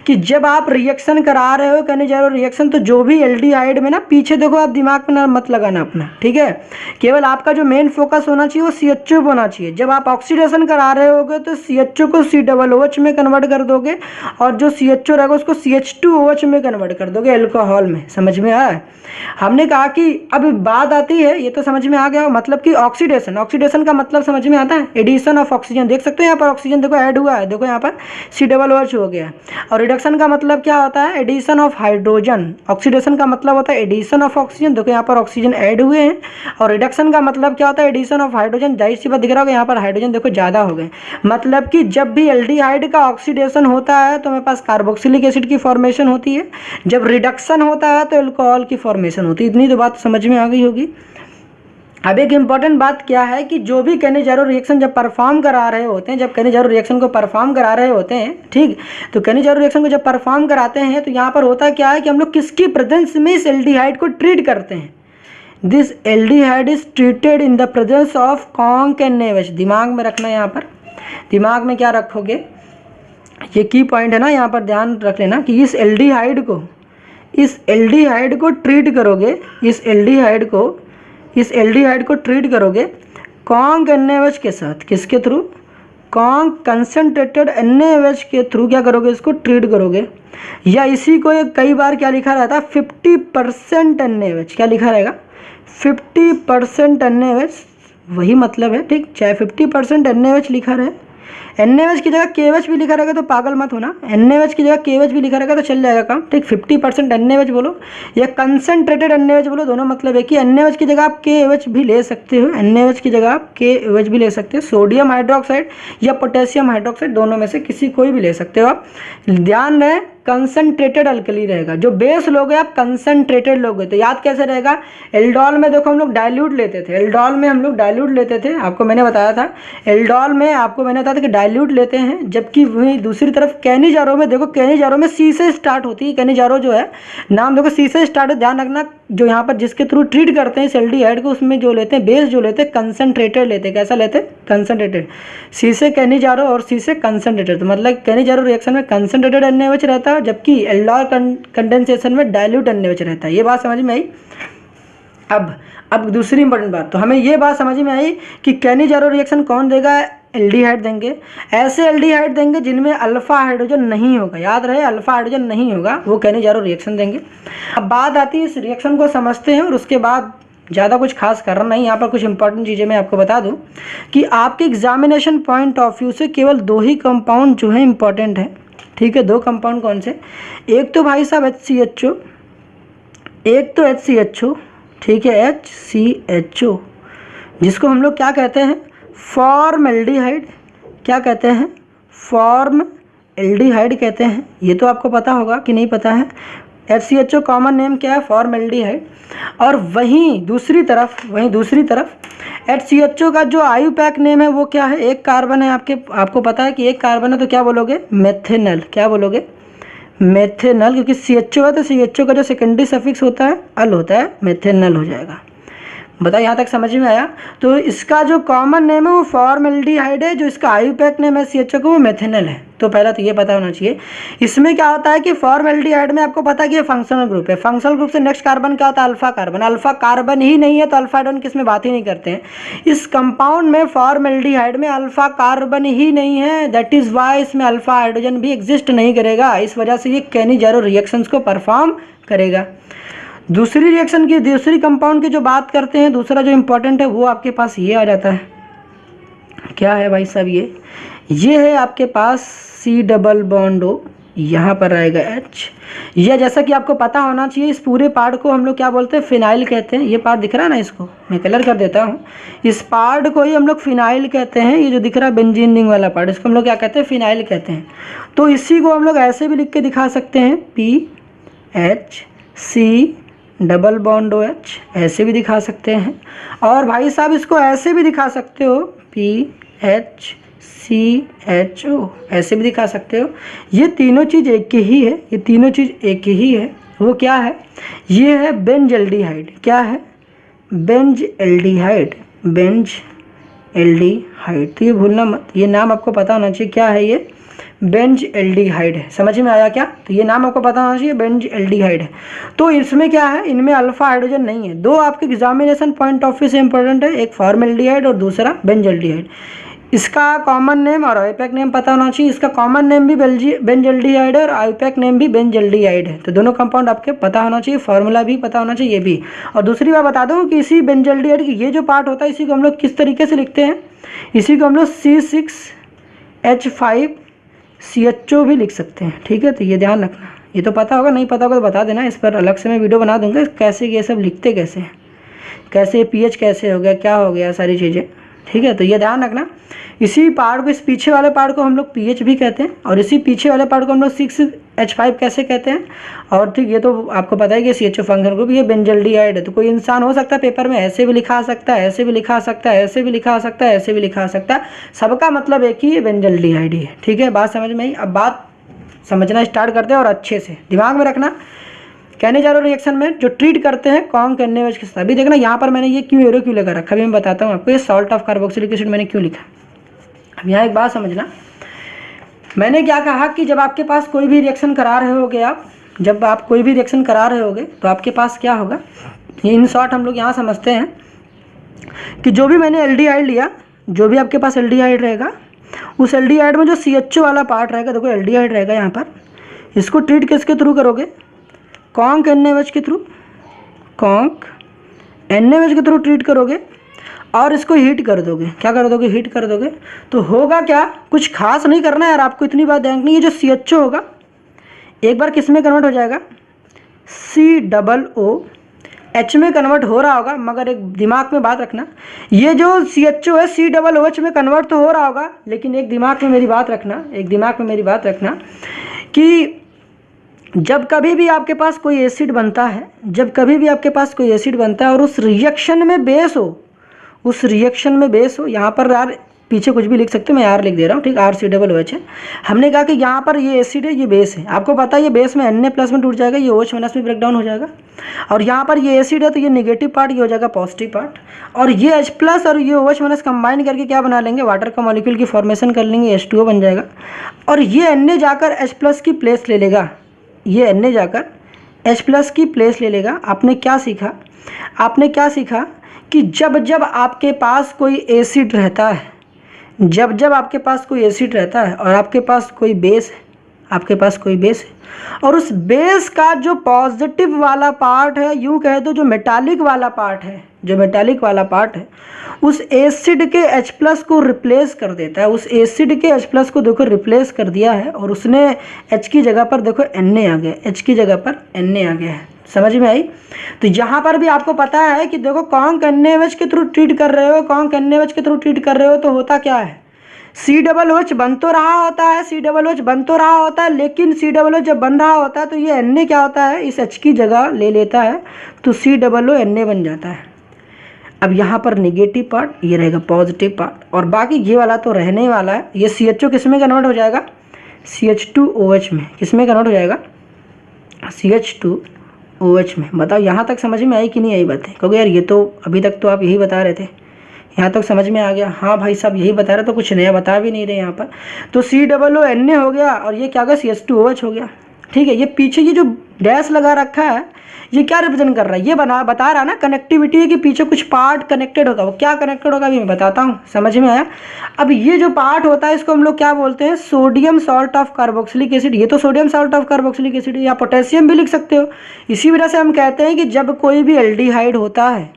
कि जब आप रिएक्शन करा रहे हो, केनी-ज़ारो रिएक्शन, तो जो भी एल्डिहाइड में ना, पीछे देखो आप दिमाग में ना मत लगाना अपना, ठीक है। केवल आपका जो मेन फोकस होना चाहिए वो CHO होना चाहिए। जब आप ऑक्सीडेशन करा रहे होगे तो CHO को COOH में कन्वर्ट कर दोगे, और जो CHO रहेगा उसको CH2OH में कन्वर्ट कर दोगे, अल्कोहल में। समझ में आया। हमने कहा कि अब बात आती है, ये तो समझ में आ गया, मतलब कि ऑक्सीडेशन का मतलब समझ में आता है, एडिशन ऑफ ऑक्सीजन। देख सकते हो यहाँ पर ऑक्सीजन देखो ऐड हुआ है, देखो यहाँ पर COOH हो गया। और रिडक्शन का मतलब क्या होता है, एडिशन ऑफ हाइड्रोजन। ऑक्सीडेशन का मतलब होता है एडिशन ऑफ ऑक्सीजन, देखो यहाँ पर ऑक्सीजन ऐड हुए हैं। और रिडक्शन का मतलब क्या होता है, एडिशन ऑफ हाइड्रोजन। जाहिर सी बात दिख रहा होगा यहाँ पर हाइड्रोजन देखो ज़्यादा हो गए। मतलब कि जब भी एल्डिहाइड का ऑक्सीडेशन होता है तो मेरे पास कार्बोक्सिलिक एसिड की फॉर्मेशन होती है, जब रिडक्शन होता है तो अल्कोहल की फॉर्मेशन होती है। इतनी तो बात समझ में आ गई होगी। अब एक इम्पॉर्टेंट बात क्या है कि जो भी केनी-ज़ारो रिएक्शन जब परफॉर्म करा रहे होते हैं, ठीक, तो केनी-ज़ारो रिएक्शन को जब परफॉर्म कराते हैं तो यहाँ पर होता क्या है कि हम लोग किसकी प्रेजेंस में इस एल्डिहाइड को ट्रीट करते हैं। This aldehyde is treated in the presence of conc and NaOH। दिमाग में रखना, यहाँ पर दिमाग में क्या रखोगे, ये की पॉइंट है ना, यहाँ पर ध्यान रख लेना कि इस एल्डिहाइड को ट्रीट करोगे कॉन्क NaOH के साथ। किसके थ्रू, कॉन्क कंसनट्रेटेड NaOH के थ्रू क्या करोगे, इसको ट्रीट करोगे। या इसी को कई बार क्या लिखा रहता है, 50% NaOH। क्या लिखा रहेगा, 50% NaOH, वही मतलब है, ठीक। चाहे 50% NaOH लिखा रहे, NaOH की जगह KOH भी लिखा रहेगा तो पागल मत होना, NaOH की जगह KOH भी लिखा रहेगा तो चल जाएगा काम, ठीक। 50% NaOH बोलो या कंसनट्रेटेड NaOH बोलो, दोनों मतलब है कि NaOH की जगह आप KOH भी ले सकते हो, सोडियम हाइड्रोक्साइड या पोटेशियम हाइड्रोक्साइड, दोनों में से किसी कोई भी ले सकते हो आप। ध्यान रहे कंसंट्रेटेड अल्कली रहेगा। जो बेस लोगे आप कंसंट्रेटेड लोगे। तो याद कैसे रहेगा, एल्डोल में देखो हम लोग डाइल्यूट लेते थे, एल्डोल में हम लोग डाइल्यूट लेते थे, आपको मैंने बताया था। एल्डोल में आपको मैंने बताया था कि डाइल्यूट लेते हैं, जबकि वही दूसरी तरफ कैनिजारो में देखो, कैनिजारो में सी से स्टार्ट होती है। कैनिजारो जो है नाम देखो सी से स्टार्ट है, ध्यान रखना। जो यहाँ पर जिसके थ्रू ट्रीट करते हैं इस एल्डिहाइड को, उसमें जो लेते हैं बेस जो लेते हैं कंसंट्रेटेड लेते हैं। कैसा लेते हैं, कंसंट्रेटेड। सी से कैनिजारो और सी से कंसंट्रेटेड, तो मतलब कैनिजारो रिएक्शन में कंसंट्रेटेड NaOH रहता है, जबकि एल्डोल कंडेंसेशन में डाइल्यूट NaOH रहता है। ये बात समझ में आई। अब दूसरी इंपॉर्टेंट बात, तो हमें ये बात समझ में आई कि कैनिजारो रिएक्शन कौन देगा, एल्डिहाइड देंगे। ऐसे एल्डिहाइड देंगे जिनमें अल्फा हाइड्रोजन नहीं होगा, याद रहे अल्फा हाइड्रोजन नहीं होगा, वो कैनिजारो रिएक्शन देंगे। अब बात आती है इस रिएक्शन को समझते हैं और उसके बाद ज़्यादा कुछ खास करना नहीं। यहाँ पर कुछ इंपॉर्टेंट चीज़ें मैं आपको बता दूँ कि आपके एग्जामिनेशन पॉइंट ऑफ व्यू से केवल 2 ही कंपाउंड जो है इंपॉर्टेंट है, ठीक है। 2 कंपाउंड कौन से, एक तो भाई साहब HCHO, एक तो HCHO, ठीक है, HCHO, जिसको हम लोग क्या कहते हैं, फॉर्मल्डिहाइड। क्या कहते हैं, फॉर्मल्डिहाइड कहते हैं। ये तो आपको पता होगा कि नहीं पता है। HCHO कॉमन नेम क्या है, फॉर्मल्डिहाइड। और वहीं दूसरी तरफ HCHO का जो आयुपैक नेम है वो क्या है, एक कार्बन है। आपको पता है कि एक कार्बन है, तो क्या बोलोगे, मेथेनल। क्या बोलोगे, मेथेनल, क्योंकि CHO है तो CHO का जो सेकेंडरी सफिक्स होता है अल होता है, मेथेनल हो जाएगा। बताओ यहाँ तक समझ में आया। तो इसका जो कॉमन नेम है वो फॉर्मल्डिहाइड है, जो इसका आयुपैक नेम है CHO का वो मेथेनल है। तो पहला तो ये पता होना चाहिए। इसमें क्या होता है कि फॉर्मल्डिहाइड में आपको पता है कि ये फंक्शनल ग्रुप है। फंक्शनल ग्रुप से नेक्स्ट कार्बन क्या होता है, अल्फा कार्बन। अल्फा कार्बन ही नहीं है तो अल्फा हाइड्रोजन किसमें बात ही नहीं करते हैं। इस कंपाउंड में फॉर्मल्डिहाइड में अल्फा कार्बन ही नहीं है, दैट इज वाई इसमें अल्फा हाइड्रोजन भी एग्जिस्ट नहीं करेगा। इस वजह से ये कैनिजारो रिएक्शंस को परफॉर्म करेगा। दूसरी रिएक्शन की, दूसरी कंपाउंड की जो बात करते हैं, दूसरा जो इंपॉर्टेंट है वो आपके पास ये आ जाता है। क्या है भाई साहब, ये है आपके पास C डबल बॉन्ड O, यहाँ पर आएगा H। यह जैसा कि आपको पता होना चाहिए, इस पूरे पार्ट को हम लोग क्या बोलते हैं, फिनाइल कहते हैं। ये पार्ट दिख रहा है ना, इसको मैं कलर कर देता हूँ। इस पार्ट को ही हम लोग फिनाइल कहते हैं। ये जो दिख रहा है बेंजीन रिंग वाला पार्ट, इसको हम लोग क्या कहते हैं, फिनाइल कहते हैं। तो इसी को हम लोग ऐसे भी लिख के दिखा सकते हैं, PHC डबल बॉन्ड OH, ऐसे भी दिखा सकते हैं। और भाई साहब इसको ऐसे भी दिखा सकते हो, PHCHO, ऐसे भी दिखा सकते हो। ये तीनों चीज़ एक ही है, ये तीनों चीज़ एक ही है। वो क्या है, ये है बेंजल्डिहाइड। क्या है, बेंजल्डिहाइड, बेंजल्डिहाइड। तो ये भूलना मत, ये नाम आपको पता होना चाहिए। क्या है ये, बेंजल्डिहाइड है। समझ में आया क्या, तो ये नाम आपको पता होना चाहिए, बेंजल्डिहाइड है। तो इसमें क्या है, इनमें अल्फा हाइड्रोजन नहीं है। 2 आपके एग्जामिनेशन पॉइंट ऑफ व्यू से इंपॉर्टेंट है, एक फॉर्मल्डिहाइड और दूसरा बेंजल्डिहाइड। इसका कॉमन नेम और आयुपैक नेम पता होना चाहिए। इसका कॉमन नेम भी बेंजल्डिहाइड है और आयुपैक नेम भी बेंजल्डिहाइड है। तो दोनों कंपाउंड आपके पता होना चाहिए, फार्मूला भी पता होना चाहिए, ये भी। और दूसरी बात बता दूं कि इसी बेंजल्डिहाइड की ये जो पार्ट होता है, इसी को हम लोग किस तरीके से लिखते हैं, इसी को हम लोग C6H5CHO भी लिख सकते हैं, ठीक है। तो ये ध्यान रखना, ये तो पता होगा, नहीं पता होगा तो बता देना। इस पर अलग से मैं वीडियो बना दूंगा, कैसे ये सब लिखते कैसे हैं, कैसे pH कैसे हो गया, क्या हो गया, सारी चीज़ें, ठीक है। तो ये ध्यान रखना। इसी पार्ट को, इस पीछे वाले पार्ट को हम लोग pH भी कहते हैं, और इसी पीछे वाले पार्ट को हम लोग 6H5 कैसे कहते हैं। और ठीक, ये तो आपको पता है कि CHO फंक्शन ग्रुप, ये बेंजल्डिहाइड है। तो कोई इंसान हो सकता है पेपर में ऐसे भी लिखा सकता है, ऐसे भी लिखा सकता है, ऐसे भी लिखा सकता है, ऐसे भी लिखा सकता है। सबका मतलब एक ही है, बेंजल्डिहाइड ही है, ठीक है। बात समझ में आई। अब बात समझना स्टार्ट करते हैं और अच्छे से दिमाग में रखना। कैनिजारो रिएक्शन में जो ट्रीट करते हैं कौन कैनेवेज के साथ। अभी देखना यहाँ पर मैंने ये क्यों एरो क्यों लगा रखा, अभी मैं बताता हूँ आपको। ये सॉल्ट ऑफ कार्बोक्सिलिक एसिड मैंने क्यों लिखा। अब यहाँ एक बात समझना, मैंने क्या कहा कि जब आपके पास कोई भी रिएक्शन करा रहे होगे आप, जब आप कोई भी रिएक्शन करा रहे होगे तो आपके पास क्या होगा, इन शॉर्ट हम लोग यहाँ समझते हैं कि जो भी मैंने एल्डिहाइड लिया, जो भी आपके पास एल्डिहाइड रहेगा, उस एल्डिहाइड में जो CHO वाला पार्ट रहेगा, देखो एल्डिहाइड रहेगा यहाँ पर, इसको ट्रीट किसके थ्रू करोगे, कॉन्क NaOH के थ्रू, कॉन्क NaOH के थ्रू ट्रीट करोगे और इसको हीट कर दोगे। क्या कर दोगे, हीट कर दोगे। तो होगा क्या, कुछ खास नहीं करना है यार, आपको इतनी बात ध्यान रखनी है। ये जो CHO होगा एक बार किस में कन्वर्ट हो जाएगा, COOH में कन्वर्ट हो रहा होगा। मगर एक दिमाग में बात रखना, ये जो CHO है COOH में कन्वर्ट तो हो रहा होगा, लेकिन एक दिमाग में मेरी बात रखना, एक दिमाग में मेरी बात रखना कि जब कभी भी आपके पास कोई एसिड बनता है, जब कभी भी आपके पास कोई एसिड बनता है और उस रिएक्शन में बेस हो, उस रिएक्शन में बेस हो, यहाँ पर यार पीछे कुछ भी लिख सकते हो, मैं आर लिख दे रहा हूँ, ठीक, RCOOH है। हमने कहा कि यहाँ पर ये एसिड है, ये बेस है, आपको पता है ये बेस में Na+ में टूट जाएगा, ये OH- में ब्रेक डाउन हो जाएगा। और यहाँ पर ये एसिड है तो ये नेगेटिव पार्ट, ये हो जाएगा पॉजिटिव पार्ट, और ये H+ और ये OH- कंबाइन करके क्या बना लेंगे, वाटर का मॉलिक्यूल की फॉर्मेशन कर लेंगे, H2O बन जाएगा। और ये Na जाकर H+ की प्लेस ले लेगा, ये Na जाकर H+ की प्लेस ले लेगा। आपने क्या सीखा, आपने क्या सीखा कि जब जब आपके पास कोई एसिड रहता है, जब जब आपके पास कोई एसिड रहता है और आपके पास कोई बेस है, आपके पास कोई बेस है, और उस बेस का जो पॉजिटिव वाला पार्ट है, यूँ कह दो जो मेटालिक वाला पार्ट है, जो मेटालिक वाला पार्ट है, उस एसिड के H+ को रिप्लेस कर देता है, उस एसिड के H+ को देखो रिप्लेस कर दिया है, और उसने H की जगह पर देखो Na आ गया, H की जगह पर Na आ गया है। समझ में आई? तो यहाँ पर भी आपको पता है कि देखो कॉन्क NaOH के थ्रू ट्रीट कर रहे हो, कॉन्क NaOH के थ्रू ट्रीट कर रहे हो, तो होता क्या है, COOH बन तो रहा होता है, COOH बन तो रहा होता है, लेकिन COOH जब बन रहा होता है तो ये Na क्या होता है, इस H की जगह ले लेता है, तो COONA बन जाता है। अब यहाँ पर नेगेटिव पार्ट, ये रहेगा पॉजिटिव पार्ट, और बाकी ये वाला तो रहने वाला है। ये CHO किस में कन्वर्ट हो जाएगा, CH2OH में, किस में कन्वर्ट हो जाएगा, CH2OH में। बताओ यहाँ तक समझ में आई कि नहीं आई बातें, क्योंकि यार ये तो अभी तक तो आप यही बता रहे थे, यहाँ तक समझ में आ गया, हाँ भाई साहब यही बता रहे, तो कुछ नया बता भी नहीं रहे यहाँ पर। तो COONA हो गया, और ये क्या होगा, CH2OH हो गया, ठीक है। ये पीछे ये जो डैश लगा रखा है, ये क्या रिप्रेजेंट कर रहा है, ये बता रहा है ना कनेक्टिविटी है, कि पीछे कुछ पार्ट कनेक्टेड होगा। वो क्या कनेक्टेड होगा अभी मैं बताता हूँ, समझ में आया? अब ये जो पार्ट होता है इसको हम लोग क्या बोलते हैं, sodium salt of carboxylic acid. ये तो sodium salt of carboxylic acid है, या पोटेशियम भी लिख सकते हो। इसी वजह से हम कहते हैं कि जब कोई भी एल्डिहाइड होता है,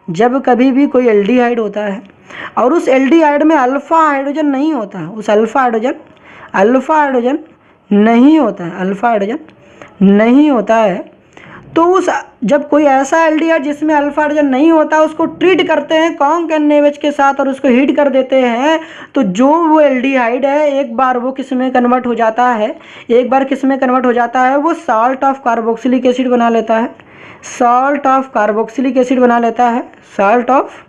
जब कभी भी कोई एल्डिहाइड होता है और उस एल्डिहाइड में अल्फा हाइड्रोजन नहीं होता है, उस अल्फा हाइड्रोजन नहीं होता है, अल्फा हाइड्रोजन नहीं होता है, तो उस जब कोई ऐसा एल्डिहाइड जिसमें अल्फा हाइड्रोजन नहीं होता, उसको ट्रीट करते हैं कॉन्क NaOH के साथ और उसको हीट कर देते हैं, तो जो वो एल्डिहाइड है एक बार वो किस में कन्वर्ट हो जाता है, एक बार किस में कन्वर्ट हो जाता है, वो साल्ट ऑफ कार्बोक्सिलिक एसिड बना लेता है, साल्ट ऑफ कार्बोक्सिलिक एसिड बना लेता है, साल्ट ऑफ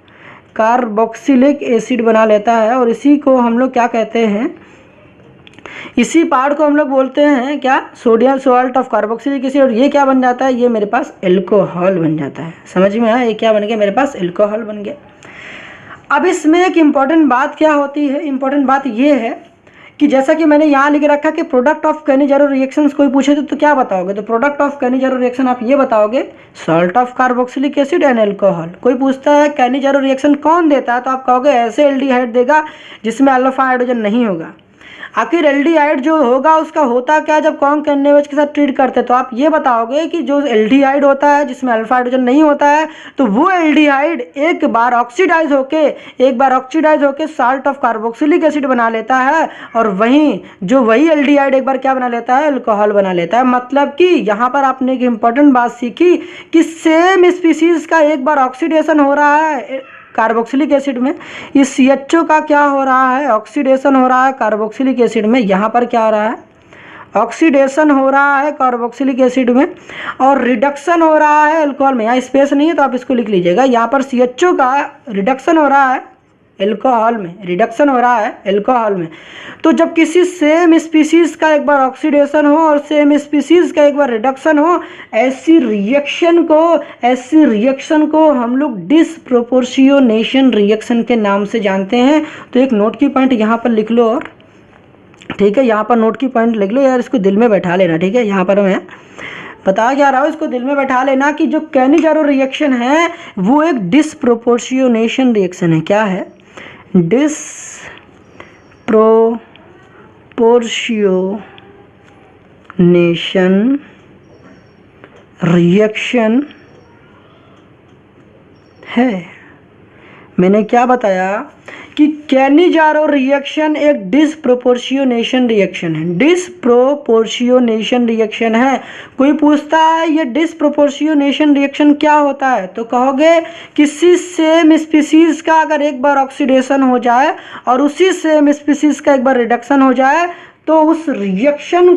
कार्बोक्सिलिक एसिड बना लेता है। और इसी को हम लोग क्या कहते हैं, इसी पार्ट को हम लोग बोलते हैं क्या, sodium salt of carboxylic acid. और ये क्या बन जाता है, ये मेरे पास एल्कोहल बन जाता है। समझ में आया, ये क्या बन गया, मेरे पास एल्कोहल बन गया। अब इसमें एक इम्पॉर्टेंट बात क्या होती है, इम्पॉर्टेंट बात ये है कि जैसा कि मैंने यहाँ लिख रखा कि प्रोडक्ट ऑफ कैनिजारो रिएक्शंस कोई पूछे तो क्या बताओगे, तो प्रोडक्ट ऑफ कैनिजारो रिएक्शन आप ये बताओगे, salt of carboxylic acid and alcohol. कोई पूछता है कैनिजारो रिएक्शन कौन देता है, तो आप कहोगे ऐसे एल्डिहाइड देगा जिसमें अल्फा हाइड्रोजन नहीं होगा। आखिर एल्डिहाइड जो होगा उसका होता क्या जब कॉन्क NaOH के साथ ट्रीट करते हैं, तो आप ये बताओगे कि जो एल्डिहाइड होता है जिसमें अल्फा हाइड्रोजन नहीं होता है, तो वो एल्डिहाइड एक बार ऑक्सीडाइज होके साल्ट ऑफ कार्बोक्सिलिक एसिड बना लेता है, और वही एल्डिहाइड एक बार क्या बना लेता है, अल्कोहल बना लेता है। मतलब कि यहाँ पर आपने एक इंपॉर्टेंट बात सीखी कि सेम स्पीसीज का एक बार ऑक्सीडेशन हो रहा है कार्बोक्सिलिक एसिड में, इस CHO का क्या हो रहा है, ऑक्सीडेशन हो रहा है कार्बोक्सिलिक एसिड में। यहाँ पर क्या हो रहा है, ऑक्सीडेशन हो रहा है कार्बोक्सिलिक एसिड में, और रिडक्शन हो रहा है अल्कोहल में। यहाँ स्पेस नहीं है तो आप इसको लिख लीजिएगा, यहाँ पर CHO का रिडक्शन हो रहा है एल्कोहल में, रिडक्शन हो रहा है एल्कोहल में। तो जब किसी सेम स्पीसीज का एक बार ऑक्सीडेशन हो और सेम स्पीसीज का एक बार रिडक्शन हो, ऐसी रिएक्शन को हम लोग डिसप्रोपोर्शियोनेशन रिएक्शन के नाम से जानते हैं। तो एक नोट की पॉइंट यहाँ पर लिख लो, और ठीक है, यहाँ पर नोट की पॉइंट लिख लो यार, इसको दिल में बैठा लेना, ठीक है। यहाँ पर मैं बता क्या रहा हूँ, इसको दिल में बैठा लेना कि जो कैनिजारो रिएक्शन है वो एक डिसप्रोपोर्शियोनेशन रिएक्शन है। क्या है, डिसप्रोपोर्शियोनेशन रिएक्शन है। मैंने क्या बताया कि कैनिजारो रिएक्शन एक डिसप्रोपोर्शियोनेशन रिएक्शन है, डिसप्रोपोर्शियोनेशन रिएक्शन है। कोई पूछता है ये डिसप्रोपोर्शियोनेशन रिएक्शन क्या होता है, तो कहोगे किसी सेम स्पीसीज का अगर एक बार ऑक्सीडेशन हो जाए और उसी सेम स्पीसीज का एक बार रिडक्शन हो जाए, तो उस रिएक्शन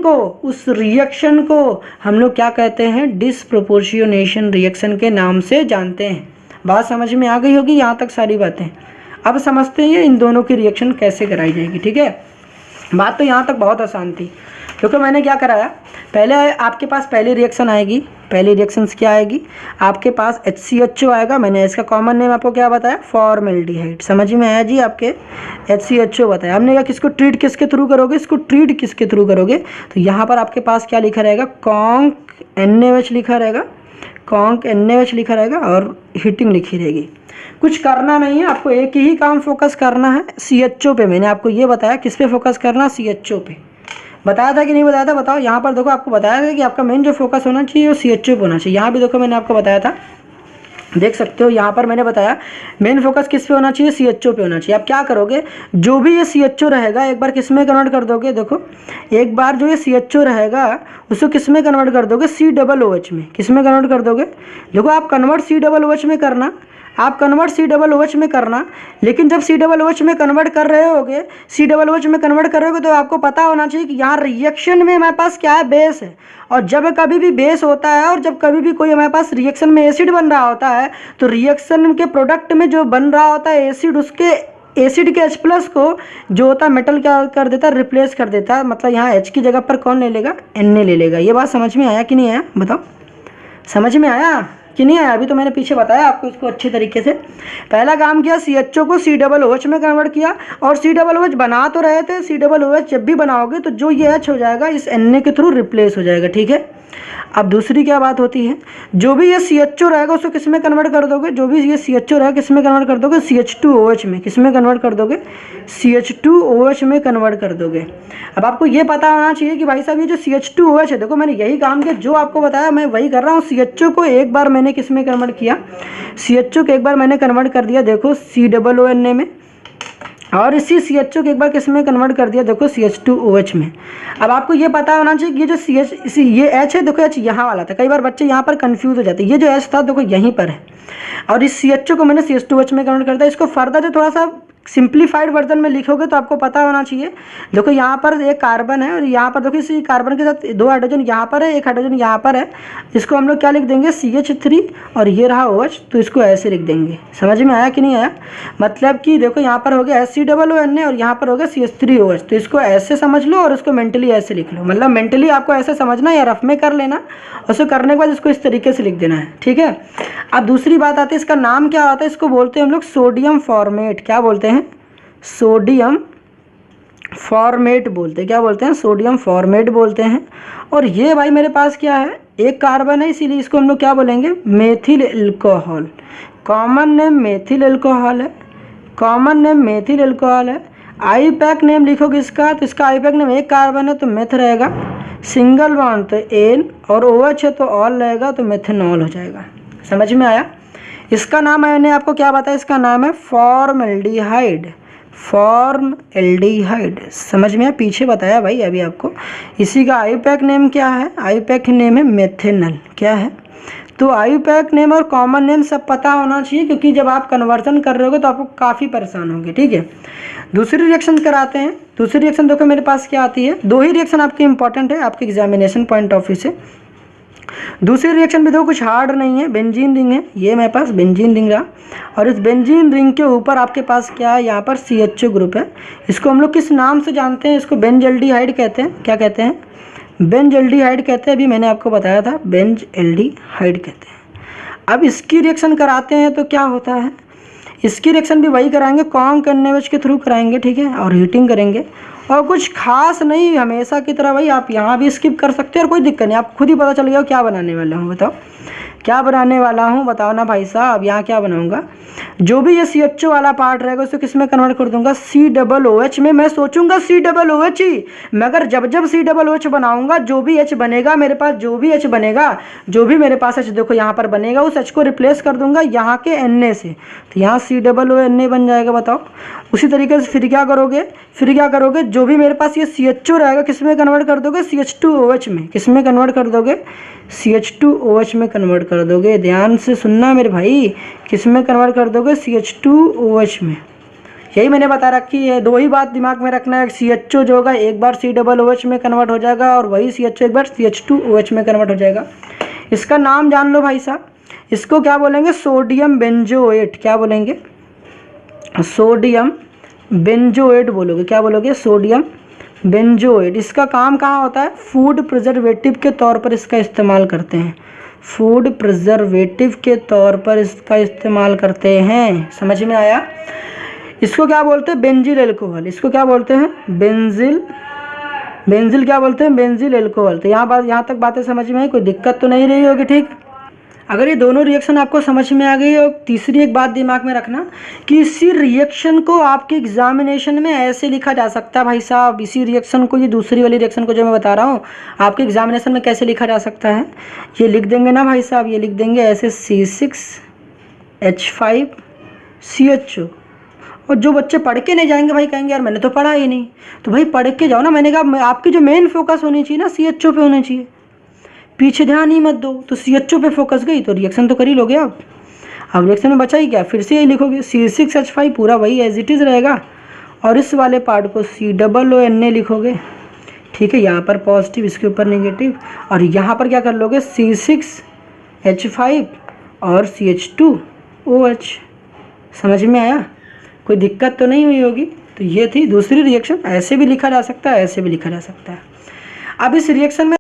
को हम लोग क्या कहते हैं, डिसप्रोपोर्शियोनेशन रिएक्शन के नाम से जानते हैं। बात समझ में आ गई होगी यहाँ तक सारी बातें। अब समझते हैं इन दोनों की रिएक्शन कैसे कराई जाएगी। ठीक है, बात तो यहाँ तक बहुत आसान थी, क्योंकि मैंने क्या कराया, पहले आपके पास पहली रिएक्शन आएगी। पहली रिएक्शंस क्या आएगी, आपके पास HCHO आएगा। मैंने इसका कॉमन नेम आपको क्या बताया, फॉर्मेल्डिहाइड। समझ में आया जी, आपके HCHO बताया हमने। क्या किसको ट्रीट किसके थ्रू करोगे, इसको ट्रीट किसके थ्रू करोगे, तो यहाँ पर आपके पास क्या लिखा रहेगा, कॉन्क NaOH लिखा रहेगा, कॉन्क NaOH लिखा रहेगा और हीटिंग लिखी रहेगी। कुछ करना नहीं है, आपको एक ही काम फोकस करना है, CHO पे। मैंने आपको ये बताया किस पे फोकस करना, CHO पे। बताया था कि नहीं बताया था, बताओ। यहाँ पर देखो आपको बताया था कि आपका मेन जो फोकस होना चाहिए वो CHO पे होना चाहिए। यहाँ भी देखो मैंने आपको बताया था, देख सकते हो यहाँ पर मैंने बताया मेन फोकस किस पे होना चाहिए, CHO पे होना चाहिए। आप क्या करोगे, जो भी ये CHO रहेगा एक बार किस में कन्वर्ट कर दोगे, देखो एक बार जो ये CHO रहेगा उसको किस में कन्वर्ट कर दोगे, COOH में। किस में कन्वर्ट कर दोगे, देखो आप कन्वर्ट COOH में करना, आप कन्वर्ट COOH में करना। लेकिन जब COOH में कन्वर्ट कर रहे होगे, COOH में कन्वर्ट कर रहे होगे, तो आपको पता होना चाहिए कि यहाँ रिएक्शन में हमारे पास क्या है, बेस है। और जब कभी भी बेस होता है और जब कभी भी कोई हमारे पास रिएक्शन में एसिड बन रहा होता है, तो रिएक्शन के प्रोडक्ट में जो बन रहा होता है एसिड, उसके एसिड के H+ को जो होता है मेटल क्या कर देता है, रिप्लेस कर देता है। मतलब यहाँ H की जगह पर कौन ले लेगा, Na ले लेगा। ये बात समझ में आया कि नहीं आया, बताओ, समझ में आया कि नहीं आया। अभी तो मैंने पीछे बताया आपको इसको अच्छे तरीके से। पहला काम किया, CHO को COOH में कन्वर्ट किया, और COOH बना तो रहे थे, COOH जब भी बनाओगे तो जो ये H हो जाएगा इस Na के थ्रू रिप्लेस हो जाएगा। ठीक है, अब दूसरी क्या बात होती है, जो भी ये CHO रहेगा उसको किस में कन्वर्ट कर दोगे, जो भी ये CHO रहेगा किस में कन्वर्ट कर दोगे, CH2OH में। किस में कन्वर्ट कर दोगे, CH2OH में कन्वर्ट कर दोगे। अब आपको ये पता होना चाहिए कि भाई साहब ये जो CH2OH है, देखो मैंने यही काम किया, जो आपको बताया मैं वही कर रहा हूँ। CHO को एक बार मैंने किस में कन्वर्ट किया, CHO को एक बार मैंने कन्वर्ट कर दिया, देखो COONA में, और इसी CHO को एक बार किस में कन्वर्ट कर दिया, देखो CH2OH में। अब आपको ये पता होना चाहिए कि ये जो ये H है, देखो H यहाँ वाला था। कई बार बच्चे यहाँ पर कंफ्यूज हो जाते हैं, ये जो H था देखो यहीं पर है, और इस CHO को मैंने CH2OH में कन्वर्ट कर दिया। इसको फर्दर जो थोड़ा सा सिंप्लीफाइड वर्जन में लिखोगे तो आपको पता होना चाहिए, देखो यहाँ पर एक कार्बन है और यहाँ पर देखो इसी कार्बन के साथ 2 हाइड्रोजन यहाँ पर है, 1 हाइड्रोजन यहाँ पर है। इसको हम लोग क्या लिख देंगे, CH3, और ये रहा OH, तो इसको ऐसे लिख देंगे। समझ में आया कि नहीं आया, मतलब कि देखो यहाँ पर हो गया HCOONA और यहाँ पर हो गया CH3OH, तो इसको ऐसे समझ लो और इसको मेंटली ऐसे लिख लो। मतलब मेंटली आपको ऐसे समझना या रफ में कर लेना, उसको करने के बाद इसको इस तरीके से लिख देना है। ठीक है, अब दूसरी बात आती है, इसका नाम क्या होता है, इसको बोलते हैं हम लोग सोडियम फॉर्मेट। क्या बोलते हैं, सोडियम फॉर्मेट बोलते हैं। क्या बोलते हैं, सोडियम फॉर्मेट बोलते हैं। और ये भाई मेरे पास क्या है, एक कार्बन है, इसीलिए इसको हम लोग क्या बोलेंगे, methyl alcohol. Common name methyl alcohol है, कॉमन नेम मेथिल एल्कोहल है। आईपैक नेम लिखोगे इसका, तो इसका आईपैक नेम, एक कार्बन है तो मेथ रहेगा, सिंगल बॉन्ड तो एन, और OH है तो ऑल रहेगा, तो मेथनॉल हो जाएगा। समझ में आया। इसका नाम मैंने आपको क्या बताया, इसका नाम है फॉर्मल्डिहाइड, फॉर्मल्डिहाइड। समझ में आया, पीछे बताया भाई अभी आपको। इसी का आईपैक नेम क्या है, आईपैक नेम है मेथेनल। क्या है, तो आईपैक नेम और कॉमन नेम सब पता होना चाहिए, क्योंकि जब आप कन्वर्जन कर रहे होगे तो आपको काफ़ी परेशान होंगे। ठीक है, दूसरी रिएक्शन कराते हैं। दूसरी रिएक्शन देखो मेरे पास क्या आती है, 2 ही रिएक्शन आपकी इंपॉर्टेंट है आपके एग्जामिनेशन पॉइंट ऑफ व्यू से। दूसरी रिएक्शन भी देखो कुछ हार्ड नहीं है, बेंजीन रिंग है, ये मेरे पास बेंजीन रिंग रहा, और इस बेंजीन रिंग के ऊपर आपके पास क्या है, यहाँ पर CHO ग्रुप है। इसको हम लोग किस नाम से जानते हैं, इसको बेंजल्डिहाइड कहते हैं। क्या कहते हैं, बेंजल्डिहाइड कहते हैं। अभी मैंने आपको बताया था, बेंजल्डिहाइड कहते हैं। अब इसकी रिएक्शन कराते हैं तो क्या होता है, इसकी रिएक्शन भी वही कराएंगे, कॉन्क NaOH के थ्रू कराएंगे। ठीक है, और हीटिंग करेंगे, और कुछ खास नहीं, हमेशा की तरह भाई आप यहाँ भी स्किप कर सकते हो और कोई दिक्कत नहीं, आप खुद ही पता चल गया क्या बनाने वाला हूँ। बताओ क्या बनाने वाला हूँ, बताओ ना भाई साहब। यहाँ क्या बनाऊँगा, जो भी ये CHO वाला पार्ट रहेगा उसको किस में कन्वर्ट कर दूंगा, COOH में। मैं सोचूंगा COOH ही, मगर जब जब COOH बनाऊंगा, जो भी H बनेगा मेरे पास, जो भी H बनेगा, जो भी मेरे पास H देखो यहाँ पर बनेगा, उस H को रिप्लेस कर दूंगा यहाँ के Na से, तो यहाँ COONA बन जाएगा। बताओ उसी तरीके से फिर क्या करोगे, फिर क्या करोगे, जो भी मेरे पास ये CHO रहेगा किस में कन्वर्ट कर दोगे, CH2OH में। किस में कन्वर्ट कर दोगे, CH2OH में कन्वर्ट कर दोगे। ध्यान से सुनना मेरे भाई, किस में कन्वर्ट कर दोगे, CH2OH में। यही मैंने बता रखी है। दो ही बात दिमाग में रखना है, CHO जो होगा एक बार COOH में कन्वर्ट हो जाएगा और वही CHO एक बार CH2OH में कन्वर्ट हो जाएगा। इसका नाम जान लो भाई साहब, इसको क्या बोलेंगे, सोडियम बेंजोएट। क्या बोलेंगे, सोडियम बेंजोएट बोलोगे। क्या बोलोगे, सोडियम बेंजोएट। इसका काम कहाँ होता है, फूड प्रिजर्वेटिव के तौर पर इसका इस्तेमाल करते हैं। फूड प्रिजर्वेटिव के तौर पर इसका इस्तेमाल करते हैं। समझ में आया। इसको क्या बोलते हैं, बेंजिल एल्कोहल। इसको क्या बोलते हैं, बेंजिल क्या बोलते हैं, बेंजिल एल्कोहल। तो यहाँ तक बातें समझ में आई, कोई दिक्कत तो नहीं रही होगी। ठीक, अगर ये दोनों रिएक्शन आपको समझ में आ गई, और तीसरी एक बात दिमाग में रखना कि इसी रिएक्शन को आपके एग्जामिनेशन में ऐसे लिखा जा सकता है भाई साहब। इसी रिएक्शन को, ये दूसरी वाली रिएक्शन को जो मैं बता रहा हूँ, आपके एग्जामिनेशन में कैसे लिखा जा सकता है, ये लिख देंगे ना भाई साहब, ये लिख देंगे ऐसे C6H5CHO। और जो बच्चे पढ़ के नहीं जाएंगे भाई, कहेंगे यार मैंने तो पढ़ा ही नहीं, तो भाई पढ़ के जाओ ना। मैंने कहा आपकी जो मेन फोकस होनी चाहिए ना, CHO पे होनी चाहिए, पीछे ध्यान ही मत दो। तो CHO पे फोकस गई तो रिएक्शन तो कर ही लोगे आप। अब रिएक्शन में बचा ही क्या, फिर से यही लिखोगे, C6H5 पूरा वही एज इट इज़ रहेगा, और इस वाले पार्ट को COONA लिखोगे। ठीक है, यहाँ पर पॉजिटिव, इसके ऊपर नेगेटिव, और यहाँ पर क्या कर लोगे, C6H5 और CH2OH। समझ में आया, कोई दिक्कत तो नहीं हुई होगी। तो ये थी दूसरी रिएक्शन। ऐसे भी लिखा जा सकता है, ऐसे भी लिखा जा सकता है। अब इस रिएक्शन में